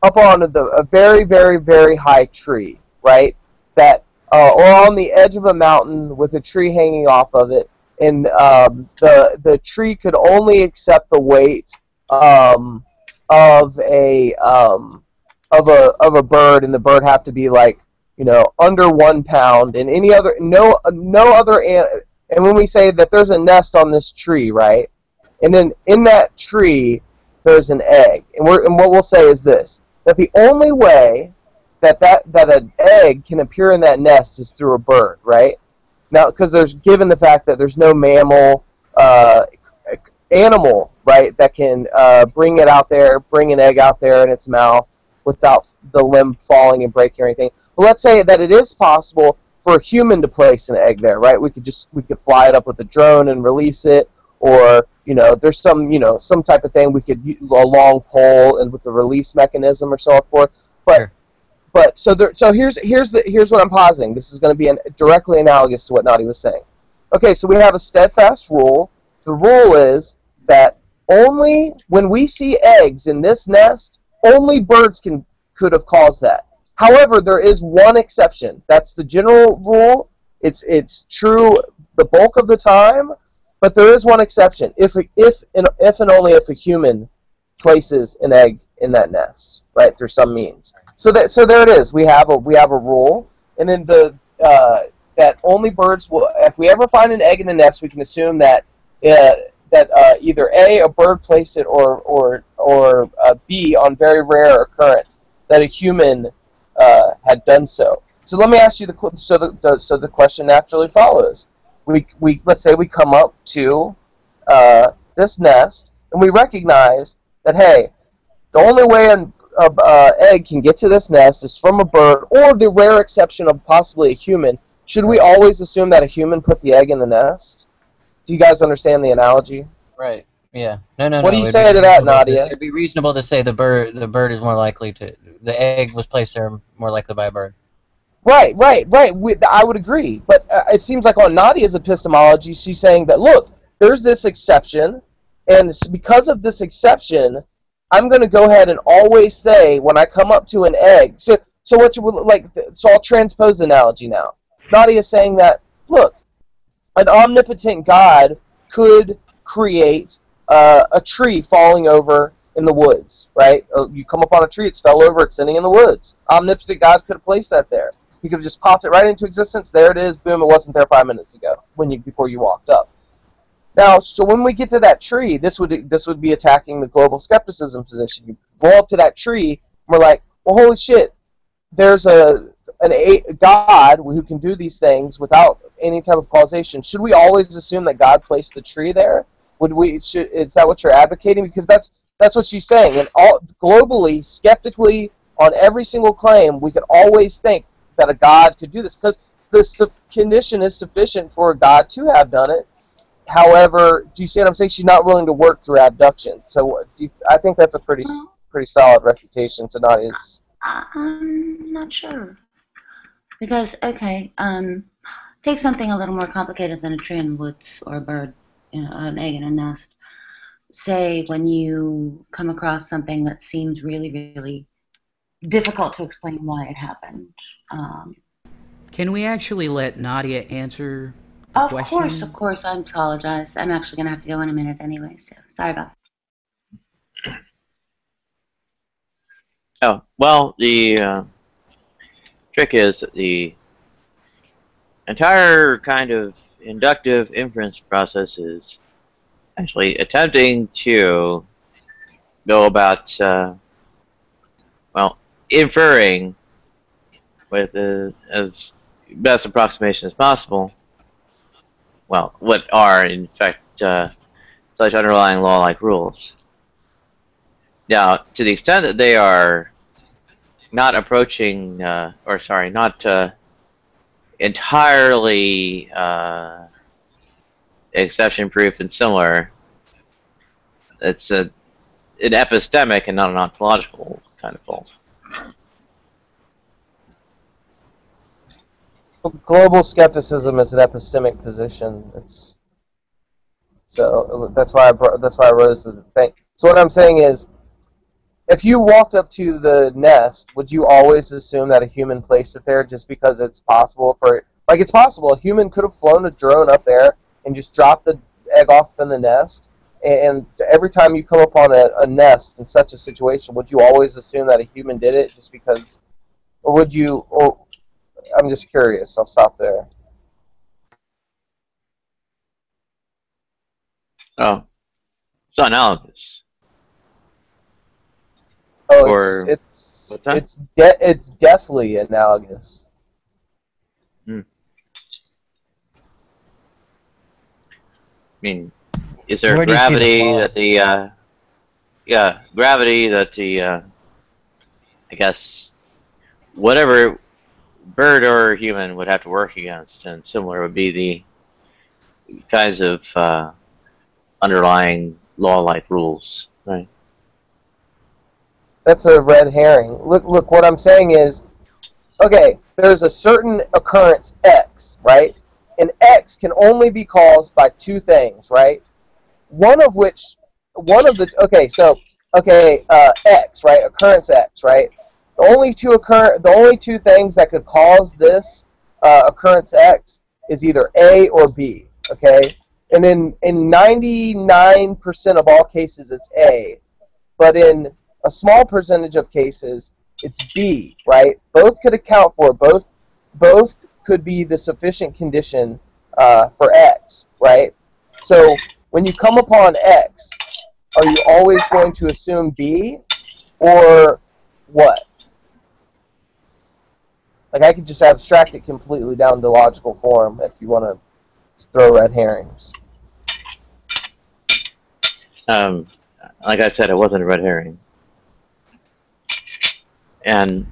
a very, very, very high tree, right? That or on the edge of a mountain with a tree hanging off of it, and the tree could only accept the weight of a bird, and the bird have to be like, you know, under 1 pound, and no other and when we say that there's a nest on this tree, right? And then in that tree there's an egg, and what we'll say is this: that the only way that an egg can appear in that nest is through a bird, right? Now, because given the fact that there's no mammal animal, right, that can bring an egg out there in its mouth without the limb falling and breaking or anything. But let's say that it is possible for a human to place an egg there, right? We could fly it up with a drone and release it, or there's some type of thing we could use a long pole and with the release mechanism or so forth. But so here's what I'm positing. This is going to be directly analogous to what Nadi was saying. Okay, so we have a steadfast rule. The rule is that only when we see eggs in this nest, only birds could have caused that. However, there is one exception. That's the general rule. It's true the bulk of the time, but there is one exception. If and only if a human places an egg in that nest, right, through some means. So there it is. We have a rule, and then that only birds will. If we ever find an egg in the nest, we can assume that either a bird placed it, or B, on very rare occurrence, that a human had done so. So let me ask you the question naturally follows. We let's say we come up to this nest and we recognize that, hey, the only way an egg can get to this nest is from a bird, or the rare exception of possibly a human. Should we always assume that a human put the egg in the nest? Do you guys understand the analogy? Right. Yeah. No. What do you say to that, Nadia? It'd be reasonable to say the bird is more likely to. The egg was placed there more likely by a bird. Right. I would agree, but it seems like on Nadia's epistemology, she's saying that, look, there's this exception, and because of this exception, I'm going to go ahead and always say when I come up to an egg. So what you would like? So I'll transpose the analogy now. Nadia's saying that, look, an omnipotent God could create a tree falling over in the woods, right? You come upon a tree, it's fell over, it's sitting in the woods. Omnipotent God could have placed that there. He could have just popped it right into existence. There it is. Boom! It wasn't there 5 minutes ago before you walked up. Now, so when we get to that tree, this would be attacking the global skepticism position. You roll up to that tree, and we're like, well, holy shit! There's a God who can do these things without any type of causation. Should we always assume that God placed the tree there? Is that what you're advocating? Because that's what she's saying. And globally, skeptically, on every single claim, we could always think that a God could do this, because the condition is sufficient for a God to have done it. However, do you see what I'm saying? She's not willing to work through abduction. So I think that's a pretty solid refutation to Nadia's. I'm not sure. Because, okay, take something a little more complicated than a tree in the woods or a bird, an egg in a nest. Say when you come across something that seems really, really difficult to explain why it happened. Can we actually let Nadia answer the question? Of course. I apologize. I'm actually going to have to go in a minute anyway, so sorry about that. Oh, well, the trick is that the entire kind of inductive inference process is actually attempting to go about, inferring with as best approximation as possible, well, what are, in fact, such underlying law-like rules. Now, to the extent that they are not approaching, not entirely exception-proof and similar, it's an epistemic and not an ontological kind of fault. Global skepticism is an epistemic position. That's why I rose to the thing. So what I'm saying is, if you walked up to the nest, would you always assume that a human placed it there just because it's possible it's possible a human could have flown a drone up there and just dropped the egg off in the nest, and every time you come upon a nest in such a situation, would you always assume that a human did it just because, or would you, I'm just curious, I'll stop there. Oh, it's analogous. Oh, it's definitely analogous. I mean, is there gravity that I guess, whatever bird or human would have to work against, and similar would be the kinds of underlying law-like rules, right? That's a red herring. Look, what I'm saying is, okay, there's a certain occurrence X, right? And X can only be caused by two things, right? X, right? Occurrence X, right? The only two things that could cause this occurrence X is either A or B. Okay, and in 99% of all cases, it's A, but in a small percentage of cases, it's B. Right? Both could account for it. Both could be the sufficient condition for X. Right? So when you come upon X, are you always going to assume B, or what? Like, I could just abstract it completely down to logical form if you want to throw red herrings. Like I said, it wasn't a red herring. And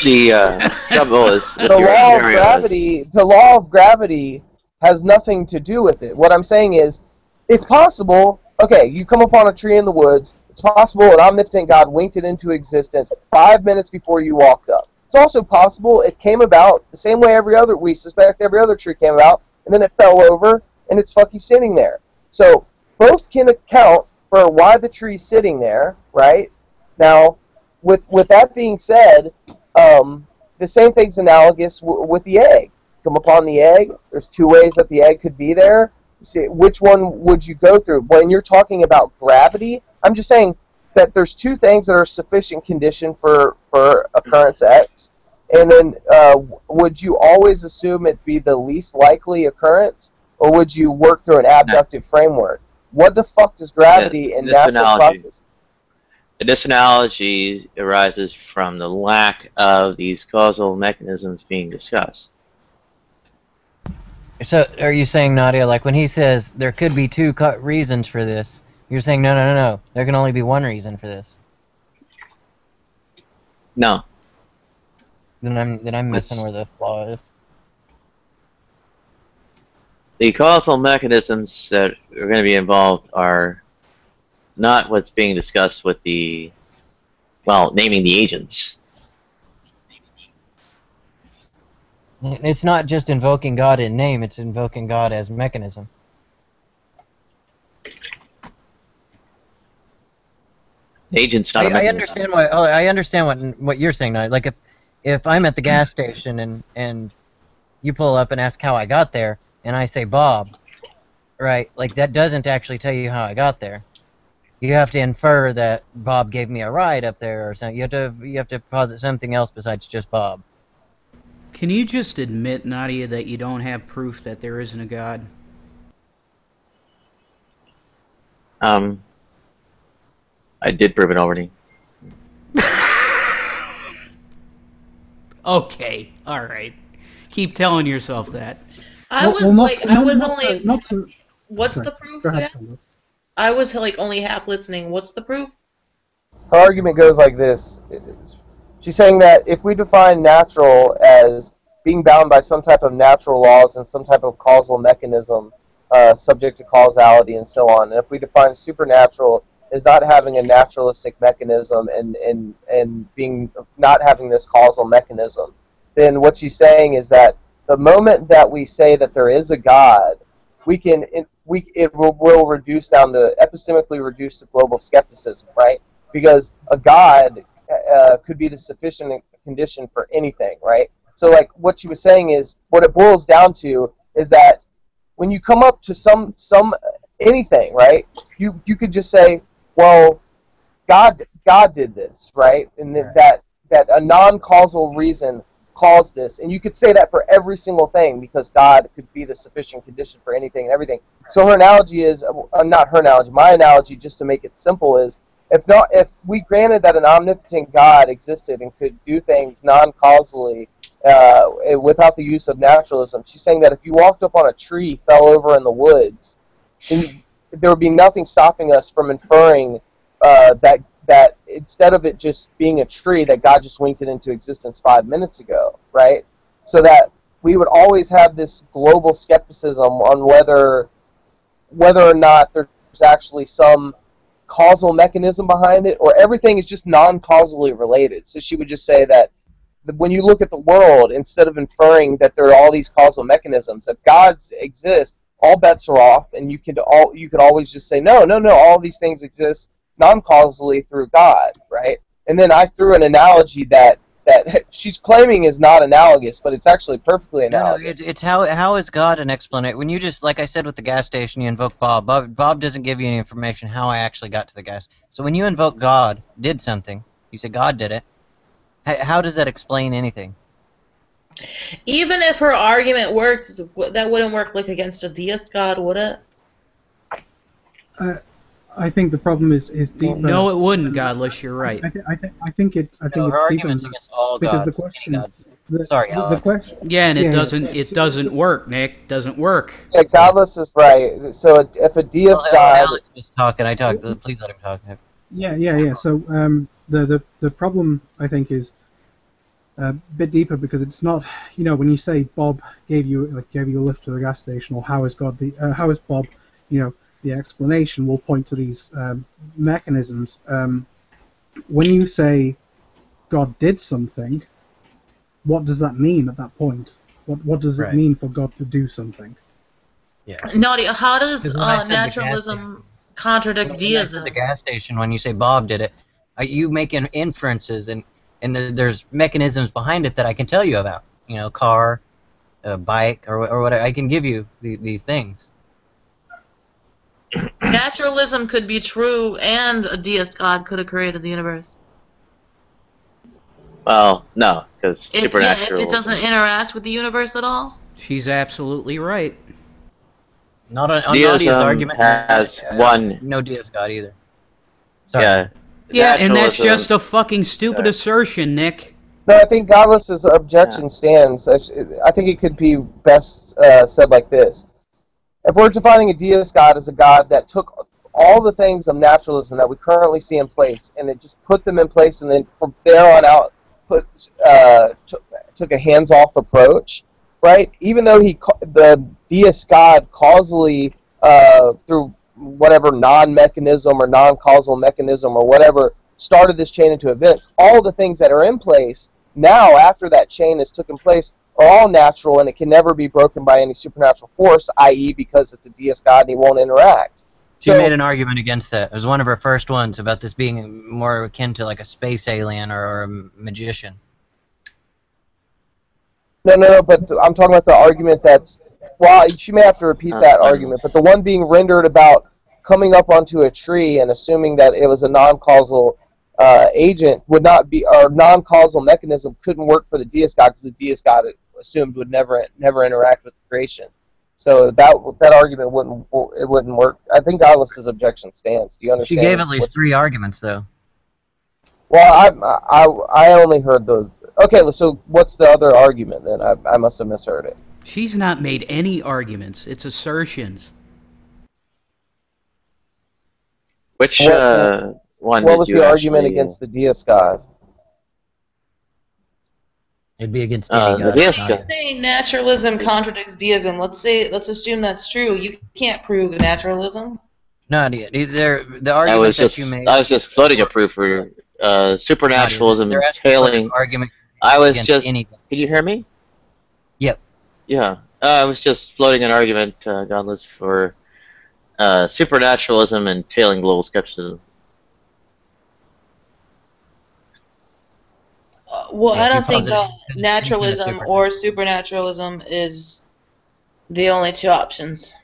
the trouble is with your scenario the law of gravity has nothing to do with it. What I'm saying is, it's possible. Okay, you come upon a tree in the woods. It's possible an omnipotent God winked it into existence 5 minutes before you walked up. It's also possible it came about the same way we suspect every other tree came about, and then it fell over, and it's fucking sitting there. So both can account for why the tree's sitting there, right? Now, with that being said, the same thing's analogous with the egg. Come upon the egg. There's two ways that the egg could be there. See, which one would you go through? When you're talking about gravity, I'm just saying that there's two things that are sufficient condition for occurrence X, and then would you always assume it'd be the least likely occurrence, or would you work through an abductive framework? What the fuck does gravity and natural processes? This analogy arises from the lack of these causal mechanisms being discussed. So, are you saying, Nadia, like when he says there could be two reasons for this, you're saying no, there can only be one reason for this? No. Then I'm missing where the flaw is. The causal mechanisms that are going to be involved are not what's being discussed with the, well, naming the agents. It's not just invoking God in name, it's invoking God as mechanism. The agent's not a mechanism. I understand what you're saying now. Like if I'm at the gas station and you pull up and ask how I got there, and I say Bob, right? Like that doesn't actually tell you how I got there. You have to infer that Bob gave me a ride up there or something. You have to posit something else besides just Bob. Can you just admit, Nadia, that you don't have proof that there isn't a God? I did prove it already. Okay, alright. Keep telling yourself that. What's the proof again? I was like only half listening. What's the proof? Her argument goes like this. She's saying that if we define natural as being bound by some type of natural laws and some type of causal mechanism subject to causality and so on, and if we define supernatural as not having a naturalistic mechanism and being not having this causal mechanism, then what she's saying is that the moment that we say that there is a God, it will reduce down to epistemically reduce to global skepticism, right? Because a God could be the sufficient condition for anything, right? So, like, what she was saying is, what it boils down to is that when you come up to some anything, right? You could just say, well, God did this, right? And that a non-causal reason caused this, and you could say that for every single thing because God could be the sufficient condition for anything and everything. So her analogy is not her analogy. My analogy, just to make it simple, is if we granted that an omnipotent God existed and could do things non-causally without the use of naturalism, she's saying that if you walked up on a tree, fell over in the woods, then there would be nothing stopping us from inferring that instead of it just being a tree, that God just winked it into existence 5 minutes ago, right? So that we would always have this global skepticism on whether or not there's actually some causal mechanism behind it, or everything is just non-causally related. So she would just say that when you look at the world, instead of inferring that there are all these causal mechanisms, if gods exist, all bets are off, and you could always just say no, all these things exist non-causally through God, right? and then I threw an analogy that she's claiming is not analogous, but it's actually perfectly analogous. No, it's how is God an explanation? When you just, like I said with the gas station, you invoke Bob. Bob doesn't give you any information how I actually got to the gas. So when you invoke God did something, you say God did it. How does that explain anything? Even if her argument worked, that wouldn't work like against a deist God, would it? I think the problem is deeper. No, it wouldn't, Godless. You're right. I think it's deeper than that. Against all because gods, the question, the question. Yeah, and it doesn't work, Nick. Doesn't work. Yeah, Godless is right. So if a deist God, Alex was talking. I talked. Please let him talk. Yeah. So the problem I think is a bit deeper because it's not, when you say Bob gave you a lift to the gas station, or how is Bob, the explanation will point to these mechanisms. When you say God did something, what does that mean at that point? What does it mean for God to do something? Yeah. Nadia, how does naturalism contradict deism? The gas station, when you say Bob did it, you make inferences, and there's mechanisms behind it that I can tell you about. Car, bike, or whatever. I can give you these things. Naturalism could be true, and a deist God could have created the universe. Well, no, because supernatural. If it doesn't interact with the universe at all. She's absolutely right. Not on Deism Nadia's argument. has one. No deist God either. Sorry. Yeah, and that's just a fucking stupid assertion, Nick. No, I think Godless's objection stands. I think it could be best said like this. If we're defining a deist God as a God that took all the things of naturalism that we currently see in place, and it just put them in place, and then from there on out took a hands-off approach, right? Even though the deist God causally, through whatever non-mechanism or non-causal mechanism or whatever, started this chain into events, all the things that are in place now, after that chain has taken place, are all natural, and it can never be broken by any supernatural force, i.e. because it's a deist God and he won't interact. She made an argument against that. It was one of her first ones about this being more akin to like a space alien or a magician. No, but I'm talking about the argument that's... Well, she may have to repeat that argument, but the one being rendered about coming up onto a tree and assuming that it was a non-causal agent would not be... or non-causal mechanism couldn't work for the deist God because the deist God assumed would never interact with creation. So that argument wouldn't work. I think Godless's objection stands. Do you understand? She gave at least 3 arguments, though. Well, I only heard those. Okay, so what's the other argument then? I must have misheard it. She's not made any arguments. It's assertions. Which one? What was the argument against the deist God? It'd be against the deist God. Saying naturalism contradicts deism. Let's assume that's true. You can't prove naturalism. No, the argument that you made. I was just floating a proof for supernaturalism entailing. Argument. I was just. Can you hear me? Yep. Yeah, I was just floating an argument, Godless, for supernaturalism entailing global skepticism. Well, I don't think that naturalism or supernaturalism is the only 2 options.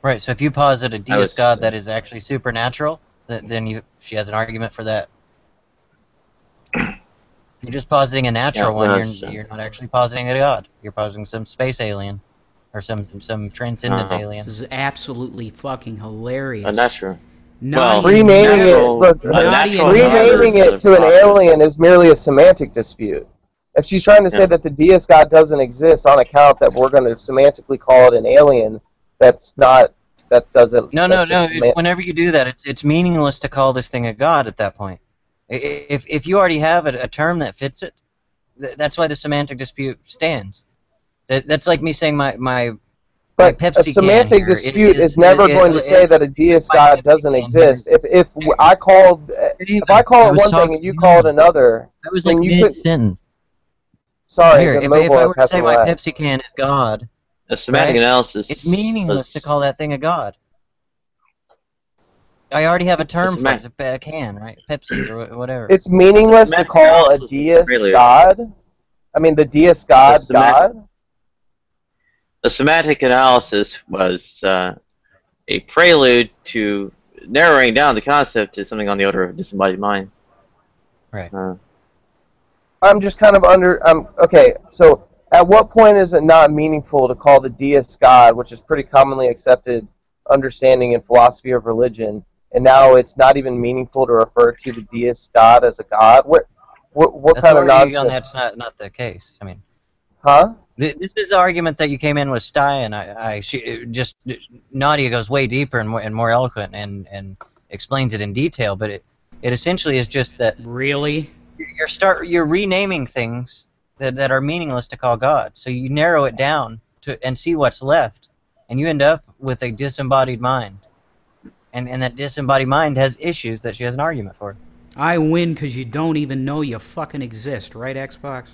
Right, so if you posit a deist God that is actually supernatural, then she has an argument for that. If you're just positing a natural one, you're not actually positing a God. You're positing some space alien, or some transcendent alien. This is absolutely fucking hilarious. Unnatural. Well, renaming it to an alien is merely a semantic dispute. If she's trying to say that the deist God doesn't exist on account that we're going to semantically call it an alien, that's not. That doesn't. No. Whenever you do that, it's meaningless to call this thing a God at that point. If you already have a term that fits it, that's why the semantic dispute stands. That's like me saying my But a semantic dispute is never going to say that a deist God doesn't exist. If I call it one thing and you call it another, that was like mid-sentence. Sorry, if I were to say my Pepsi can is God, a semantic analysis. It's meaningless to call that thing a God. I already have a term for it. It's a can, right? Pepsi or whatever. It's meaningless to call a deist God. I mean, the deist God God. The semantic analysis was a prelude to narrowing down the concept to something on the order of disembodied mind. Right. I'm just kind of okay, so at what point is it not meaningful to call the deist God, which is pretty commonly accepted understanding in philosophy of religion, and now it's not even meaningful to refer to the deist God as a God? What kind of nonsense? That's not the case. I mean, huh? This is the argument that you came in with Sty, and Nadia goes way deeper and more eloquent and explains it in detail, but it essentially is just that really you're renaming things that are meaningless to call God. So you narrow it down and see what's left, and you end up with a disembodied mind. And that disembodied mind has issues that she has an argument for. I win because you don't even know you fucking exist, right, Xbox?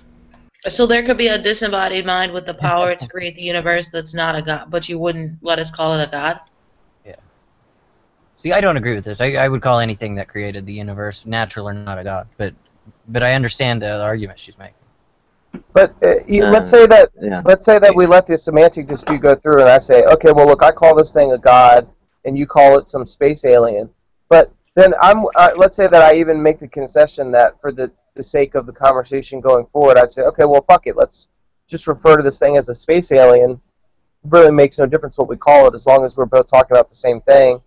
So there could be a disembodied mind with the power to create the universe that's not a god, but you wouldn't let us call it a god? Yeah. See, I don't agree with this. I would call anything that created the universe natural or not a god, but I understand the argument she's making. But let's say that we let the semantic dispute go through, and I say, okay, well, look, I call this thing a god, and you call it some space alien. But then let's say that I even make the concession that for the sake of the conversation going forward, I'd say, okay, well, fuck it, let's just refer to this thing as a space alien. It really makes no difference what we call it as long as we're both talking about the same thing.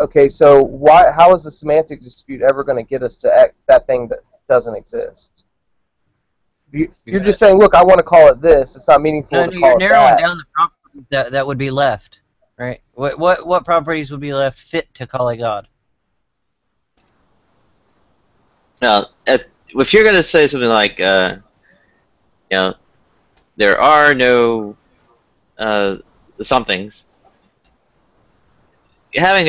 Okay, so how is the semantic dispute ever going to get us to that thing that doesn't exist? You're just saying, look, I want to call it this. It's not meaningful to call it that. You're narrowing down the properties that would be left, right? What properties would be left fit to call a god? Now, if you're going to say something like, you know, there are no somethings, having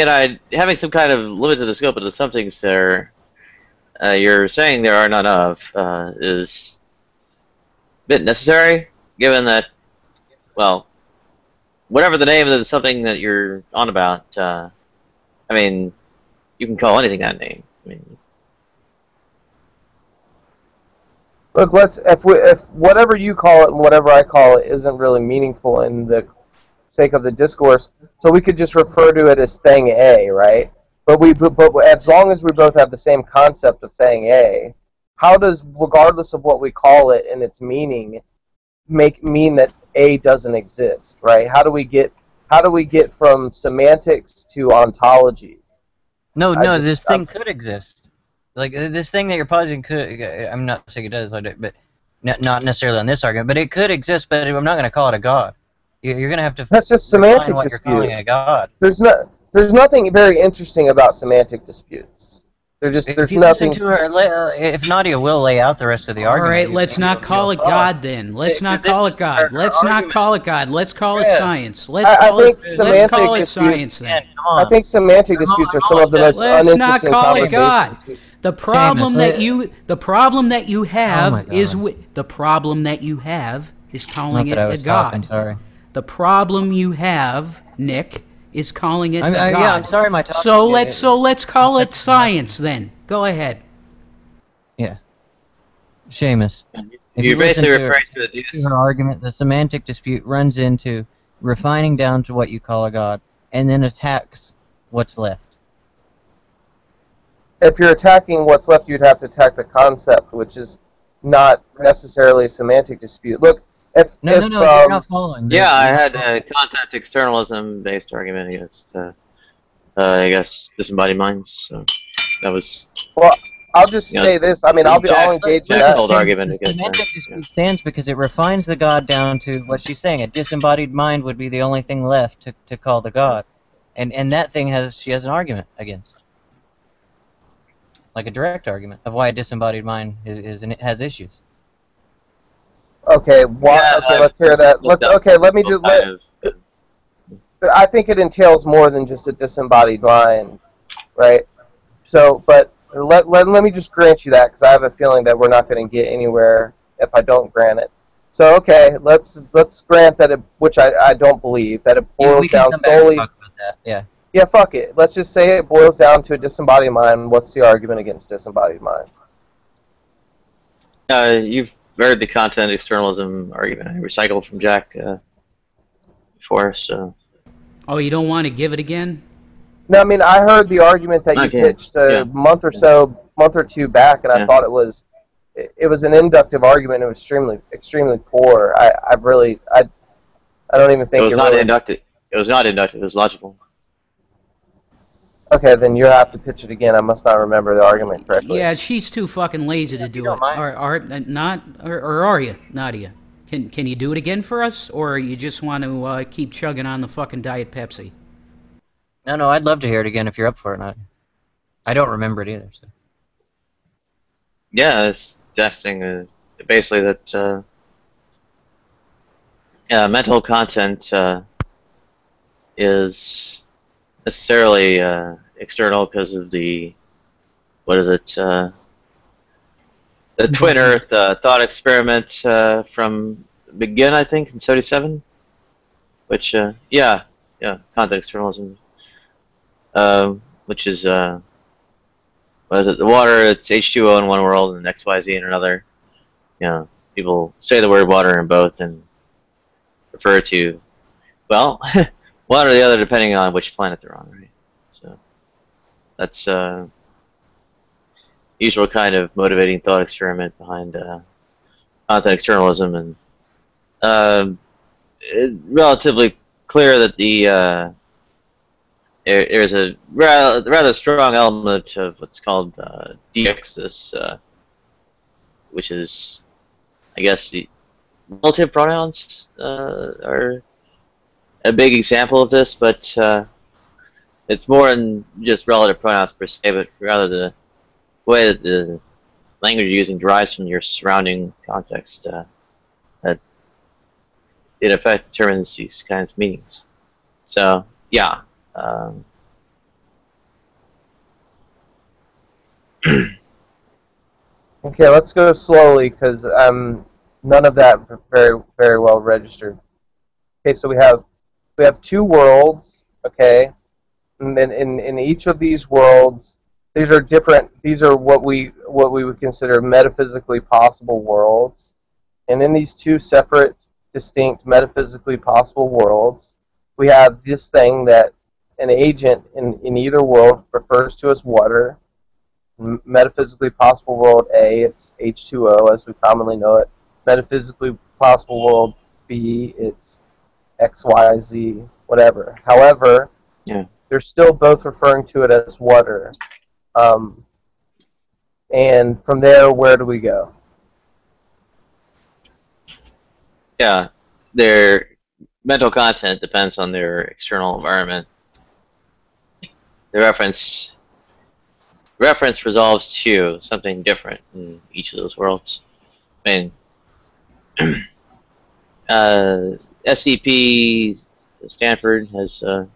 some kind of limit to the scope of the somethings there, you're saying there are none of, is a bit necessary, given that, well, whatever the name of something that you're on about, I mean, you can call anything that name. I mean, look, if whatever you call it and whatever I call it isn't really meaningful in the sake of the discourse, so we could just refer to it as thing A, right? But as long as we both have the same concept of thing A, how does, regardless of what we call it and its meaning, mean that A doesn't exist, right? How do we get from semantics to ontology? No, this thing could exist. Like, this thing that you're positing could, I'm not saying it does, but not necessarily on this argument, but it could exist, but I'm not going to call it a god. You're going to have to That's just semantic what dispute. You're calling a god. There's nothing very interesting about semantic disputes. There's nothing. To her, if Nadia will lay out the rest of the argument. All right, let's not call it God then. Let's not call it God. Let's not call it God. Let's call it science. Let's call it science then. I think semantic disputes are some of the most uninteresting conversations. Let's not call it God. The problem that you have is calling it a God. I'm sorry. The problem you have, Nick, is calling it a God. Yeah, I'm sorry, my talk. So let's call it science then. Go ahead. Yeah. Seamus. You're basically referring to her argument. The semantic dispute runs into refining down to what you call a God, and then attacks what's left. If you're attacking what's left, you'd have to attack the concept, which is not necessarily a semantic dispute. Look, no, you're not following. Yeah, I had a content externalism-based argument against, I guess, disembodied minds. So that was. Well, I'll just say this. I mean, I'll engage in that. Argument against semantic dispute stands because it refines the God down to what she's saying. A disembodied mind would be the only thing left to call the God, and that thing she has an argument against. Like a direct argument of why a disembodied mind has issues. Okay, okay, let's hear that. I think it entails more than just a disembodied mind, right? So, but let me just grant you that, because I have a feeling that we're not going to get anywhere if I don't grant it. So, okay, let's grant that which I don't believe, that it boils down solely. Yeah. Yeah, fuck it. Let's just say it boils down to a disembodied mind. What's the argument against disembodied mind? You've heard the content externalism argument I recycled from Jack before, so. Oh, you don't want to give it again? No, I mean, I heard the argument that you pitched a month or two back, and I thought it was an inductive argument. It was extremely poor. I don't even think it was not inductive. It was not inductive. It was logical. Okay, then you have to pitch it again. I must not remember the argument correctly. Yeah, she's too fucking lazy to do it. Or are you, Nadia? Can you do it again for us, or you just want to keep chugging on the fucking Diet Pepsi? No, I'd love to hear it again if you're up for it. I don't remember it either. So. Yeah, it's suggesting basically that mental content is necessarily external because of the the Twin Earth thought experiment from Begin, I think, in '77, which content externalism, which is the water, it's H2O in one world and XYZ in another. You know, people say the word water in both and refer to, well, one or the other depending on which planet they're on, right? So that's usual kind of motivating thought experiment behind content externalism, and it's relatively clear that there's a rather strong element of what's called deexis, which is, I guess, the relative pronouns are a big example of this, but it's more than just relative pronouns per se, but rather the way that the language you're using derives from your surrounding context that in effect determines these kinds of meanings. So, yeah. Okay, let's go slowly because none of that very well registered. Okay, so we have two worlds. Okay, and then in each of these worlds, these are different. These are what we would consider metaphysically possible worlds, and in these two separate, distinct metaphysically possible worlds, we have this thing that an agent in either world refers to as water. Metaphysically possible world A, it's H2O as we commonly know it. Metaphysically possible world B, it's XYZ, whatever. However, they're still both referring to it as water. And from there, where do we go? Yeah, their mental content depends on their external environment. The reference resolves to something different in each of those worlds. I mean, SCP Stanford has, I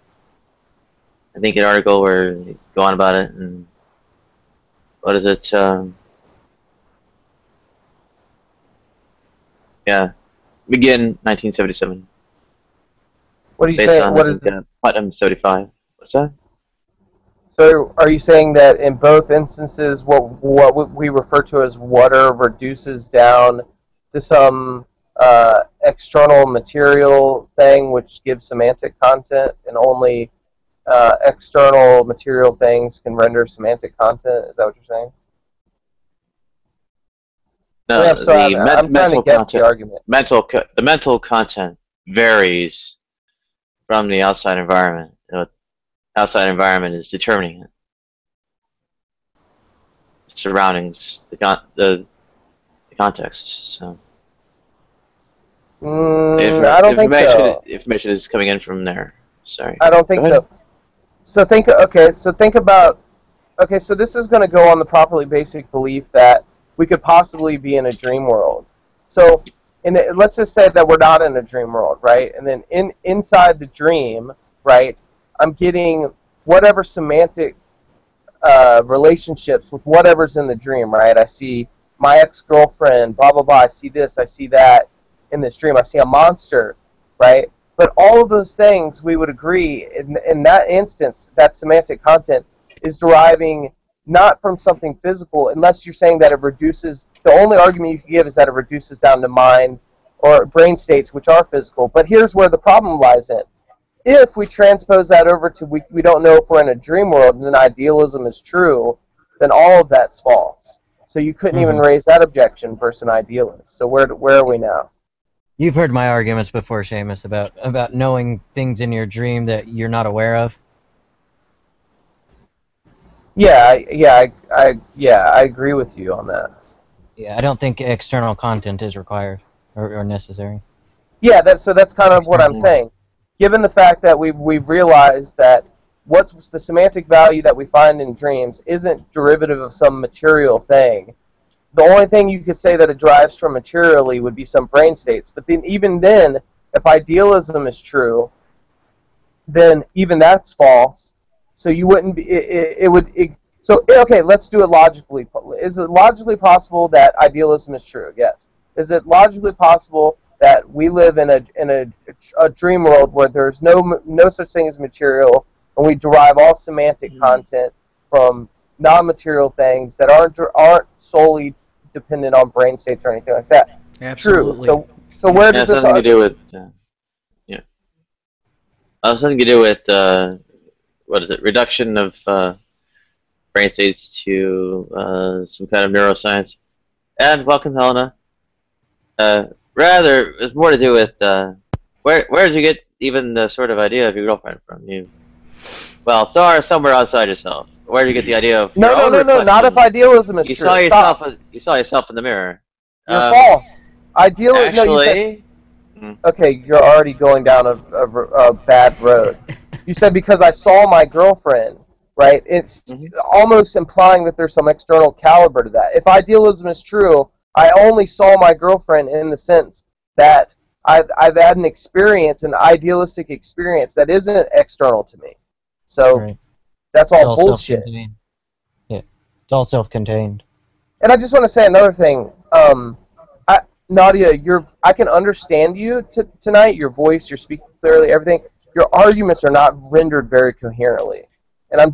think, an article where they go on about it, and what is it? Yeah, Begin 1977. What are you based saying? on, What I is think, Putnam 75. What's that? So, are you saying that in both instances, what we refer to as water reduces down to some external material thing which gives semantic content, and only external material things can render semantic content? Is that what you're saying? No, I'm trying to guess the argument. The mental content varies from the outside environment. Outside environment is determining it. Surroundings, the context. So I don't think so. Information is coming in from there. Sorry. I don't think so. So think about. Okay, so this is going to go on the properly basic belief that we could possibly be in a dream world. So, let's just say that we're not in a dream world, right? And then inside the dream, right, I'm getting whatever semantic relationships with whatever's in the dream, right? I see my ex-girlfriend, blah, blah, blah. I see this, I see that in this dream. I see a monster, right? But all of those things, we would agree, in that instance, that semantic content is deriving not from something physical, unless you're saying that it reduces, the only argument you can give is that it reduces down to mind or brain states, which are physical. But here's where the problem lies in. If we transpose that over to we don't know if we're in a dream world and then idealism is true, then all of that's false. So you couldn't even raise that objection versus an idealist. So where are we now? You've heard my arguments before, Seamus, about knowing things in your dream that you're not aware of. Yeah, I agree with you on that. Yeah, I don't think external content is required or necessary. Yeah, that's kind of what I'm saying. Given the fact that we've realized that what's the semantic value that we find in dreams isn't derivative of some material thing. The only thing you could say that it derives from materially would be some brain states. But then, even then, if idealism is true, then even that's false. So you wouldn't be. Okay, let's do it logically. Is it logically possible that idealism is true? Yes. Is it logically possible that we live in a dream world where there's no such thing as material, and we derive all semantic content from non-material things that aren't solely dependent on brain states or anything like that? Absolutely. True. So where does this something to do with something to do with what is it? Reduction of brain states to some kind of neuroscience. And welcome, Helena. Rather, it's more to do with where did you get even the sort of idea of your girlfriend from? Somewhere outside yourself. Where did you get the idea of no, not if idealism is you true. You saw yourself in the mirror. You're false. Actually, no, you said, okay, you're already going down a bad road. You said because I saw my girlfriend, right? It's almost implying that there's some external caliber to that. If idealism is true, I only saw my girlfriend in the sense that I've had an experience, an idealistic experience that isn't external to me. So that's all bullshit. Yeah, it's all self-contained. And I just want to say another thing. Nadia, I can understand you tonight. Your voice, you're speaking clearly, everything. Your arguments are not rendered very coherently, and I'm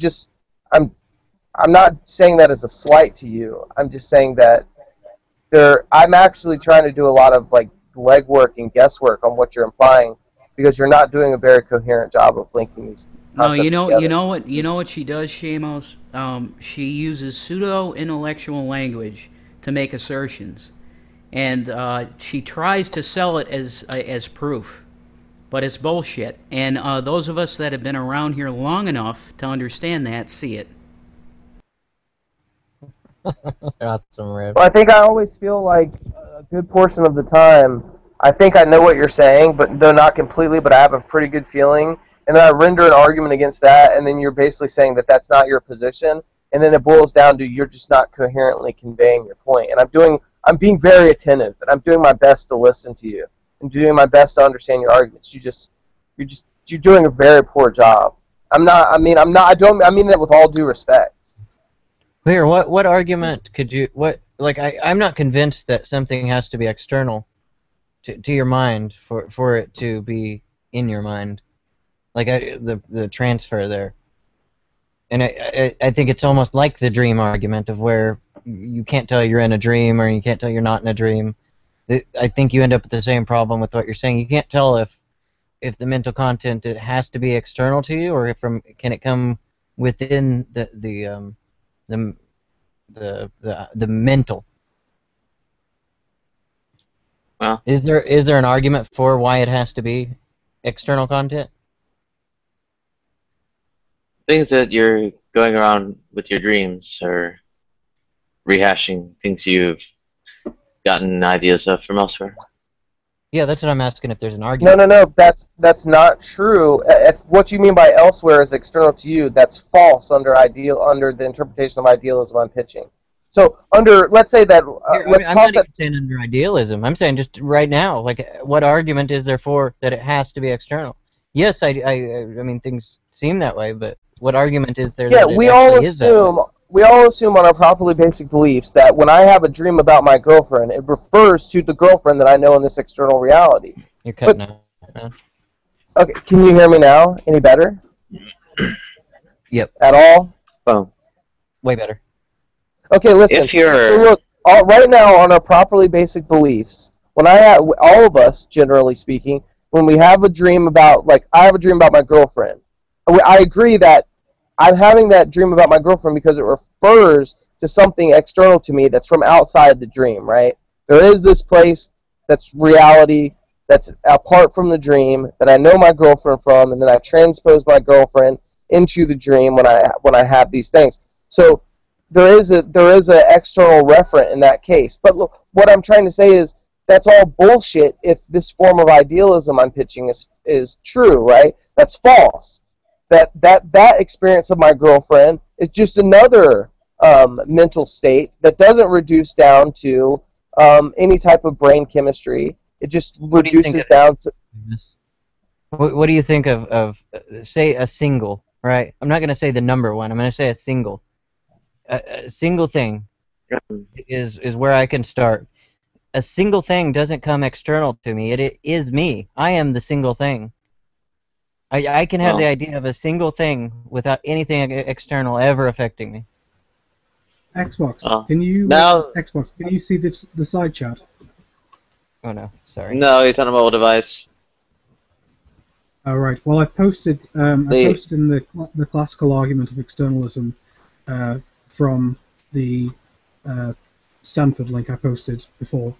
not saying that as a slight to you. I'm just saying that I'm actually trying to do a lot of like legwork and guesswork on what you're implying because you're not doing a very coherent job of linking these concepts together. you know what she does, Shamos? She uses pseudo-intellectual language to make assertions. And she tries to sell it as proof, but it's bullshit. And those of us that have been around here long enough to understand that see it. Got some rib. Well, I think I always feel like a good portion of the time, I think I know what you're saying, but though not completely, but I have a pretty good feeling. And then I render an argument against that, and then you're basically saying that that's not your position, and then it boils down to you're just not coherently conveying your point. And I'm being very attentive, and I'm doing my best to listen to you, and doing my best to understand your arguments. You're doing a very poor job. I mean that with all due respect. Clear. What argument could you? I'm not convinced that something has to be external to your mind for it to be in your mind. Like the transfer there. And I think it's almost like the dream argument of where you can't tell you're in a dream or you can't tell you're not in a dream. I think you end up with the same problem with what you're saying. You can't tell if the mental content it has to be external to you or can it come within the mental. Well, is there an argument for why it has to be external content? Things that you're going around with your dreams or rehashing things you've gotten ideas of from elsewhere. Yeah, that's what I'm asking. If there's an argument. No. That's not true. If what you mean by elsewhere is external to you, that's false under the interpretation of idealism I'm pitching. So let's say that I'm not even saying under idealism. I'm saying just right now, like what argument is there for that it has to be external? Yes, I mean things seem that way, but what argument is there? Yeah, that we all assume on our properly basic beliefs that when I have a dream about my girlfriend, it refers to the girlfriend that I know in this external reality. You're cutting out. Okay, can you hear me now? Any better? Yep. At all? Boom. Way better. Okay, listen. If you're... So look, right now on our properly basic beliefs, when I have, all of us, generally speaking, when we have a dream about, like, I have a dream about my girlfriend. I agree that I'm having that dream about my girlfriend because it refers to something external to me that's from outside the dream, right? There is this place that's reality, that's apart from the dream, that I know my girlfriend from, and then I transpose my girlfriend into the dream when I have these things. So there is a external referent in that case. But look, what I'm trying to say is that's all bullshit if this form of idealism I'm pitching is true, right? That's false. That experience of my girlfriend is just another mental state that doesn't reduce down to any type of brain chemistry. It just reduces down to... What do you think of say, a single, right? I'm not going to say the number one. I'm going to say a single. A single thing is where I can start. A single thing doesn't come external to me. It is me. I am the single thing. I can have the idea of a single thing without anything external ever affecting me. Xbox, can you see the side chat? Oh no, sorry. No, he's on a mobile device. All right. Well, I posted in the classical argument of externalism from the Stanford link I posted before.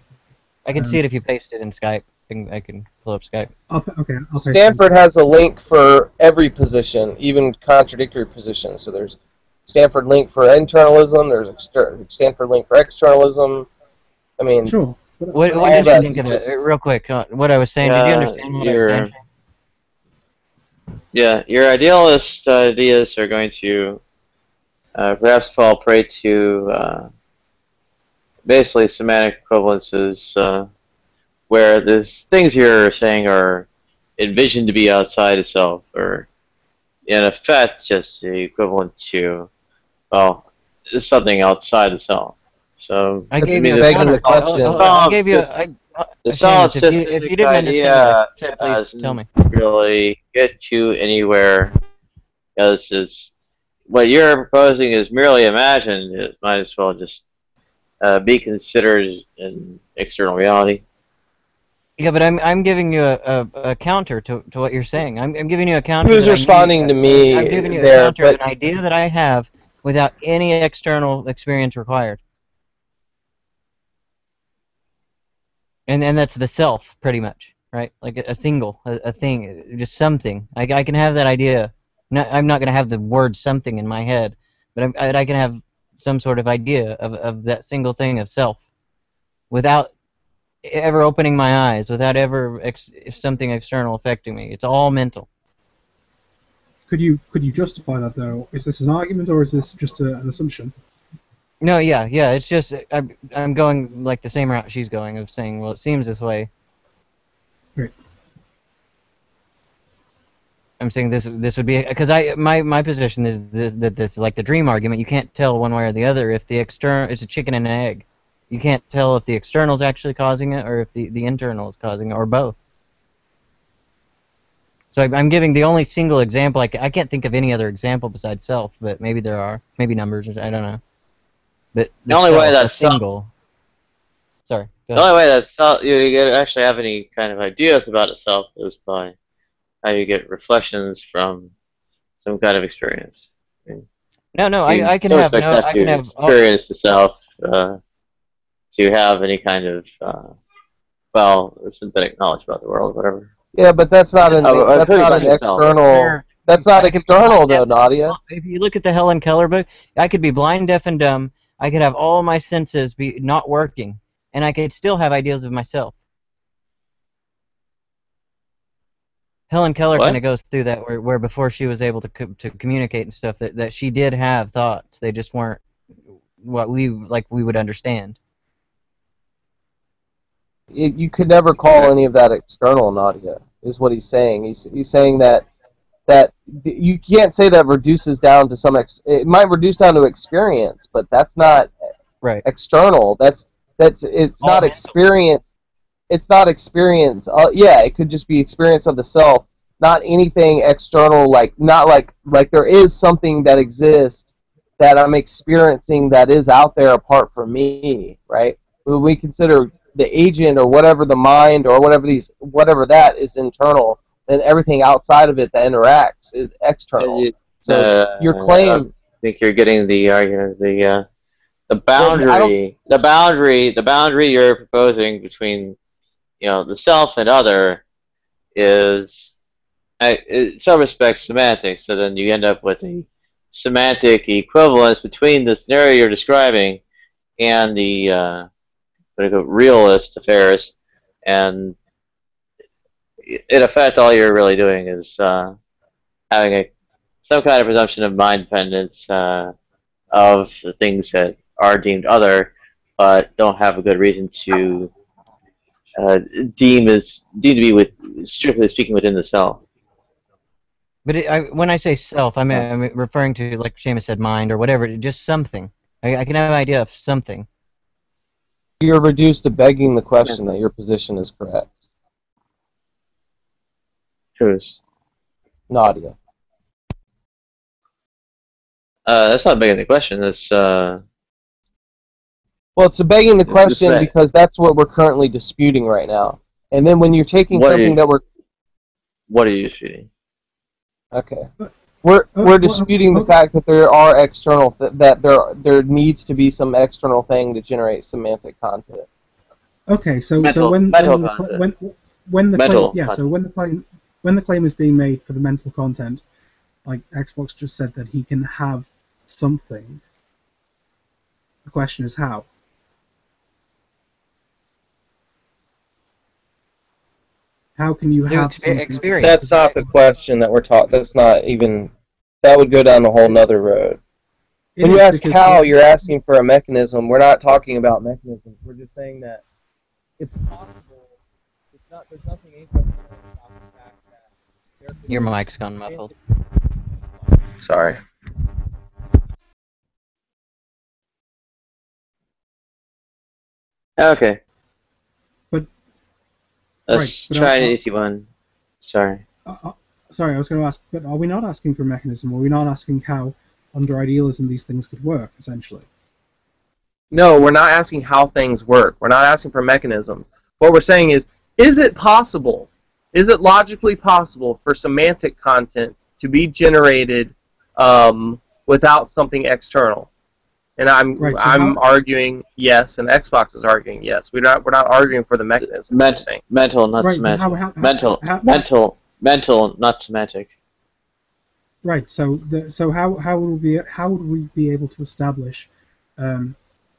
I can see it if you paste it in Skype. I can pull up Skype. Okay. I'll paste Stanford has a link for every position, even contradictory positions. So there's Stanford link for internalism. There's a Stanford link for externalism. I mean, sure. What did you think of it? Real quick, what I was saying. Did you understand what I was saying? Yeah, your idealist ideas are going to perhaps fall prey to basically semantic equivalences, where the things you're saying are envisioned to be outside of self, or in effect just the equivalent to, well, something outside of self. So I gave you the question. I gave you the solipsistic if you didn't idea understand, please tell me. Really get you anywhere, because it's what you're proposing is merely imagined. It might as well just be considered an external reality. Yeah, but I'm giving you a counter to what you're saying. I'm giving you a counter. He was responding to me. I'm giving you a counter of an idea that I have without any external experience required. And that's the self, pretty much, right? Like a single, a thing, just something. I can have that idea. I'm not going to have the word something in my head, but I can have some sort of idea of that single thing of self without ever opening my eyes, without ever something external affecting me. It's all mental. Could you justify that, though? Is this an argument, or is this just an assumption? No, yeah, it's just I'm going like the same route she's going, of saying, well, it seems this way. Great. I'm saying this would be, because my position is that this, like the dream argument, you can't tell one way or the other if the external, it's a chicken and an egg. You can't tell if the external is actually causing it or if the internal is causing it, or both. So I'm giving the only single example. I can't think of any other example besides self, but maybe there are, maybe numbers, I don't know. But the only way that's single. Sorry. The only way that you actually have any kind of ideas about itself is by how you get reflections from some kind of experience. I mean, no, I can have experience the self to have any kind of synthetic knowledge about the world, whatever. Yeah, but that's not an external. That's not external, though, Nadia. If you look at the Helen Keller book, I could be blind, deaf, and dumb. I could have all my senses be not working, and I could still have ideas of myself. Helen Keller kind of goes through that, where before she was able to communicate and stuff, that she did have thoughts. They just weren't what we would understand. You could never call any of that external, Nadia, is what he's saying. He's saying that you can't say that reduces down to it might reduce down to experience, but that's not external. It's not experience. It's not experience. Yeah, it could just be experience of the self not anything external, like not like there is something that exists that I'm experiencing that is out there apart from me, right? When we consider the agent or whatever the mind or whatever that is internal, and everything outside of it that interacts is external. So your I claim. don't think you're getting the argument. The boundary you're proposing between, the self and other is, in some respects, semantics. So then you end up with a semantic equivalence between the scenario you're describing and the realist affairs, and in effect, all you're really doing is having some kind of presumption of mind dependence of the things that are deemed other, but don't have a good reason to deem to be strictly speaking within the self. But when I say self, I'm referring to, like Seamus said, mind or whatever, just something. I can have an idea of something. You're reduced to begging the question that your position is correct. Whose? Nadia. That's not begging the question. That's well, it's begging the question because that's what we're currently disputing right now. And then when you're taking something that we're... What are you disputing? Okay. We're disputing the fact that there are external that there needs to be some external thing to generate semantic content. Okay, so when the claim is being made for the mental content, like Xbox just said that he can have something. The question is how. How can you have something? That's not the question that we're talking. That's not even. That would go down a whole nother road. When you ask how, you're asking for a mechanism. We're not talking about mechanisms. We're just saying that it's possible. It's not. There's nothing interesting about the fact that your mic's gone muffled. Sorry. Okay. But let's try an easy one. Sorry. Sorry, I was going to ask, but are we not asking for a mechanism? Are we not asking how, under idealism, these things could work, essentially? No, we're not asking how things work. We're not asking for mechanisms. What we're saying is it possible? Is it logically possible for semantic content to be generated without something external? And I'm arguing yes, and Xbox is arguing yes. We're not arguing for the mechanism. Mental, not semantic. Mental, not semantic. Right. So how would we be able to establish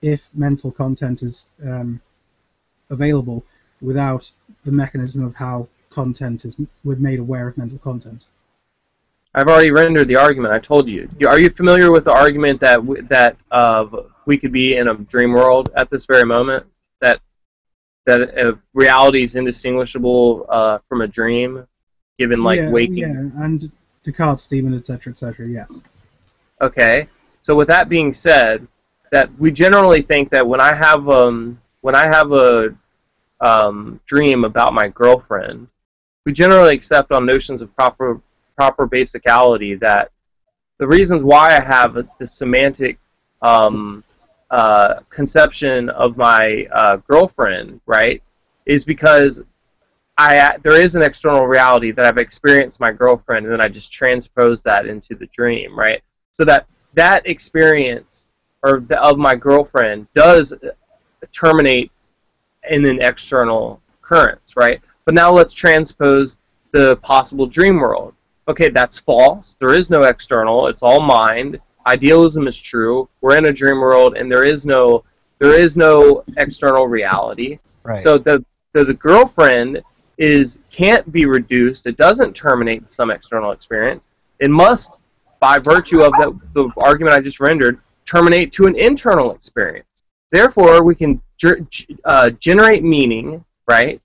if mental content is available without the mechanism of how content is made aware of mental content? I've already rendered the argument. I told you. Are you familiar with the argument that we could be in a dream world at this very moment? That reality is indistinguishable from a dream, given waking. Yeah, and Descartes' demon, etc., etc. Yes. Okay. So with that being said, that we generally think that when I have a dream about my girlfriend, we generally accept on notions of proper basicality that the reasons why I have this semantic conception of my girlfriend, right, is because there is an external reality that I've experienced my girlfriend, and then I just transpose that into the dream, right? So that experience of my girlfriend does terminate in an external occurrence, right? But now let's transpose the possible dream world. Okay, that's false. There is no external. It's all mind. Idealism is true. We're in a dream world, and there is no external reality. Right. So the girlfriend can't be reduced. It doesn't terminate some external experience. It must, by virtue of the argument I just rendered, terminate to an internal experience. Therefore, we can generate meaning, right?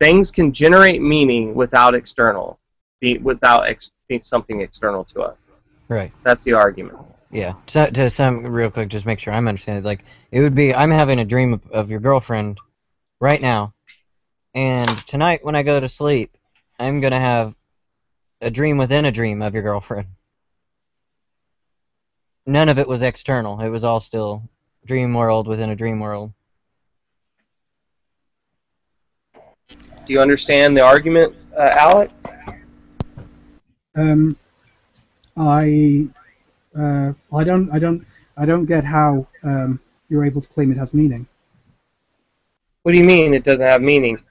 Things can generate meaning without something external to us. Right. That's the argument. Yeah. So, to some real quick, just make sure I'm understanding. Like, it would be, I'm having a dream of your girlfriend right now, and tonight when I go to sleep, I'm gonna have a dream within a dream of your girlfriend. None of it was external. It was all still dream world within a dream world. Do you understand the argument, Alex? I don't get how you're able to claim it has meaning. What do you mean it doesn't have meaning?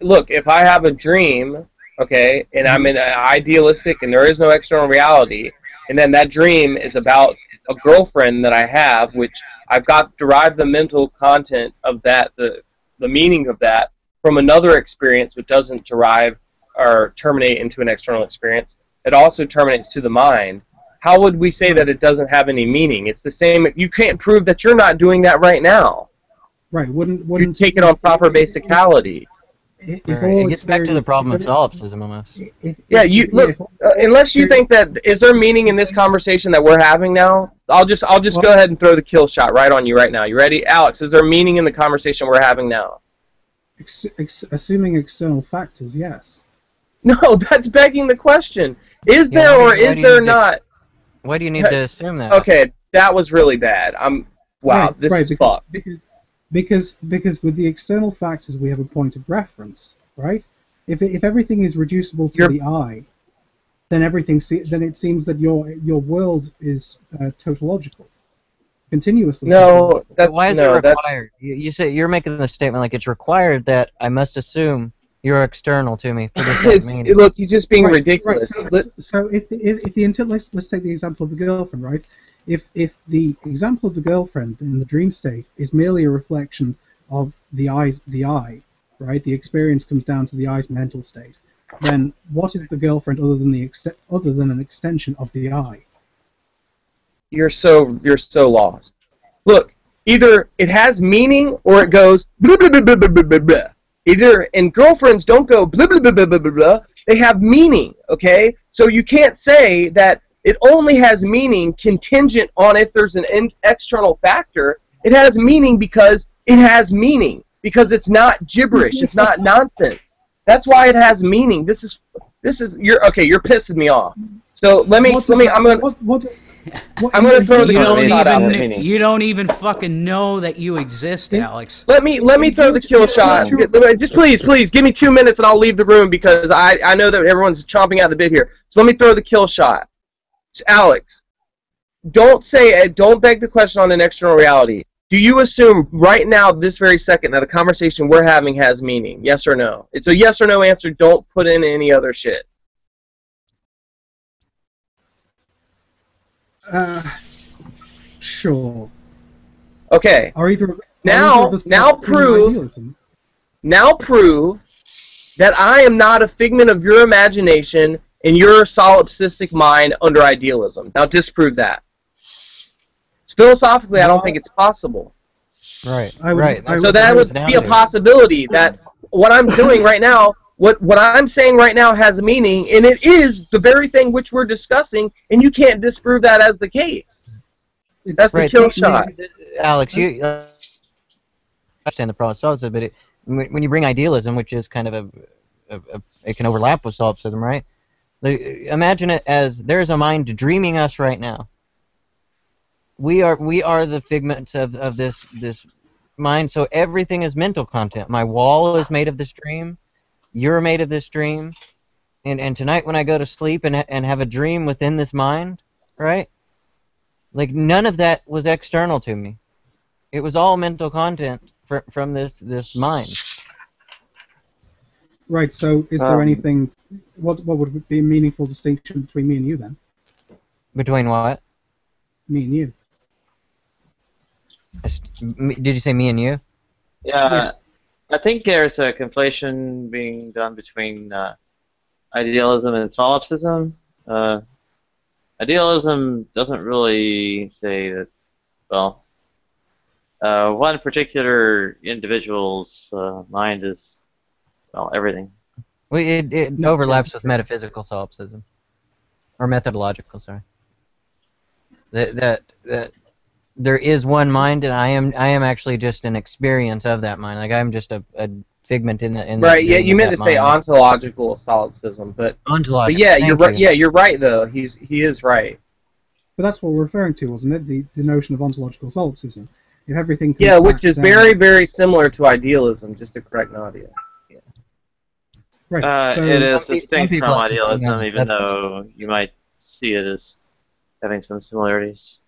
Look, if I have a dream, okay, and I'm in idealistic and there is no external reality, and then that dream is about a girlfriend that I have, which I've got derived the mental content of that, the meaning of that, from another experience which doesn't derive or terminate into an external experience. It also terminates to the mind. How would we say that it doesn't have any meaning? It's the same. You can't prove that you're not doing that right now. Right? Wouldn't you take it on proper basicality? It gets back to the problem of solipsism almost. Yeah, you look. Unless you think that is there meaning in this conversation that we're having now, I'll just go ahead and throw the kill shot right on you right now. You ready, Alex? Is there meaning in the conversation we're having now? Assuming external factors, yes. No, that's begging the question. Is there or is there not? Why do you need to assume that? Okay, that was really bad. Wow, this is fucked. Because with the external factors we have a point of reference, right? If everything is reducible to the eye, then it seems that your world is tautological, continuously. No, why is it required? You say you're making the statement like it's required that I must assume you're external to me for this to mean. Look, he's just being ridiculous. Right. So if let's take the example of the girlfriend, right? If the example of the girlfriend in the dream state is merely a reflection of the eye, right? The experience comes down to the eye's mental state. Then what is the girlfriend other than an extension of the eye? You're so lost. Look, either it has meaning or it goes blah, blah, blah, blah, blah, blah, blah. Either, and girlfriends don't go blah, blah, blah, blah, blah, blah, blah. They have meaning, okay? So you can't say that it only has meaning contingent on if there's an external factor. It has meaning because it has meaning. Because it's not gibberish. It's not nonsense. That's why it has meaning. You're pissing me off. So I'm gonna throw the kill shot out at meaning. You don't even fucking know that you exist, Alex. Let me throw the kill shot. Just please give me 2 minutes and I'll leave the room because I know that everyone's chomping at the bit here. So let me throw the kill shot. Alex, don't beg the question on an external reality. Do you assume right now, this very second, that the conversation we're having has meaning? Yes or no? It's a yes or no answer. Don't put in any other shit. Sure. Okay. Now prove that I am not a figment of your imagination in your solipsistic mind under idealism. Now disprove that. Philosophically, I don't think it's possible. Right. So that would be a possibility that what I'm doing right now, what I'm saying right now has meaning, and it is the very thing which we're discussing, and you can't disprove that as the case. That's the kill shot. Alex, you understand the problem with solipsism, but when you bring idealism, which is kind of it can overlap with solipsism, right? Imagine it as there's a mind dreaming us right now. We are the figments of this mind, so everything is mental content. My wall is made of this dream. You're made of this dream. And tonight when I go to sleep and have a dream within this mind, right? Like none of that was external to me. It was all mental content from this mind. Right, so is there anything, what would be a meaningful distinction between me and you then? Between what? Me and you. Did you say me and you? Yeah, I think there's a conflation being done between idealism and solipsism. Idealism doesn't really say that, well, one particular individual's mind is, well, everything. Well, it overlaps with metaphysical solipsism, or methodological. Sorry. That there is one mind, and I am actually just an experience of that mind. Like I'm just a figment in the right. Yeah, you meant to say mind. ontological solipsism, but Ontological. yeah, Thank you're right. you. Yeah, you're right though. He is right. But that's what we're referring to, wasn't it? The notion of ontological solipsism. If everything comes Yeah, back which is down, very, very similar to idealism, just to correct Nadia. Yeah. right. So It is some distinct people from have to see idealism, that. even though you might see it as having some similarities.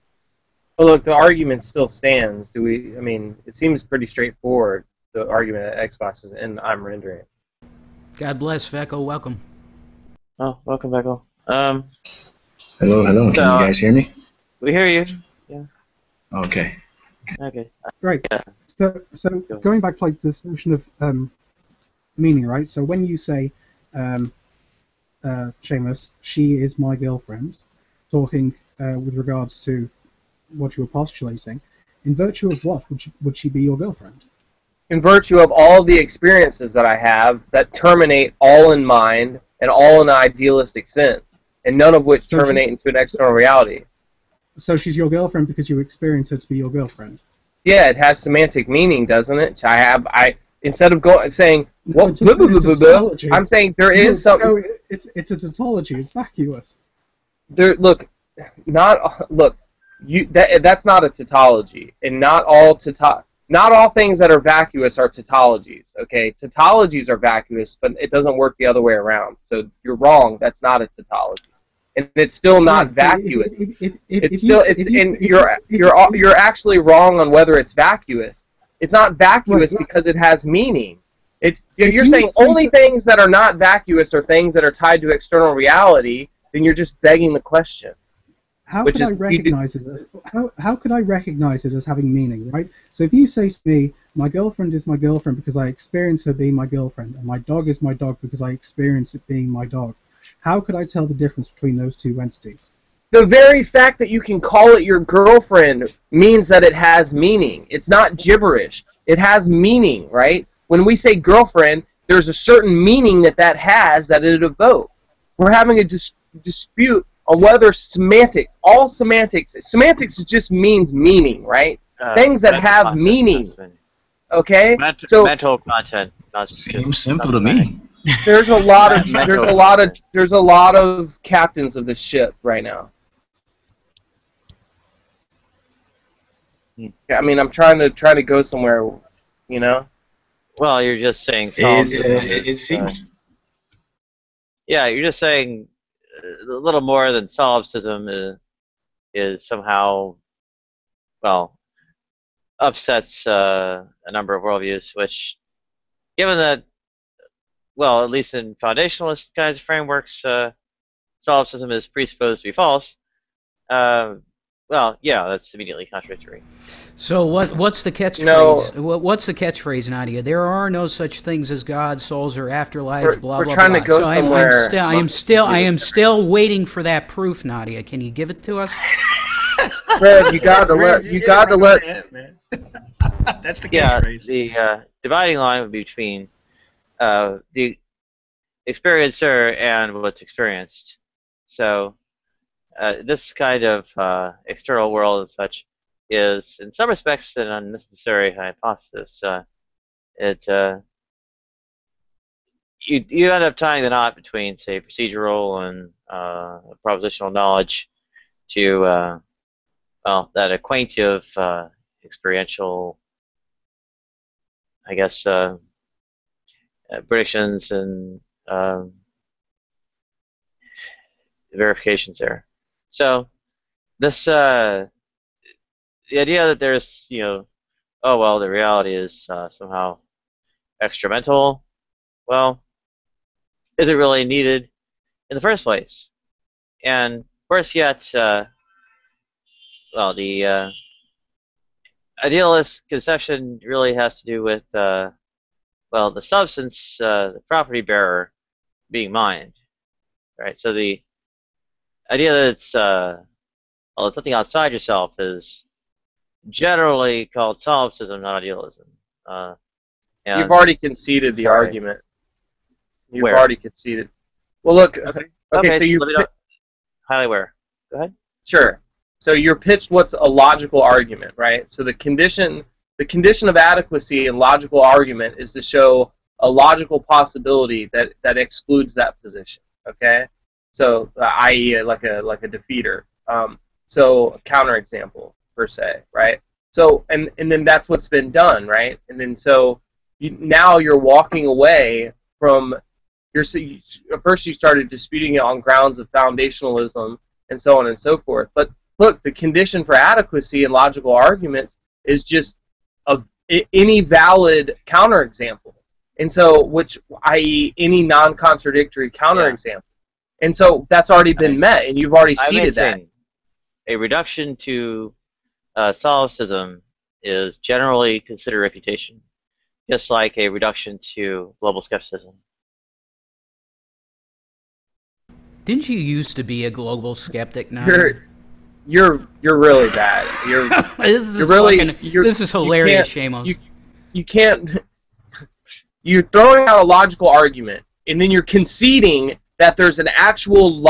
Well, look, the argument still stands. Do we? I mean, it seems pretty straightforward. The argument that Xbox is, and I'm rendering it. God bless, Vecco. Welcome. Oh, welcome, Beckle. Hello, hello. Can you guys hear me? We hear you. Yeah. Okay. Okay. right. Yeah. So going back to like this notion of meaning, right? So when you say, Seamus, she is my girlfriend, talking with regards to what you were postulating, in virtue of what would she be your girlfriend? In virtue of all the experiences that I have that terminate all in mind and all in an idealistic sense, and none of which terminate into an external reality. So she's your girlfriend because you experience her to be your girlfriend. Yeah, it has semantic meaning, doesn't it? Instead of saying what, It's a tautology. I'm saying there is something. No, it's a tautology. It's vacuous. That's not a tautology, and not all things that are vacuous are tautologies. Okay, tautologies are vacuous, but it doesn't work the other way around. So you're wrong. That's not a tautology, and it's still not vacuous. You're actually wrong on whether it's vacuous. It's not vacuous because it has meaning. You're saying only things that are not vacuous are things that are tied to external reality. Then you're just begging the question. How could I recognize it? How could I recognize it as having meaning, right? So if you say to me, my girlfriend is my girlfriend because I experience her being my girlfriend, and my dog is my dog because I experience it being my dog, how could I tell the difference between those two entities? The very fact that you can call it your girlfriend means that it has meaning. It's not gibberish. It has meaning, right? When we say girlfriend, there's a certain meaning that has that it evokes. We're having a dispute on whether semantics just means meaning, right? Things that have meaning, okay? Mental content. Seems simple to me. There's a lot of captains of the ship right now. I mean, I'm trying to go somewhere, you know. Well, you're just saying solipsism it seems. Yeah, you're just saying a little more than solipsism is somehow, well, upsets a number of worldviews, which, given that, well, at least in foundationalist kinds of frameworks, solipsism is presupposed to be false. Well, yeah, that's immediately contradictory. So what's the catchphrase? What's the catchphrase, Nadia? There are no such things as God, souls, or afterlives. Blah blah blah. We're trying to go somewhere. I am still waiting for that proof, Nadia. Can you give it to us? Fred, you got to let. That's the catchphrase. The dividing line between the experiencer and what's experienced. So this kind of external world and such is, in some respects, an unnecessary hypothesis. You end up tying the knot between, say, procedural and propositional knowledge to, well, that acquaintive experiential, I guess, predictions and verifications there. So this the idea that there's, you know, oh well, the reality is somehow extramental, well, is it really needed in the first place? And worse yet, well, the idealist conception really has to do with well, the substance, the property bearer being mind, right? So the idea that it's well, it's something outside yourself is generally called solipsism, not idealism. You've already conceded the argument. You've already conceded. Well, look. Okay, so you highly aware. Go ahead. Sure. So you're pitched what's a logical argument, right? So the condition of adequacy in logical argument is to show a logical possibility that excludes that position. Okay, so i.e. like a defeater. So a counterexample per se, right? So and then that's what's been done, right? And then so now you're walking away from first you started disputing it on grounds of foundationalism and so on and so forth. But look, the condition for adequacy in logical arguments is just any valid counterexample. And so, which, i.e., any non-contradictory counterexample. And so that's already been met, and you've already ceded that. A reduction to solipsism is generally considered refutation, just like a reduction to global skepticism. Didn't you used to be a global skeptic now? You're really bad. This is hilarious, Shamos. You can't. You're throwing out a logical argument, and then you're conceding that there's an actual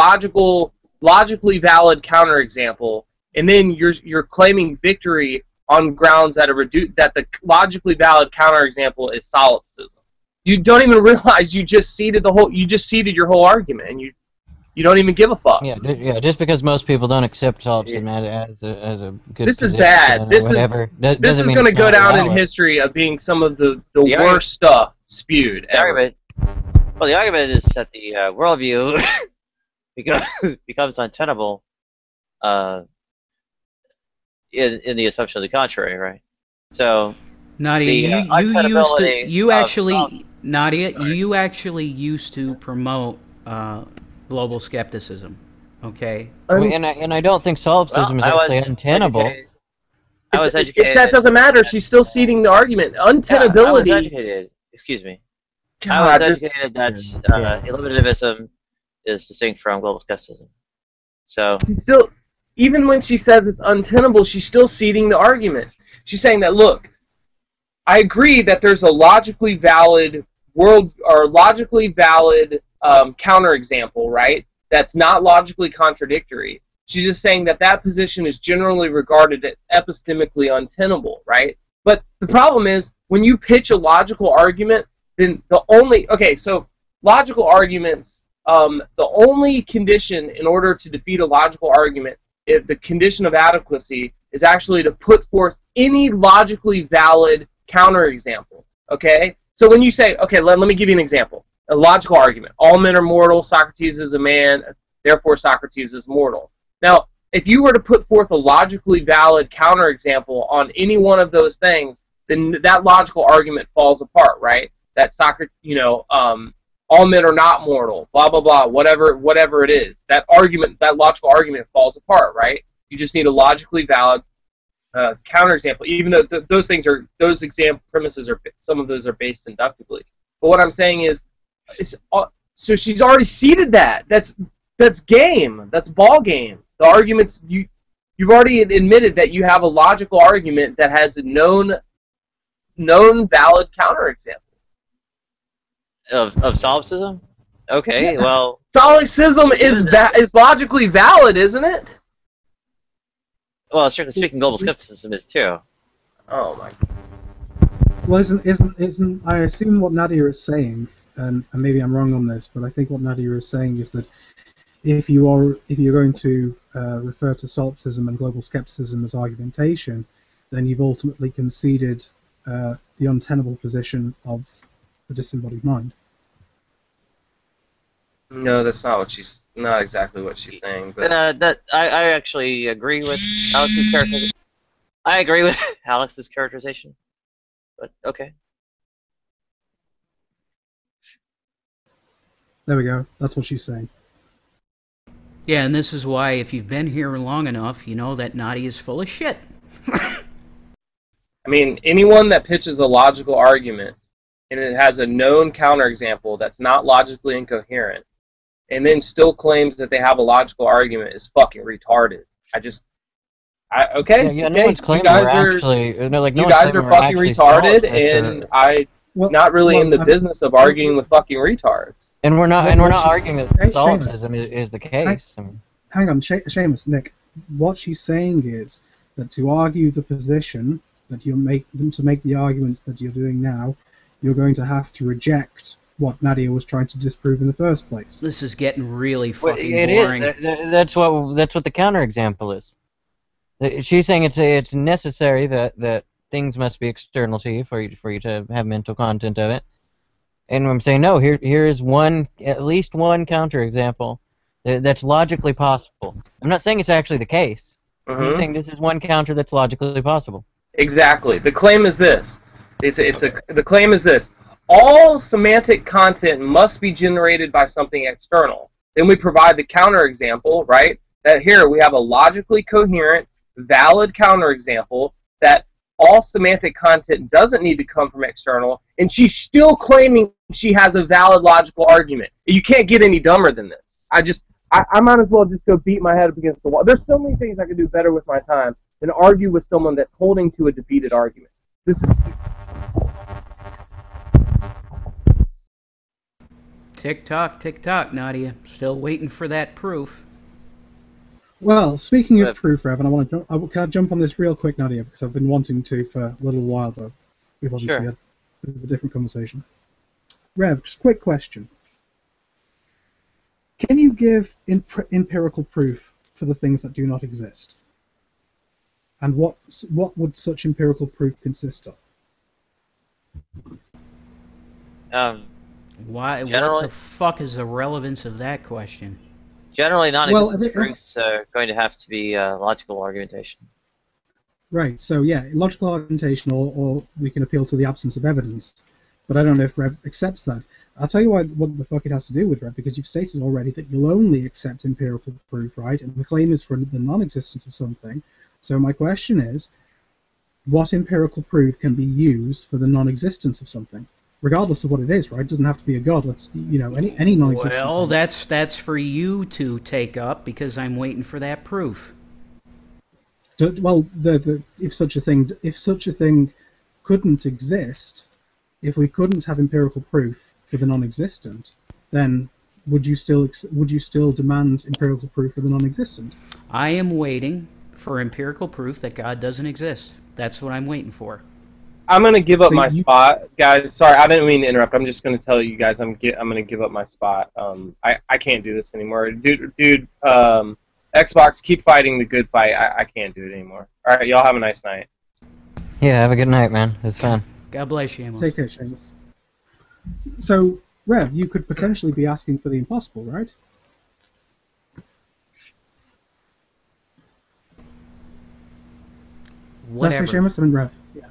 logically valid counterexample, and then you're claiming victory on grounds that the logically valid counterexample is solipsism. You don't even realize you just ceded your whole argument, and you don't even give a fuck. Yeah, just because most people don't accept solipsism as a good This is position bad. or This whatever, is going to go down in history of being some of the worst stuff spewed ever. The argument is that the worldview becomes untenable in the assumption of the contrary, right? So, Nadia, you actually used to promote global skepticism, okay? And I don't think solipsism is actually untenable. I was educated. That doesn't matter. She's still ceding the argument. Untenability. I was educated. Excuse me. I was educated that eliminativism is distinct from global skepticism. So still, even when she says it's untenable, she's still ceding the argument. She's saying that, look, I agree that there's a logically valid counterexample, right? That's not logically contradictory. She's just saying that position is generally regarded as epistemically untenable, right? But the problem is, when you pitch a logical argument, then logical arguments, the only condition in order to defeat a logical argument, if the condition of adequacy, is actually to put forth any logically valid counterexample, okay? So when you say, okay, let me give you an example. A logical argument. All men are mortal, Socrates is a man, therefore Socrates is mortal. Now, if you were to put forth a logically valid counterexample on any one of those things, then that logical argument falls apart, right? That Socrates, all men are not mortal, blah, blah, blah, whatever it is. That logical argument falls apart, right? You just need a logically valid counterexample, even though those example premises some of those are based inductively. But what I'm saying is, so she's already ceded that. That's game. That's ball game. The arguments you've already admitted that you have a logical argument that has a known valid counterexample. Of solipsism? Okay, well, solipsism is logically valid, isn't it? Well, strictly speaking, global skepticism is too. Oh my. Well, isn't I assume what Nadia is saying, and maybe I'm wrong on this, but I think what Nadia is saying is that if you're going to refer to solipsism and global skepticism as argumentation, then you've ultimately conceded the untenable position of the disembodied mind. No, that's not exactly what she's saying. But I actually agree with Alex's characterization. I agree with Alex's characterization. But okay. There we go. That's what she's saying. Yeah, and this is why, if you've been here long enough, you know that Nadia is full of shit. I mean, anyone that pitches a logical argument and it has a known counterexample that's not logically incoherent, and then still claims that they have a logical argument is fucking retarded. Okay. Yeah, no one's claiming we're actually. No, like, no you one's guys are claiming we're fucking actually retarded, solipsist and not really in the business of arguing with fucking retards. And we're not arguing that solipsism is the case. Hang on, Seamus, Nick. What she's saying is that to argue the position that to make the arguments that you're doing now, you're going to have to reject what Nadia was trying to disprove in the first place. This is getting really Well, fucking it boring. is. That's what the counterexample is. She's saying it's necessary that things must be external to you for you to have mental content of it. And I'm saying no. Here is at least one counterexample that's logically possible. I'm not saying it's actually the case. I'm just saying this is one counter that's logically possible. Exactly. The claim is this. The claim is this. All semantic content must be generated by something external. Then we provide the counterexample, right? That here we have a logically coherent, valid counterexample that all semantic content doesn't need to come from external, and she's still claiming she has a valid logical argument. You can't get any dumber than this. I might as well just go beat my head up against the wall. There's so many things I could do better with my time than argue with someone that's holding to a defeated argument. This is Tick tock, Nadia. Still waiting for that proof. Well, speaking of proof, Rev, and can I jump on this real quick, Nadia, because I've been wanting to for a little while, but we've obviously had a different conversation. Rev, just quick question. Can you give empirical proof for the things that do not exist? And what would such empirical proof consist of? What the fuck is the relevance of that question? Generally, non-existence proofs are going to have to be logical argumentation. Right, so yeah, logical argumentation, or we can appeal to the absence of evidence. But I don't know if Rev accepts that. I'll tell you what the fuck it has to do with, Rev, because you've stated already that you'll only accept empirical proof, right? And the claim is for the non-existence of something. So my question is, what empirical proof can be used for the non-existence of something? Regardless of what it is, right? It doesn't have to be a god. Let's, any non-existent. Well, that's for you to take up because I'm waiting for that proof. Well, if such a thing couldn't exist, if we couldn't have empirical proof for the non-existent, then would you still demand empirical proof for the non-existent? I am waiting for empirical proof that God doesn't exist. That's what I'm waiting for. I'm going to give up my spot, guys. Sorry, I didn't mean to interrupt. I'm just going to tell you guys I'm going to give up my spot. I can't do this anymore. Dude, Xbox, keep fighting the good fight. I can't do it anymore. All right, y'all have a nice night. Yeah, have a good night, man. It was fun. God bless you, Amos. Take care, Seamus. So, Rev, you could potentially be asking for the impossible, right? Whatever. Did I say Seamus? I mean Rev. Yeah.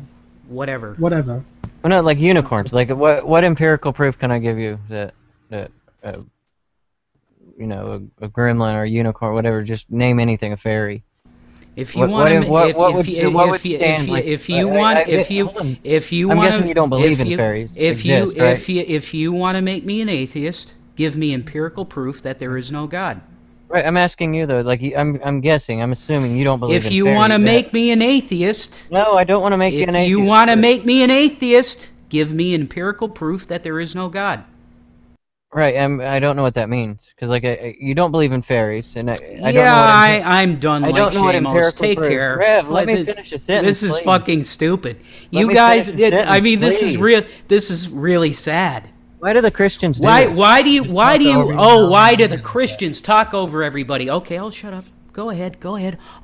Whatever. Whatever. Well, no, like unicorns. Like, what empirical proof can I give you that a gremlin or a unicorn, whatever? Just name anything, a fairy. If you want to, I'm guessing you don't believe in fairies. If you want to make me an atheist, give me empirical proof that there is no God. Right, I'm asking you though. Like, I'm guessing. I'm assuming you don't believe in fairies. If you want to make me an atheist, no, I don't want to make you an atheist. If you want to make me an atheist, give me empirical proof that there is no God. Right, I don't know what that means because like you don't believe in fairies, and I don't know. I'm done. I don't know what empirical Take proof. care. Rev, let me finish a sentence. This is please. fucking stupid. Let You me guys, finish a sentence, I mean, this is please. real. This is really sad. Why do the Christians do Why? this? Why do the Christians talk over everybody? Okay, I'll shut up. Go ahead.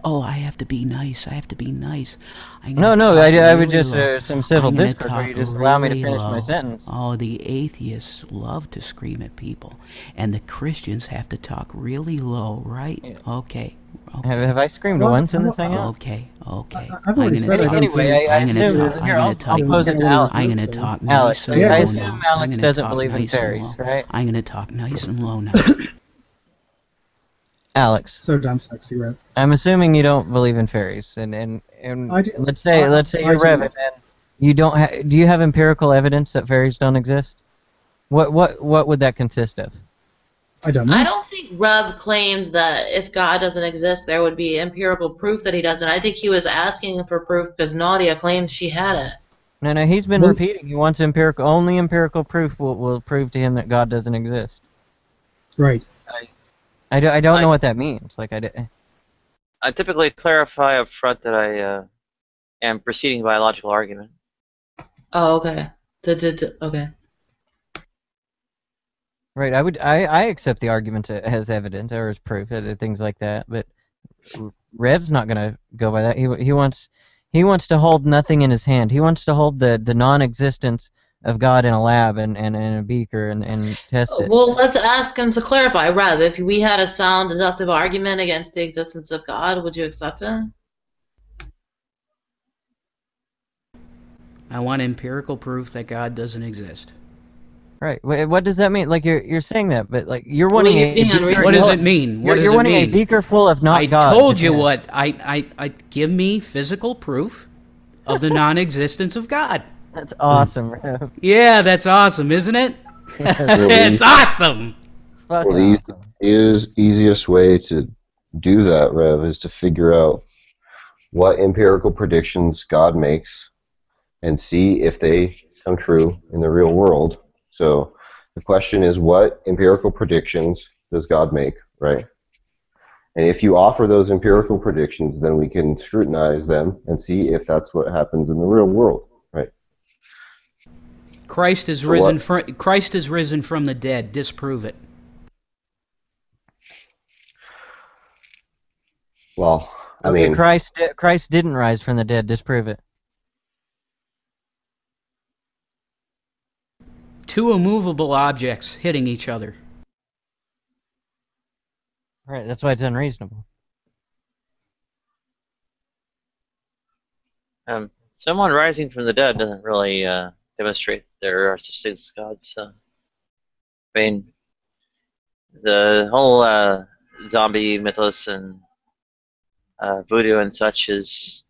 Oh, I have to be nice. No, I would just some civil discourse where you just allow me to finish my sentence. Oh, the atheists love to scream at people, and the Christians have to talk really low, right? Yeah. Okay. Have I screamed once in this hangout? Okay. I've already said it. Anyway, I assume I'll pose it to Alex. I'm going to talk Alex. nice and low. I assume Alex doesn't believe in fairies, right? I'm going to talk nice and low now. Alex. So damn sexy, Rev. I'm assuming you don't believe in fairies, and let's say you're Rev, and you don't. Do you have empirical evidence that fairies don't exist? What would that consist of? I don't know. I don't think Rev claims that if God doesn't exist, there would be empirical proof that he doesn't. I think he was asking for proof because Nadia claimed she had it. No, he's been repeating. He wants empirical. Only empirical proof will prove to him that God doesn't exist. Right. I don't know what that means. Like I typically clarify up front that I am proceeding by a logical argument. Oh, okay. Okay. Right. I accept the argument as evidence or as proof, things like that. But Rev's not gonna go by that. He wants to hold nothing in his hand. He wants to hold the non-existence of God in a lab and in a beaker and test it. Well, let's ask him to clarify. Rev, if we had a sound deductive argument against the existence of God, would you accept it? I want empirical proof that God doesn't exist. Right. What does that mean? Like you're saying that, but like you're wanting a beaker. What does it mean? What does you're it wanting mean? a beaker full of not God. I told you what. I give me physical proof of the non-existence of God. That's awesome, Rev. Yeah, that's awesome, isn't it? It's awesome. Well, the easiest way to do that, Rev, is to figure out what empirical predictions God makes and see if they come true in the real world. So the question is, what empirical predictions does God make, right? And if you offer those empirical predictions, then we can scrutinize them and see if that's what happens in the real world, right? Christ is risen from the dead. Disprove it. Well, I Okay, mean, Christ didn't rise from the dead. Disprove it. Two immovable objects hitting each other. Right, that's why it's unreasonable. Someone rising from the dead doesn't really demonstrate there are such things as gods. I mean, the whole zombie mythos and voodoo and such is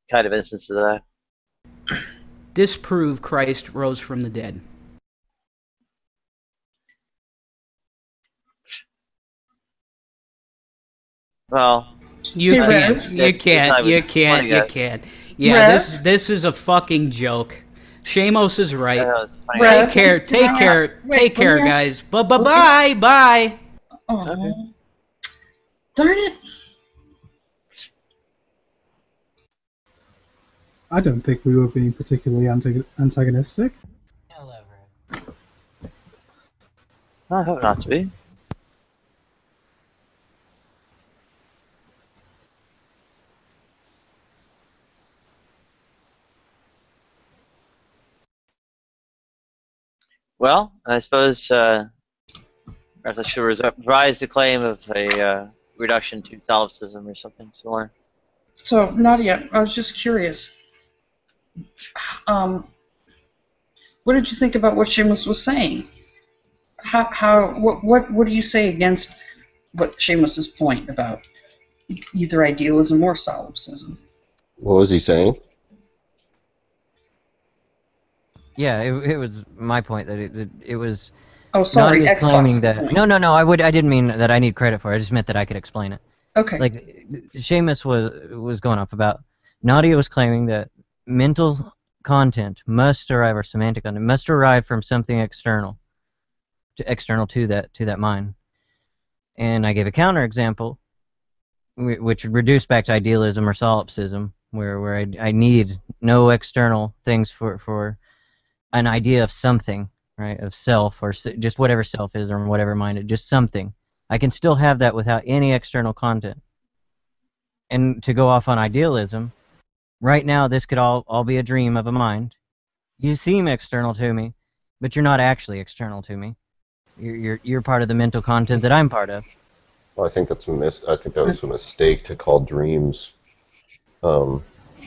kind of instances of that. Disprove Christ rose from the dead. Well, you can't. Yeah, this is a fucking joke. Shamos is right. Take care, guys. Bye. Oh, darn it! I don't think we were being particularly antagonistic. I hope not to be. Well, I suppose I should revise the claim of a reduction to solipsism or something similar. So, Nadia, I was just curious. What did you think about what Seamus was saying? What do you say against what Seamus's point about either idealism or solipsism? what was he saying? Yeah, it was my point that it was. Oh, sorry, Nadia's claiming that. point. No. I didn't mean that I need credit for it. I just meant that I could explain it. Okay. Like, Seamus was going off about. Nadia was claiming that mental content must arrive, or semantic content must arrive from something external to that mind. And I gave a counterexample, which would reduce back to idealism or solipsism, where I need no external things for an idea of something, right, of self, or just whatever self is, or whatever mind, just something. I can still have that without any external content. And to go off on idealism, right now this could all be a dream of a mind. You seem external to me, but you're not actually external to me. You're part of the mental content that I'm part of. Well, I think that's I think that was a mistake to call dreams. I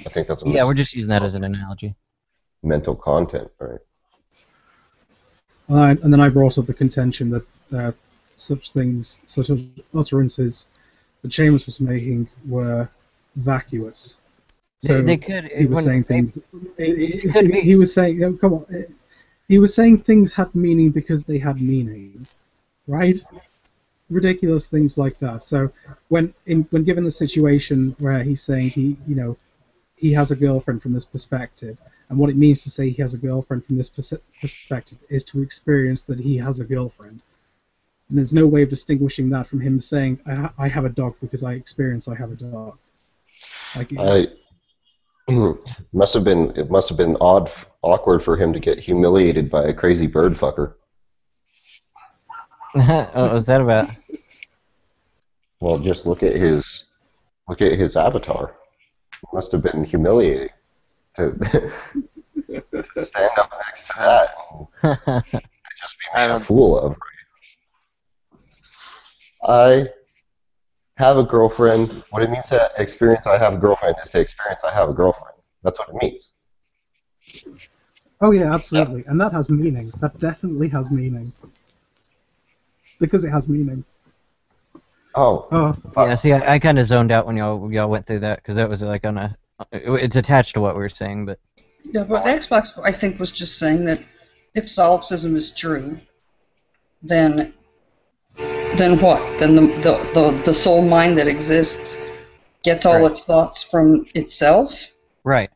think that's Yeah, we're just using that as an analogy. Mental content, right? And then I brought up the contention that such things, such as utterances that Seamus was making, were vacuous. So they could. He was saying things. He was saying, come on. He was saying things had meaning because they had meaning, right? Ridiculous things like that. So when given the situation where he's saying he has a girlfriend from this perspective, and what it means to say he has a girlfriend from this perspective is to experience that he has a girlfriend. And there's no way of distinguishing that from him saying, I have a dog because I experience I have a dog. must have been awkward for him to get humiliated by a crazy bird fucker. What was that about? Well, just look at his avatar. Must have been humiliating to, to stand up next to that and just be made a fool of. I have a girlfriend. What it means to experience I have a girlfriend is to experience I have a girlfriend. That's what it means. Oh yeah, absolutely, and that has meaning. That definitely has meaning. Because it has meaning. Oh. Yeah, see, I kind of zoned out when y'all went through that, because that was like on a... It's attached to what we were saying, but... Yeah, but Xbox, I think, was just saying that if solipsism is true, then what? Then the soul mind that exists gets all its thoughts from itself? Right.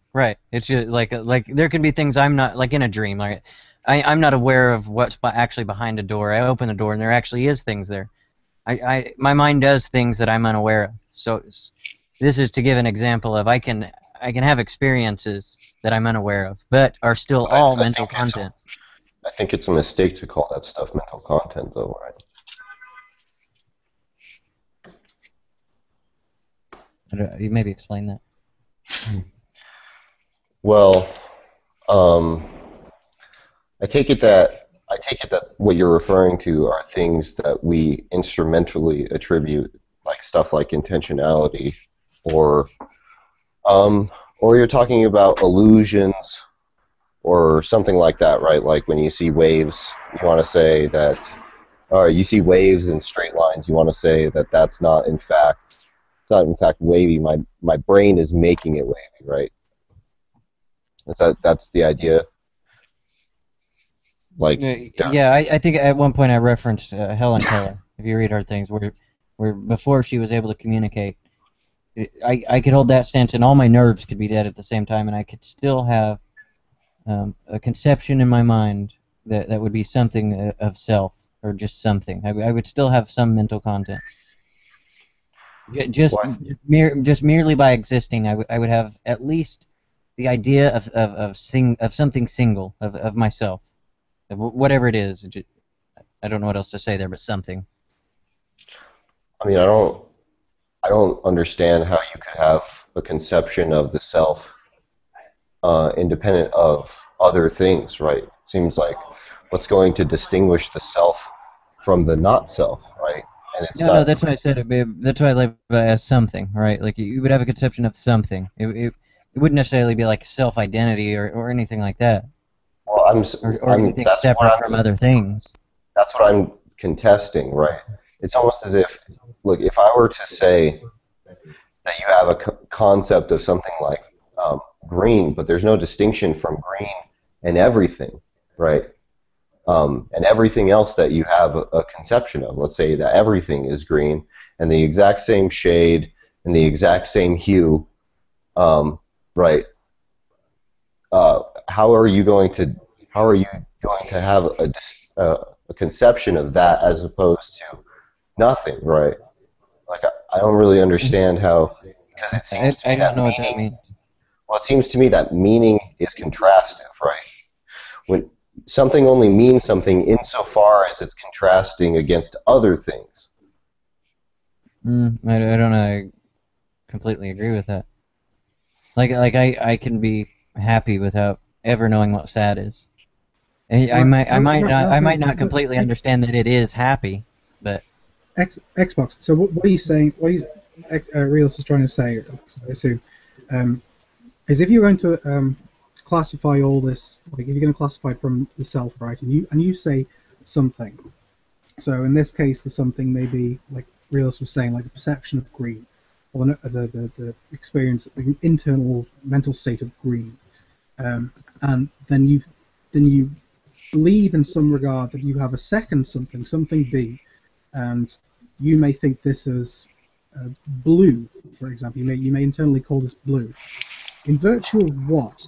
It's just like there can be things I'm not, like in a dream, like I'm not aware of what's actually behind a door. I open the door and there actually is things there. My mind does things that I'm unaware of. So this is to give an example of I can have experiences that I'm unaware of, but are still all mental content. I think it's a mistake to call that stuff mental content, though, right? You maybe explain that. Well, I take it that what you're referring to are things that we instrumentally attribute, like stuff like intentionality, or you're talking about illusions, or something like that, right? Like when you see waves, you want to say that, or you see waves in straight lines, you want to say that that's not in fact. It's not in fact wavy. My brain is making it wavy, right? That's the idea. Like yeah, I think at one point I referenced Helen Keller. If you read her things, where before she was able to communicate, I could hold that stance, and all my nerves could be dead at the same time, and I could still have a conception in my mind that would be something of self, or just something. I would still have some mental content. Just merely by existing, I would have at least the idea of something single, of myself, of whatever it is. I don't know what else to say there, but something. I mean, I don't understand how you could have a conception of the self independent of other things, right? It seems like what's going to distinguish the self from the not self, right? And it's no, that's why I said it. That's why I live as something, right? Like you would have a conception of something. It wouldn't necessarily be like self-identity or anything like that. Well, or anything separate from other things. That's what I'm contesting, right? It's almost as if, look, if I were to say that you have a concept of something like green, but there's no distinction from green and everything, right? And everything else that you have a conception of. Let's say that everything is green and the exact same shade and the exact same hue, right? How are you going to have a conception of that as opposed to nothing, right? Like I don't really understand how, because it seems to me that what that means. Well, it seems to me that meaning is contrastive, right? When something only means something insofar as it's contrasting against other things. I don't know. I completely agree with that. Like I can be happy without ever knowing what sad is. I might not completely understand that it is happy, but Xbox. So what are you saying? What Realist is trying to say, I assume, is if you're going to classify all this, like if you're going to classify it from the self, right, and you say something. So in this case, the something may be like Realist was saying, like the perception of green, or the experience, the internal mental state of green, and then you believe in some regard that you have a second something B, and you may think this as blue, for example. You may internally call this blue. In virtue of what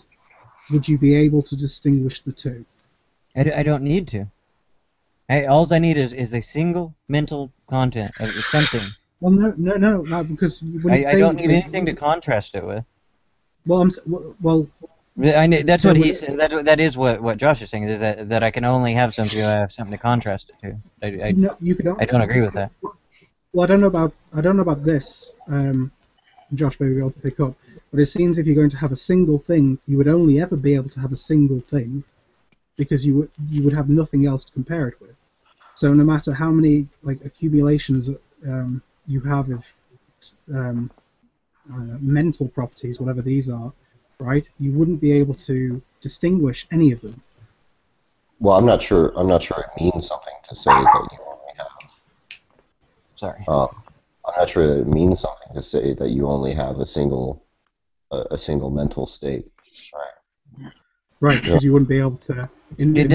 would you be able to distinguish the two? I don't need to. All I need is a single mental content of something. Well, no, because when I don't need anything to contrast it with. Well, that's what he said. That is what Josh is saying. Is that I can only have something if I have something to contrast it to. I don't agree with that. Well, I don't know about this. Josh may be able to pick up, but it seems if you're going to have a single thing, you would only ever be able to have a single thing, because you would have nothing else to compare it with. So no matter how many accumulations you have of mental properties, whatever these are, right? You wouldn't be able to distinguish any of them. Well, I'm not sure it means something to say that you only have. Sorry. I'm not sure that it means something to say that you only have a single mental state. Right, because you wouldn't be able to. It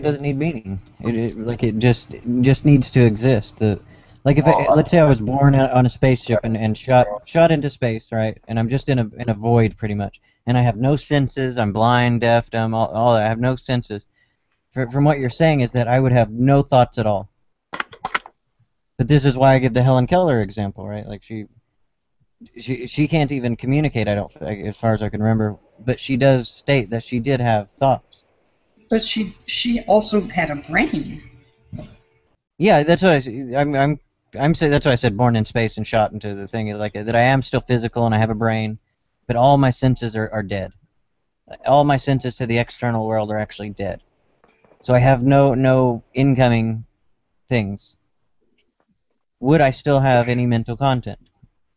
doesn't need meaning. It just needs to exist. If let's say I was born on a spaceship and shot into space, right? And I'm just in a void pretty much, and I have no senses. I'm blind, deaf, dumb, all that. I have no senses. From what you're saying is that I would have no thoughts at all. But this is why I give the Helen Keller example, right? Like she can't even communicate. I don't, as far as I can remember. But she does state that she did have thoughts. But she also had a brain. Yeah, that's what I'm saying. That's why I said born in space and shot into the thing. Like that, I am still physical and I have a brain, but all my senses are dead. All my senses to the external world are actually dead. So I have no incoming things. Would I still have any mental content?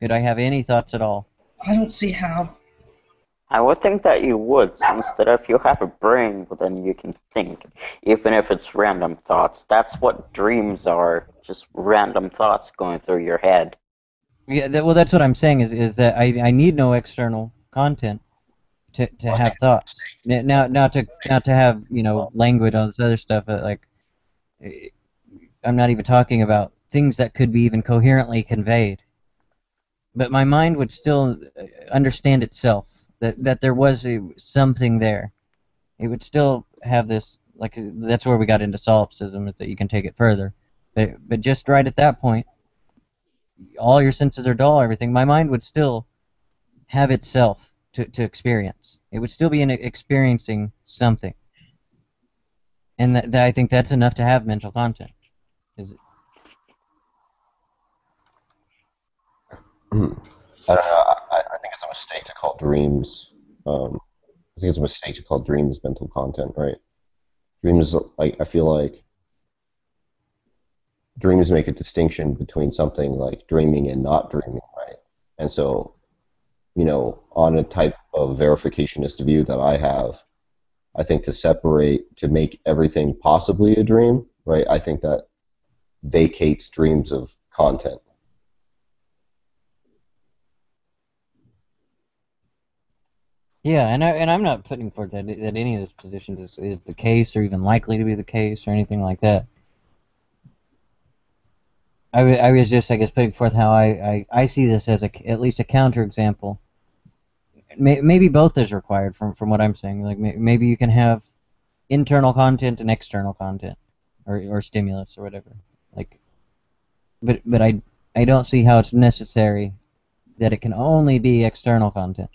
Could I have any thoughts at all? I don't see how. I would think that you would, since that if you have a brain, well, then you can think, even if it's random thoughts. That's what dreams are, just random thoughts going through your head. Yeah, well, that's what I'm saying is that I need no external content to have thoughts. Now to have language, all this other stuff. I'm not even talking about things that could be even coherently conveyed. But my mind would still understand itself. That there was something there. It would still have this, that's where we got into solipsism, is that you can take it further. But just right at that point, all your senses are dull, everything, my mind would still have itself to experience. It would still be experiencing something. And that I think that's enough to have mental content. I don't know. I think it's a mistake to call dreams. I think it's a mistake to call dreams mental content, right? Dreams, I feel like dreams make a distinction between something like dreaming and not dreaming, right? And so, on a type of verificationist view that I have, I think to make everything possibly a dream, right? I think that vacates dreams of content. Yeah, and I'm not putting forth that any of those positions is the case or even likely to be the case or anything like that. I was just, I guess, putting forth how I see this as at least a counterexample. Maybe both is required from what I'm saying. Like maybe you can have internal content and external content, or stimulus or whatever. But I don't see how it's necessary that it can only be external content.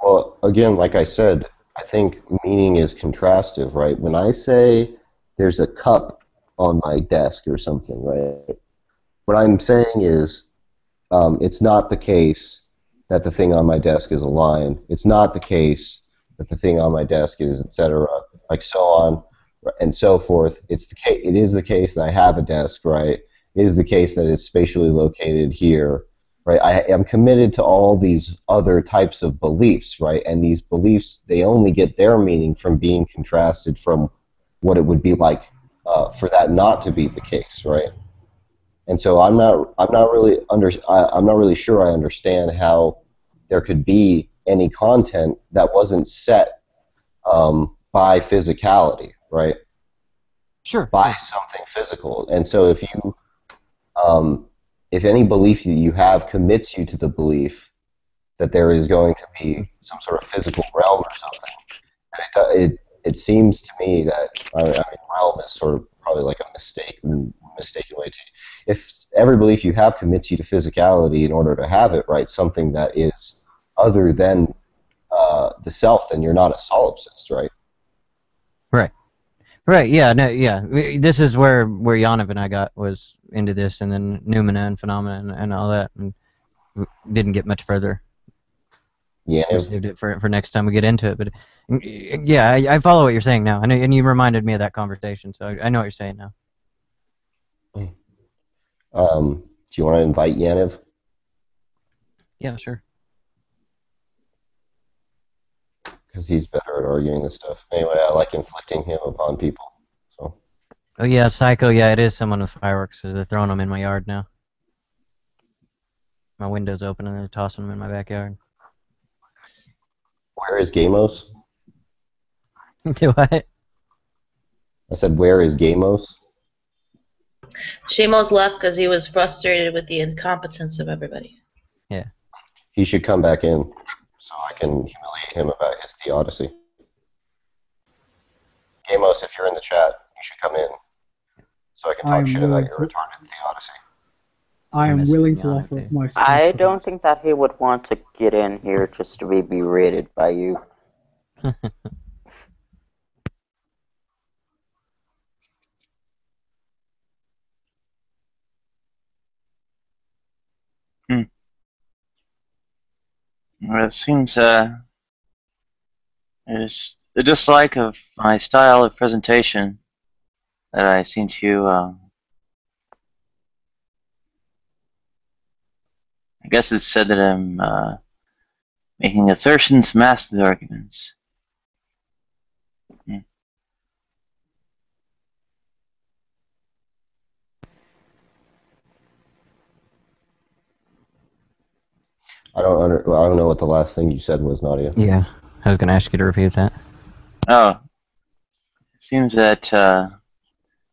Well, again, like I said, I think meaning is contrastive, right? When I say there's a cup on my desk or something, right? What I'm saying is it's not the case that the thing on my desk is a line. It's not the case that the thing on my desk is, etc., like so on and so forth. It is the case that I have a desk, right? It is the case that it's spatially located here. Right, I am committed to all these other types of beliefs, right? And these beliefs, they only get their meaning from being contrasted from what it would be like for that not to be the case, right? And so I'm not really sure I understand how there could be any content that wasn't set by physicality, right? Sure. By something physical, and so if any belief that you have commits you to the belief that there is going to be some sort of physical realm or something, it seems to me that realm is sort of probably like a mistaken way to. If every belief you have commits you to physicality in order to have it, right, something that is other than the self, then you're not a solipsist, right? Right. Right. Yeah. No. Yeah. This is where Yanov and I was into this, and then noumena and phenomena and all that, and didn't get much further. Yeah. We saved it for next time we get into it. But yeah, I follow what you're saying now, and you reminded me of that conversation, so I know what you're saying now. Do you want to invite Yanov? Yeah, sure. Because he's better at arguing this stuff. Anyway, I like inflicting him upon people. So. Oh yeah, Psycho. Yeah, it is someone with fireworks because they're throwing them in my yard now. My window's open and they're tossing them in my backyard. Where is Gamos? Do what? I said, where is Gamos? Shamos left because he was frustrated with the incompetence of everybody. Yeah. He should come back in so I can humiliate him about his theodicy. Gamos, if you're in the chat, you should come in so I can talk shit about your retarded theodicy. I am willing to offer up my support. I don't think that he would want to get in here just to be berated by you. Well, it seems it's the dislike of my style of presentation that I seem to I guess it's said that I'm making assertions masked as arguments. I don't know what the last thing you said was, Nadia. Yeah, I was going to ask you to repeat that. Oh, it seems that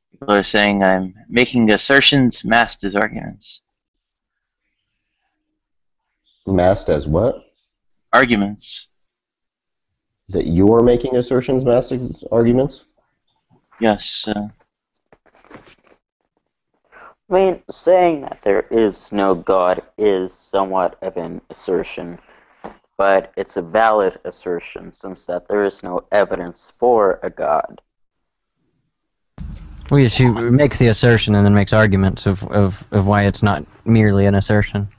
people are saying I'm making assertions masked as arguments. Masked as what? Arguments. That you are making assertions masked as arguments? Yes. I mean, saying that there is no God is somewhat of an assertion, but it's a valid assertion since that there is no evidence for a God. Well, yeah, she makes the assertion and then makes arguments of why it's not merely an assertion.